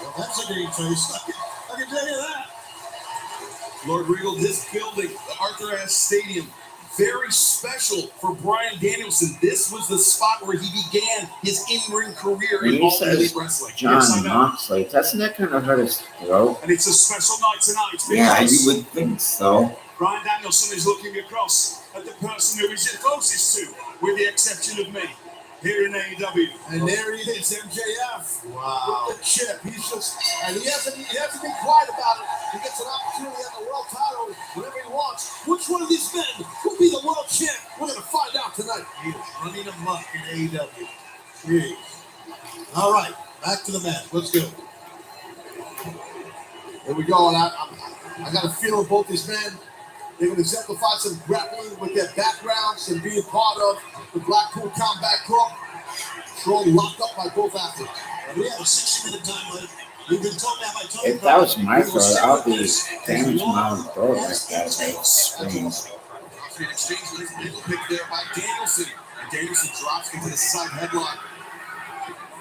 Speaker 15: Well, that's a game face. I can tell you that.
Speaker 12: Lord Regal, this building, the Arthur Ashe Stadium, very special for Bryan Danielson. This was the spot where he began his in-ring career
Speaker 1: When
Speaker 12: in
Speaker 1: he
Speaker 12: All
Speaker 1: says
Speaker 12: Elite Wrestling.
Speaker 1: John Moxley, doesn't that kind of hurt his throat?
Speaker 15: And it's a special night tonight.
Speaker 1: Yeah,
Speaker 15: because
Speaker 1: you would think so.
Speaker 15: Bryan Danielson is looking across at the person who he's closest to, with the exception of me, here in AEW.
Speaker 10: And there he is, MJF.
Speaker 15: Wow.
Speaker 10: With the chip. He's just, and he hasn't been quiet about it. He gets an opportunity at the world title whenever he wants. Which one of these men will be the world champ? We're going to find out tonight.
Speaker 15: He is running amok in AEW. Jeez. All right, back to the match. Let's go.
Speaker 10: Here we go. And I got a feeling both these men, they're going to exemplify some grappling with their backgrounds and being part of the Blackpool Combat Club. Strong locked up by both athletes.
Speaker 15: And we have a 60-minute time limit. We've been told that by Tony
Speaker 1: If that was my
Speaker 15: Khan.
Speaker 1: throat, I'll be damaged my own throat like that. Like screams.
Speaker 12: Austrian exchange with his middle pick there by Danielson. And Danielson drops into the side headlock.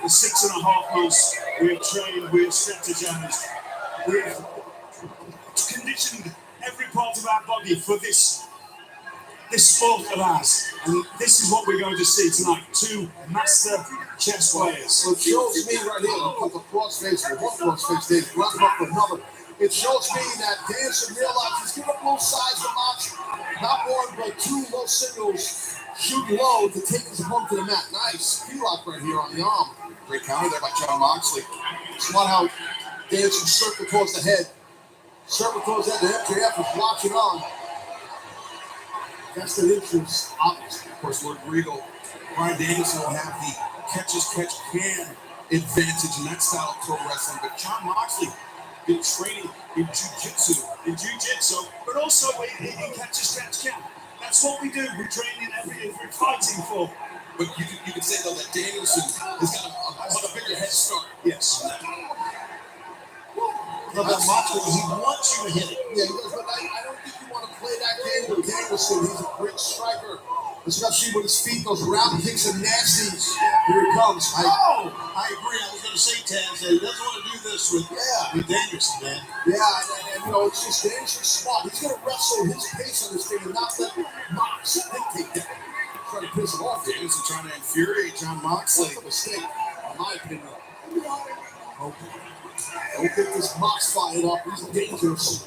Speaker 15: The 6.5 months we have trained, we have strategized, we have conditioned every part of our body for this sport of ours. And this is what we're going to see tonight. Two master chess players.
Speaker 10: So it shows me right here, look at the crossface, or one crossface, they run up with another. It shows me that Danielson realizes, give up both sides of the match. Not one, but two low singles, shooting low to take his opponent to the mat. Nice. P-lock right here on the arm.
Speaker 12: Great counter there by Jon Moxley.
Speaker 10: Smart how Danielson circled towards the head. Circle towards the head, the MJF was watching on. That's the interest, obviously.
Speaker 12: Of course, Lord Regal, Bryan Danielson will have the catch-as-catch-can advantage in that style of pro wrestling. But Jon Moxley been training in jiu-jitsu,
Speaker 15: but also in catch-as-catch-can. That's what we do. We train in every fighting for.
Speaker 12: But you could say, though, that Danielson has got a bigger head start.
Speaker 15: Yes. About Moxley, he wants you to hit it.
Speaker 10: Yeah, he does, but I don't think you want to play that game with Danielson. He's a great striker.
Speaker 4: especially when his feet goes around, kicks him nasty. Here he comes.
Speaker 15: I agree. I was going to say, Taz, that he doesn't want to do this with Danielson, man.
Speaker 4: Yeah, and you know, it's just Danielson's smart. He's going to wrestle his pace on this thing and not let Mox dictate that. Trying to piss him off.
Speaker 12: Danielson trying to infuriate John Moxley.
Speaker 4: That's a mistake, in my opinion. Don't get this Mox fired up. He's dangerous.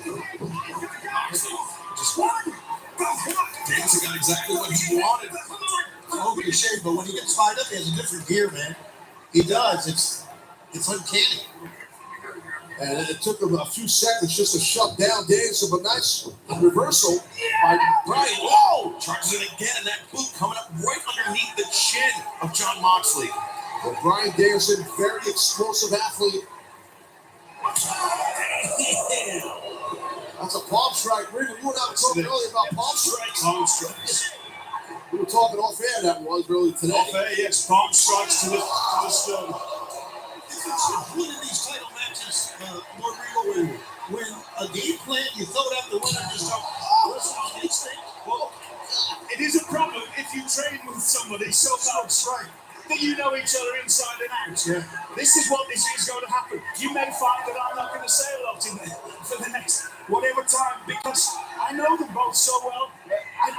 Speaker 12: Danielson got exactly what he wanted.
Speaker 15: Oh, cliche, but when he gets fired up, he has a different gear, man. He does. It's uncanny.
Speaker 4: And it took him a few seconds just to shut down Danielson, but nice reversal by Brian.
Speaker 12: Whoa! Charges it again, and that boot coming up right underneath the chin of John Moxley.
Speaker 4: Well, Brian Danielson, very explosive athlete. That's a palm strike. You and I were talking earlier about palm strikes.
Speaker 12: Palm strikes.
Speaker 4: We were talking off air that was really today.
Speaker 12: Off air, yes. Palm strikes to the stone.
Speaker 15: It's one of these title matches, more real when a game plan, you throw it out the window and just go, listen on these things.
Speaker 12: Well, it is a problem if you train with somebody so much, right, that you know each other inside and out.
Speaker 15: Yeah.
Speaker 12: This is what is going to happen. You may find that I'm not going to say a lot for the next whatever time because I know them both so well.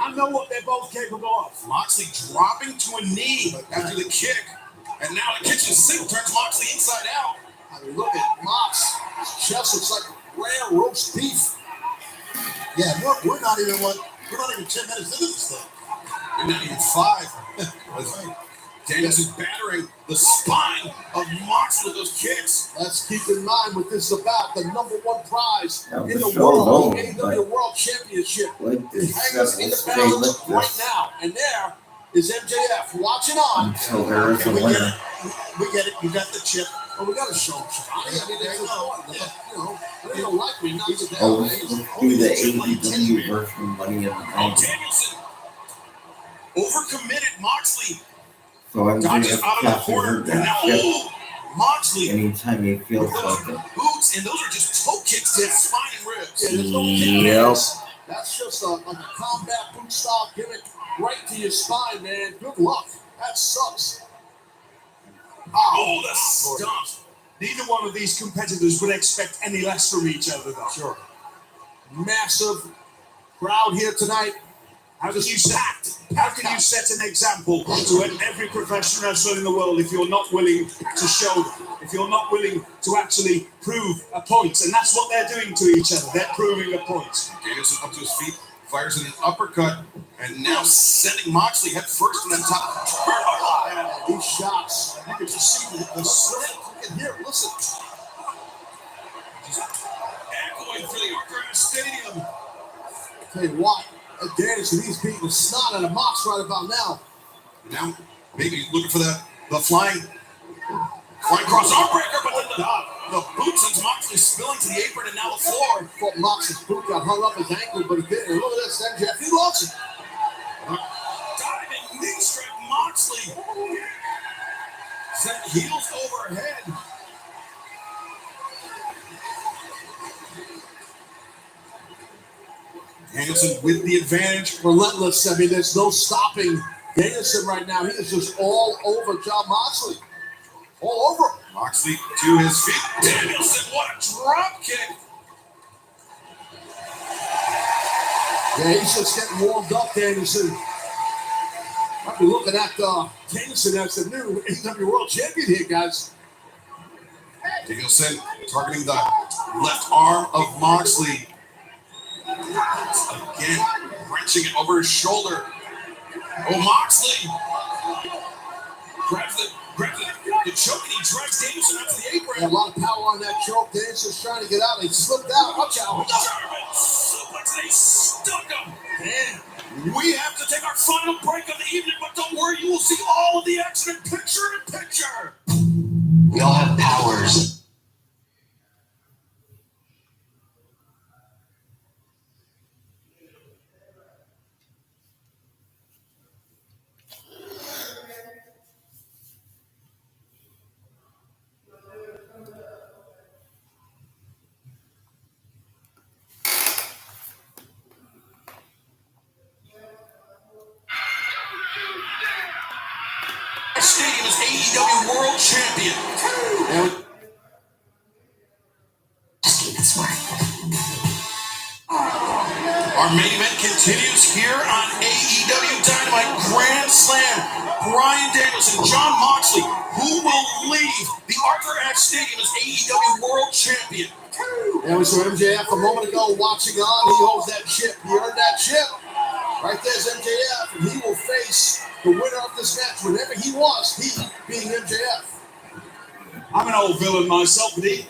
Speaker 12: I know what they're both capable of. Moxley dropping to a knee after the kick, and now the kitchen sink turns Moxley inside out.
Speaker 4: I mean, look at Mox. His chest looks like rare roast beef.
Speaker 15: Yeah, we're not even 10 minutes into this thing.
Speaker 12: We're not even 5. Danielson's battering the spine of Moxley with those kicks.
Speaker 4: Let's keep in mind what this is about. The #1 prize
Speaker 2: Now,
Speaker 4: in
Speaker 2: the
Speaker 4: the
Speaker 2: show
Speaker 4: world,
Speaker 2: alone,
Speaker 4: the AEW World Championship.
Speaker 2: Like this,
Speaker 4: Hanging in the balance right now. And there is MJF watching on.
Speaker 2: until there is a
Speaker 15: We get
Speaker 2: winner.
Speaker 15: it. We get it. You got the chip.
Speaker 4: Well, we got to show him. I mean, there's no point. You know, they don't like me. Not to
Speaker 2: Oh, let's do the AEW version of Money in the Bank.
Speaker 12: Danielson overcommitted Moxley.
Speaker 2: So
Speaker 12: Dodges
Speaker 2: MJF
Speaker 12: out of the
Speaker 2: captured
Speaker 12: corner, and now
Speaker 2: that ship
Speaker 12: Moxley
Speaker 2: anytime he feels
Speaker 12: with
Speaker 2: like
Speaker 12: those
Speaker 2: it.
Speaker 12: boots, and those are just toe kicks to the spine and ribs.
Speaker 4: Yeah, there's no
Speaker 2: Yep.
Speaker 4: That's just like a combat boot style gimmick right to your spine, man. Good luck. That sucks.
Speaker 12: Oh, the stomp. Neither one of these competitors would expect any less from each other, though.
Speaker 4: Sure. Massive crowd here tonight.
Speaker 12: How can you set an example to every professional wrestler in the world if you're not willing to show them, if you're not willing to actually prove a point? And that's what they're doing to each other. They're proving a point. Danielson up to his feet, fires in an uppercut, and now sending Moxley head first in the top.
Speaker 4: And these shots, you can just see the slit. You can hear it. Listen.
Speaker 12: Echoing through the Arthur Stadium.
Speaker 4: Tell you what, Danielson, he's beating the snot out of Mox right about now.
Speaker 12: Now, maybe looking for the flying cross arm breaker, but then the boot sends Moxley spilling to the apron and now the floor.
Speaker 4: Thought Mox's boot got hung up his ankle, but he didn't. Look at this, MJF. He loves it.
Speaker 12: Diving knee strike Moxley. Sent heels overhead. Danielson with the advantage.
Speaker 4: Relentless. I mean, there's no stopping Danielson right now. He is just all over John Moxley. All over him.
Speaker 12: Moxley to his feet. Danielson, what a drop kick.
Speaker 4: Yeah, he's just getting warmed up, Danielson. I'll be looking at Danielson as the new AEW World Champion here, guys.
Speaker 12: Danielson targeting the left arm of Moxley. Again, wrenching it over his shoulder. Oh, Moxley grabs the choke and he drags Danielson out to the apron.
Speaker 4: Yeah, a lot of power on that choke. Danielson's trying to get out. He slipped out. Watch out.
Speaker 12: German suplex and they stuck him. Damn. We have to take our final break of the evening, but don't worry, you will see all of the action in picture.
Speaker 17: We all have powers.
Speaker 12: X Stadium as AEW World Champion.
Speaker 17: Just keep it smart.
Speaker 12: Our main event continues here on AEW Dynamite Grand Slam. Bryan Danielson, Jon Moxley, who will leave the Arthur Ashe Stadium as AEW World Champion.
Speaker 10: And we saw MJF a moment ago watching on. He holds that chip. He earned that chip. Right there's MJF, and he will face the winner of this match whenever he wants, he being MJF.
Speaker 15: I'm an old villain myself, but he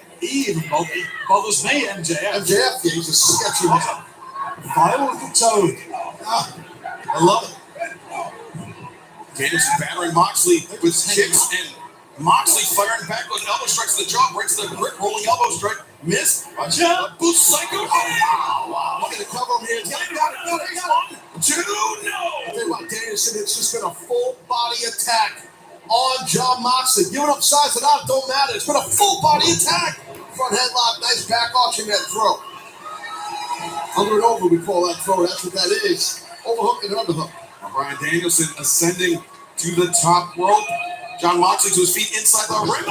Speaker 15: even bothers me, MJF.
Speaker 10: MJF, yeah, he's a sketchy man.
Speaker 15: Vile little toad.
Speaker 10: I love it.
Speaker 12: Danielson battering Moxley with kicks, and Moxley firing back with elbow strikes to the jaw, breaks the grip, rolling elbow strike, miss, boost psycho.
Speaker 10: Wow. Look at the cover him here.
Speaker 12: Got it. 2, no.
Speaker 10: Think about Danielson, it's just been a full body attack on Jon Moxley. Giving up sides and out, don't matter. It's been a full body attack. Front headlock, nice back arching that throw. Under and over, we call that throw. That's what that is. Overhook and underhook.
Speaker 12: Bryan Danielson ascending to the top rope. Jon Moxley to his feet inside the ring.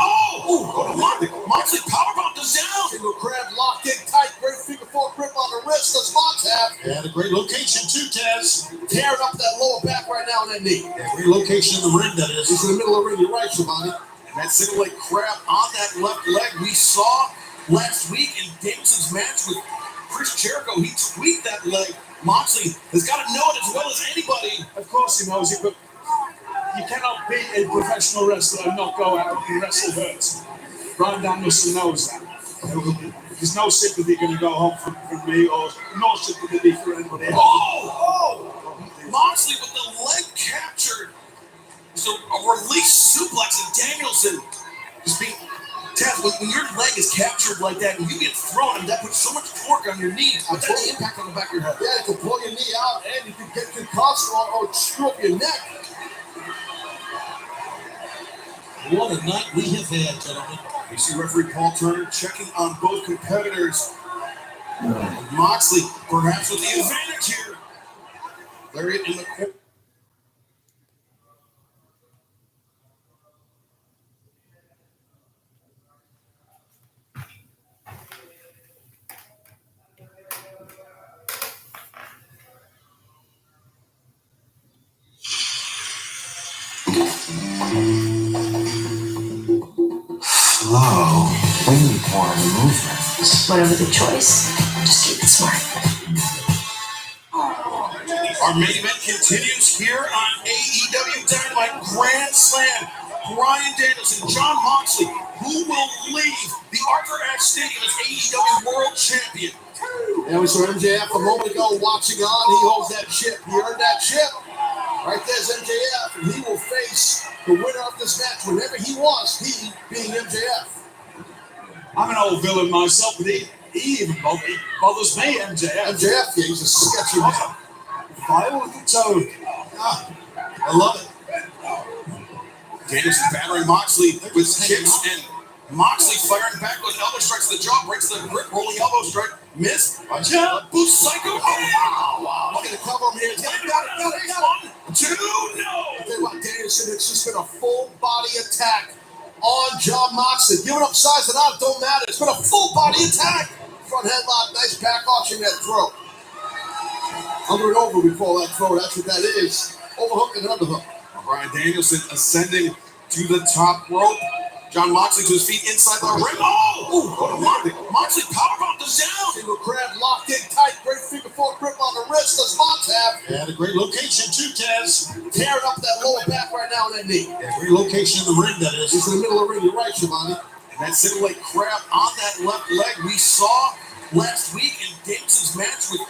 Speaker 12: Moxley powerbomb is down.
Speaker 10: Single crab locked in tight. Great figure four grip on the wrist. Does Mox have?
Speaker 15: And a great location too, Taz.
Speaker 10: Tearing up that lower back right now on that knee.
Speaker 15: Yeah, great location in the ring, that is.
Speaker 10: He's in the middle of the ring. You're right, Shivani.
Speaker 12: And that single leg crab on that left leg we saw last week in Danielson's match with Chris Jericho. He tweaked that leg. Moxley has got to know it as well as anybody.
Speaker 15: Of course he knows it, but you cannot be a professional wrestler and not go out and wrestle hurt. Bryan Danielson knows that. There's no sympathy going to go home from me, or no sympathy for anybody else.
Speaker 12: Moxley with the leg captured. So a release suplex and Danielson just being Taz, when your leg is captured like that and you get thrown, and that puts so much torque on your knee, but that's the impact on the back of your head.
Speaker 10: Yeah, you can pull your knee out and you can get concussed or screw up your neck.
Speaker 15: What a night we have had, gentlemen.
Speaker 12: You see referee Paul Turner checking on both competitors. Moxley perhaps with the advantage here. Lariat in the corner.
Speaker 17: Flow, windborne movements. Whatever the choice, just keep it smart.
Speaker 12: Our main event continues here on AEW Dynamite Grand Slam. Bryan Danielson, Jon Moxley, who will leave the Arthur Ashe Stadium as AEW World Champion.
Speaker 10: And we saw MJF a moment ago watching on. He holds that chip. He earned that chip. Right there's MJF, and he will face the winner of this match whenever he wants, he being MJF.
Speaker 15: I'm an old villain myself, but he even bothers me, MJF.
Speaker 10: MJF, yeah, he's a sketchy man.
Speaker 15: Vile little toad.
Speaker 10: I love it.
Speaker 12: Danielson battering Moxley with kicks, and Moxley firing back with elbow strikes to the jaw, breaks the grip, rolling elbow strike, miss, boost psycho.
Speaker 10: Wow. Look at the cover him here. Got it.
Speaker 12: 2, no.
Speaker 10: Think about Danielson, it's just been a full body attack on Jon Moxley. Giving up sides and out, don't matter. It's been a full body attack. Front headlock, nice back arching that throw. Under and over, we call that throw. That's what that is. Overhook and underhook.
Speaker 12: Bryan Danielson ascending to the top rope. Jon Moxley to his feet inside the ring. Moxley powerbomb is down.
Speaker 10: Single crab locked in tight. Great figure four grip on the wrist. Does Mox have?
Speaker 15: And a great location too, Taz.
Speaker 10: Tearing up that lower back right now on that knee.
Speaker 15: Yeah, great location in the ring, that is.
Speaker 10: He's in the middle of the ring. You're right, Shivani.
Speaker 12: And that single leg crab on that left leg we saw last week in Danielson's match with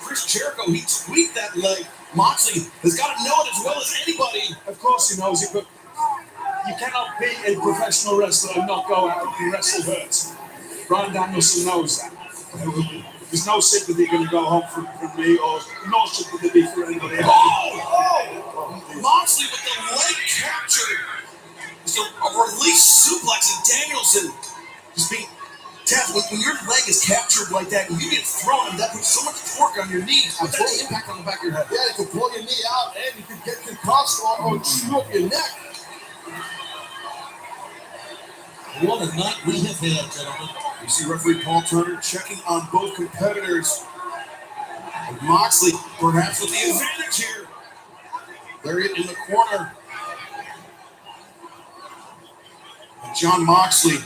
Speaker 12: Chris Jericho. He tweaked that leg. Moxley has got to know it as well as anybody.
Speaker 15: Of course he knows it, but you cannot be a professional wrestler and not go out and wrestle hurt. Bryan Danielson knows that. There's no sympathy going to go home from me, or no sympathy for anybody else.
Speaker 12: Moxley with the leg captured. So a release suplex and Danielson just being Taz, when your leg is captured like that and you get thrown, that puts so much torque on your knee. But that's the impact on the back of your head.
Speaker 10: Yeah, you can pull your knee out and you can get concussed or screw up your neck.
Speaker 15: What a night we have had, gentlemen. You see referee Paul Turner checking on both competitors. And Moxley, perhaps with the advantage here. Lariat in the corner. And John Moxley,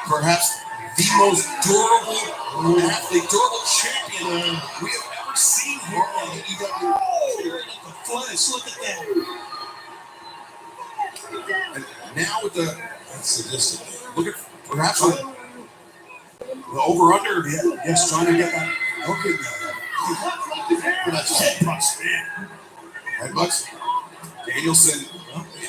Speaker 15: perhaps the most durable athlete, durable champion we have ever seen here on the EW. Oh, the flesh, look at that. And now with the, that's sadistic. Look at, perhaps with the over-under, yes, trying to get that. Okay, that's headbutts, man. Headbutts. Danielson.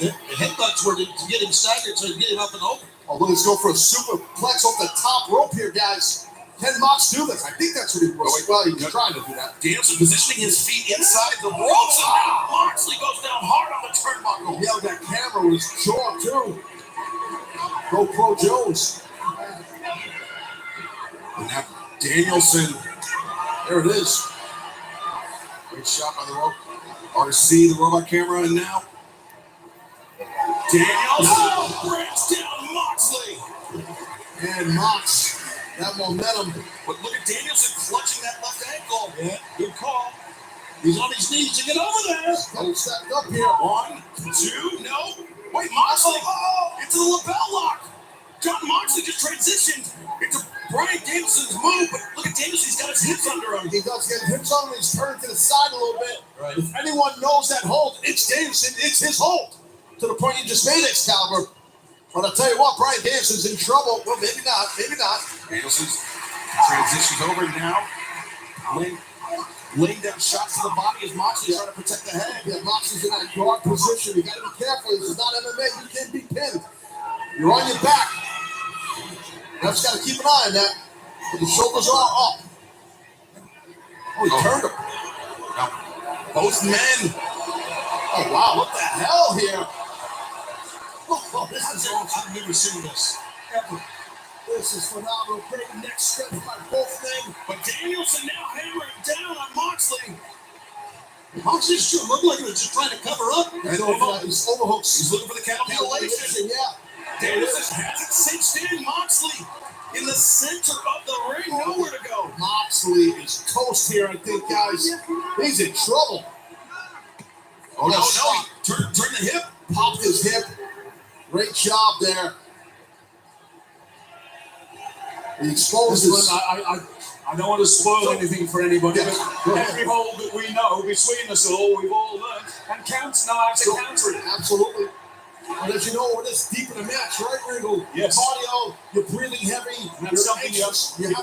Speaker 15: The headbutts were to get him staggered to get him up and over.
Speaker 10: Oh, let's go for a superplex off the top rope here, guys. Can Mox do this? I think that's what he was. Well, he was trying to do that.
Speaker 15: Danielson positioning his feet inside the ropes. Ah, Moxley goes down hard on the turnbuckle.
Speaker 10: Yeah, that camera was jaw too. GoPro Jones.
Speaker 15: And now Danielson. There it is. Great shot by the rope. RC, the robot camera, and now Danielson breaks down Moxley.
Speaker 10: And Mox, that momentum.
Speaker 15: But look at Danielson clutching that left ankle.
Speaker 10: Yeah, good call. He's on his knees to get over there. Don't stack up here.
Speaker 15: 1, 2, no. Wait, Moxley into the lapel lock. John Moxley just transitioned into Bryan Danielson's move, but look at Danielson, he's got his hips under him.
Speaker 10: He does get hips on him, he's turned to the side a little bit.
Speaker 15: Right.
Speaker 10: If anyone knows that hold, it's Danielson, it's his hold. To the point you just made, Excalibur. But I'll tell you what, Bryan Danielson's in trouble. Well, maybe not, maybe not.
Speaker 15: Danielson's transitions over now. Laying down shots to the body as Moxley trying to protect the head.
Speaker 10: Yeah, Moxley's in that guard position. You gotta be careful. This is not MMA. You can't be pinned. You're on your back. Ref's got to keep an eye on that. But the shoulders are up. Oh, he turned him.
Speaker 15: Now, both men.
Speaker 10: Oh, wow. What the hell here?
Speaker 15: Oh, this is awesome. I've never seen this ever.
Speaker 10: This is phenomenal. Great neck stretch by both men.
Speaker 15: But Danielson now hammering down on Moxley.
Speaker 10: Moxley's sure looked like he was just trying to cover up.
Speaker 15: And
Speaker 10: He's overhooks.
Speaker 15: He's looking for the calculation.
Speaker 10: Yeah.
Speaker 15: Danielson has it cinched in. Moxley in the center of the ring. Nowhere to go.
Speaker 10: Moxley is toast here, I think, guys. He's in trouble.
Speaker 15: Oh, no. Turn the hip.
Speaker 10: Popped his hip. Great job there. He exposed his...
Speaker 9: I don't want to spoil anything for anybody, but every hold that we know between us all, we've all learned and counts now how to counter it.
Speaker 10: Absolutely. But as you know, we're this deep in the match, right, Ringo?
Speaker 9: Yes.
Speaker 10: Cardio, you're breathing heavy.
Speaker 9: And that's something else. You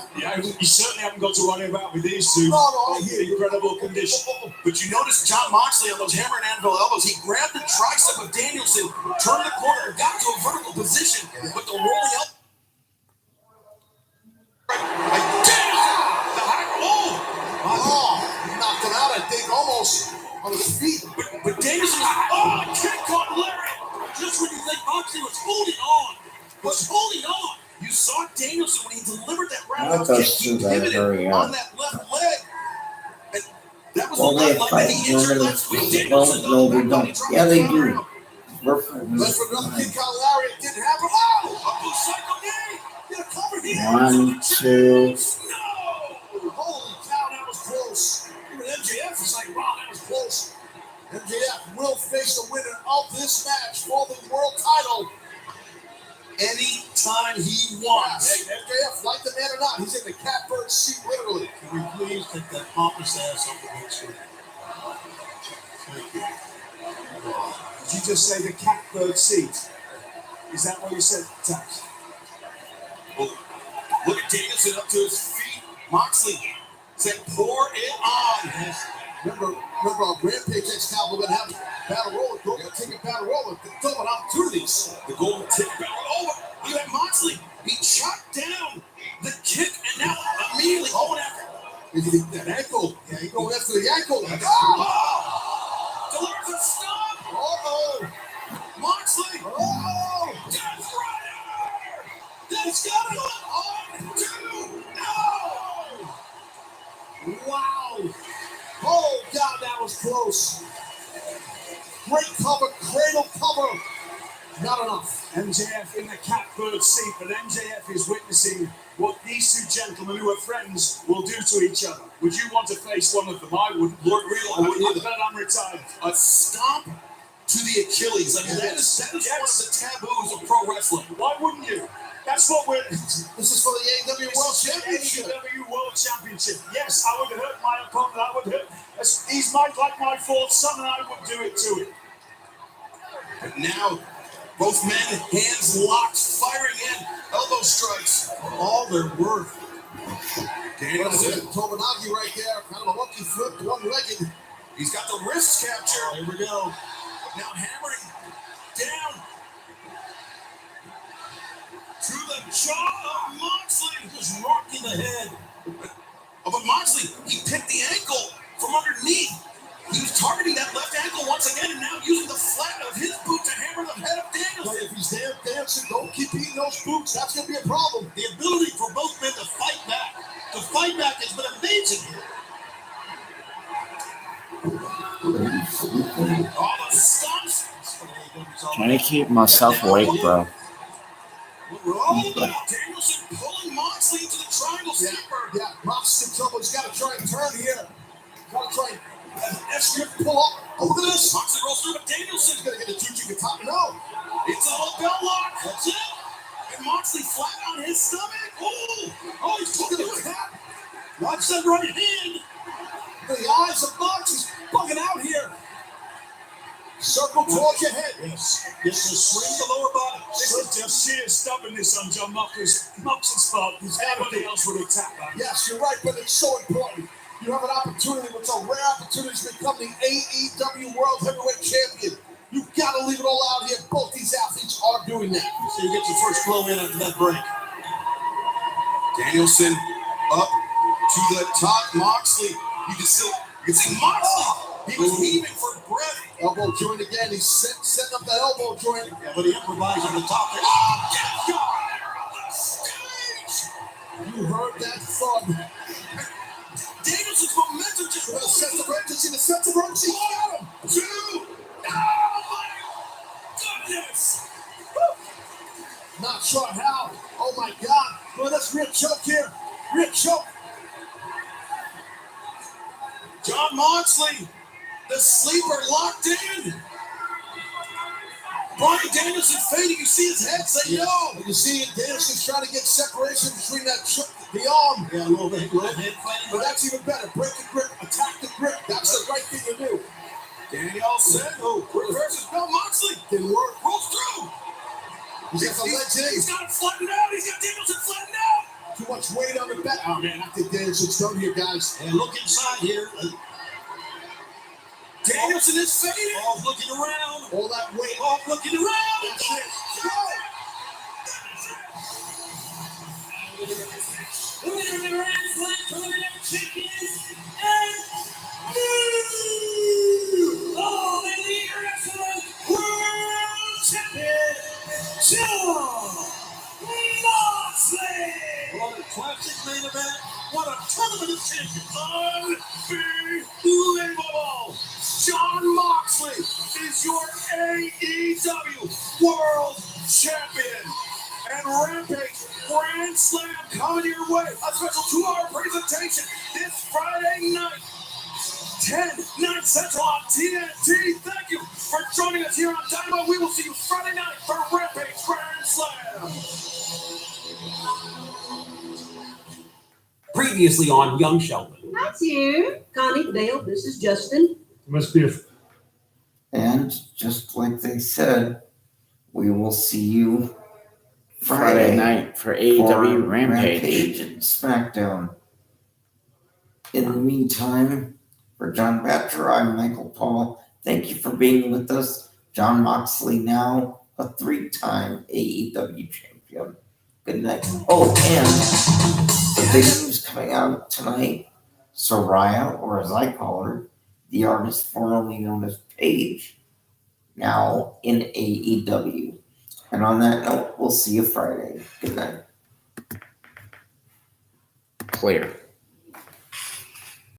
Speaker 9: certainly haven't got to worry about with these two.
Speaker 10: No, I hear you.
Speaker 9: Incredible condition.
Speaker 15: But you notice John Moxley on those hammer and anvil elbows, he grabbed the tricep of Danielson, turned the corner, and got to a vertical position with the rolling elbow.
Speaker 10: He knocked him out, I think, almost on his feet.
Speaker 15: But Danielson was, kick on Larry. Just when you think Moxley was holding on. You saw Danielson when he delivered that round kick. He pivoted on that left leg. And that was the left leg that he injured last week. Danielson
Speaker 2: No, they don't. Yeah, they do.
Speaker 10: That's for another kick on Larry. It didn't happen.
Speaker 15: A blue psycho knee. Get a cover here.
Speaker 2: 1, 2.
Speaker 10: No. Holy cow, that was close. Even MJF was like, wow, that was close. MJF will face the winner of this match for the world title
Speaker 15: anytime he wants.
Speaker 10: Hey, MJF, like the man or not, he's in the catbird seat, literally.
Speaker 15: Can we please take that pompous ass off the big screen? Thank you.
Speaker 9: Did you just say the catbird seat? Is that what you said, Tax?
Speaker 15: Well, look at Danielson up to his feet. Moxley said, pour it on.
Speaker 10: Yes. Remember our Rampage Excalibur would have battle roller, golden ticket battle roller, double opportunities.
Speaker 15: The golden ticket battle roller. Look at Moxley. He shot down the kick and now immediately going after
Speaker 10: that ankle. Yeah, he's going after the ankle.
Speaker 15: Delivers a stop. Moxley. Death Rider. That's got it on. 2. No.
Speaker 10: Wow. Oh, God, that was close. Great cover, cradle cover.
Speaker 4: Not enough.
Speaker 15: MJF in the catbird seat, but MJF is witnessing what these two gentlemen who are friends will do to each other. Would you want to face one of them? I wouldn't. I wouldn't either. But I'm retired.
Speaker 12: A stomp to the Achilles. I mean, that is one of the taboos of pro wrestling.
Speaker 15: Why wouldn't you? That's what we're.
Speaker 4: This is for the AEW World Championship.
Speaker 15: AEW World Championship. Yes, I would hurt my opponent. I would hurt. He's like my fourth son, and I would do it to him.
Speaker 12: But now, both men, hands locked, firing in, elbow strikes, all they're worth. Danielson,
Speaker 4: Tomonagi right there, kind of a lucky flip, one-legged.
Speaker 12: He's got the wrist capture.
Speaker 15: Here we go.
Speaker 12: Now hammering down to the jaw of Moxley.
Speaker 15: Just marking the head.
Speaker 12: Oh, but Moxley, he picked the ankle from underneath. He was targeting that left ankle once again, and now using the flat of his boot to hammer the head of Danielson.
Speaker 4: But if he's there dancing, don't keep eating those boots. That's going to be a problem.
Speaker 15: The ability for both men to fight back. The fight back has been amazing here.
Speaker 12: All the stunts.
Speaker 1: Trying to keep myself awake, bro.
Speaker 12: We're all about Danielson pulling Moxley into the triangle sleeper.
Speaker 4: Yeah, Moxley's in trouble. He's got to try and turn here. Got to try and F-strip pull up. Oh, look at this.
Speaker 12: Moxley rolls through, but Danielson's
Speaker 4: going to get a juju top. No.
Speaker 12: It's a belt lock. That's it. And Moxley flat on his stomach. Oh, he's looking at the hat.
Speaker 15: Watch that right hand.
Speaker 4: The eyes of Moxley's bugging out here. Circle towards your head.
Speaker 15: Yes. Just to swing the lower body. This is just sheer stubbornness on John Moxley's part. Everybody else would attack that.
Speaker 4: Yes, you're right, but it's so important. You have an opportunity, it's a rare opportunity to become the AEW World Heavyweight Champion. You've got to leave it all out here. Both these athletes are doing that.
Speaker 15: So you get your first blow in after that break.
Speaker 12: Danielson up to the top. Moxley, you can see Moxley. He was heaving for breath.
Speaker 4: Elbow joint again. He's setting up the elbow joint.
Speaker 15: Yeah, but he improvised on the top there.
Speaker 12: Oh, get God on the stage.
Speaker 4: You heard that thud.
Speaker 12: Danielson's momentum just
Speaker 4: set the emergency. The sense of emergency.
Speaker 12: Got him. 2. Oh my goodness.
Speaker 4: Not sure how. Oh my God. Well, that's real choke here. Real choke.
Speaker 12: John Moxley, the sleeper locked in. Bryan Danielson fading. You see his head say no.
Speaker 4: You see Danielson's trying to get separation between that the arm.
Speaker 15: Yeah, a little bit.
Speaker 4: But that's even better. Break the grip. Attack the grip. That's the right thing to do.
Speaker 12: Danielson reverses Bill Moxley.
Speaker 4: Didn't work.
Speaker 12: Rolls through.
Speaker 4: He's got the legs in.
Speaker 12: He's got him flattened out. He's got Danielson flattened out.
Speaker 4: Too much weight on the back. Oh man, I think Danielson's done here, guys.
Speaker 15: And look inside here.
Speaker 12: Danielson is fading.
Speaker 15: All looking around.
Speaker 4: All that weight.
Speaker 12: All looking around.
Speaker 4: That's it.
Speaker 16: The winner of the Grand Slam preliminary champions and new All Elite Wrestling World Champion, John Moxley.
Speaker 15: What a classic main event. What a tournament of champions.
Speaker 12: Unbelievable. John Moxley is your AEW World Champion. And Rampage Grand Slam coming your way. A special 2-hour presentation this Friday night. 10/9 Central on TNT. Thank you for joining us here on Dynamite. We will see you Friday night for Rampage Grand Slam.
Speaker 5: Previously on Young Sheldon.
Speaker 18: Hi, Tim. Connie, Dale, this is Justin.
Speaker 15: Must be a...
Speaker 2: And just like they said, we will see you
Speaker 1: Friday night for AEW Rampage
Speaker 2: and SmackDown. In the meantime, for John Batcher, I'm Michael Paul. Thank you for being with us. John Moxley, now a 3-time AEW champion. Good night. Oh, and the big news coming out tonight, Soraya, or as I call her, the artist formerly known as Paige, now in AEW. And on that note, we'll see you Friday. Good night.
Speaker 1: Clear.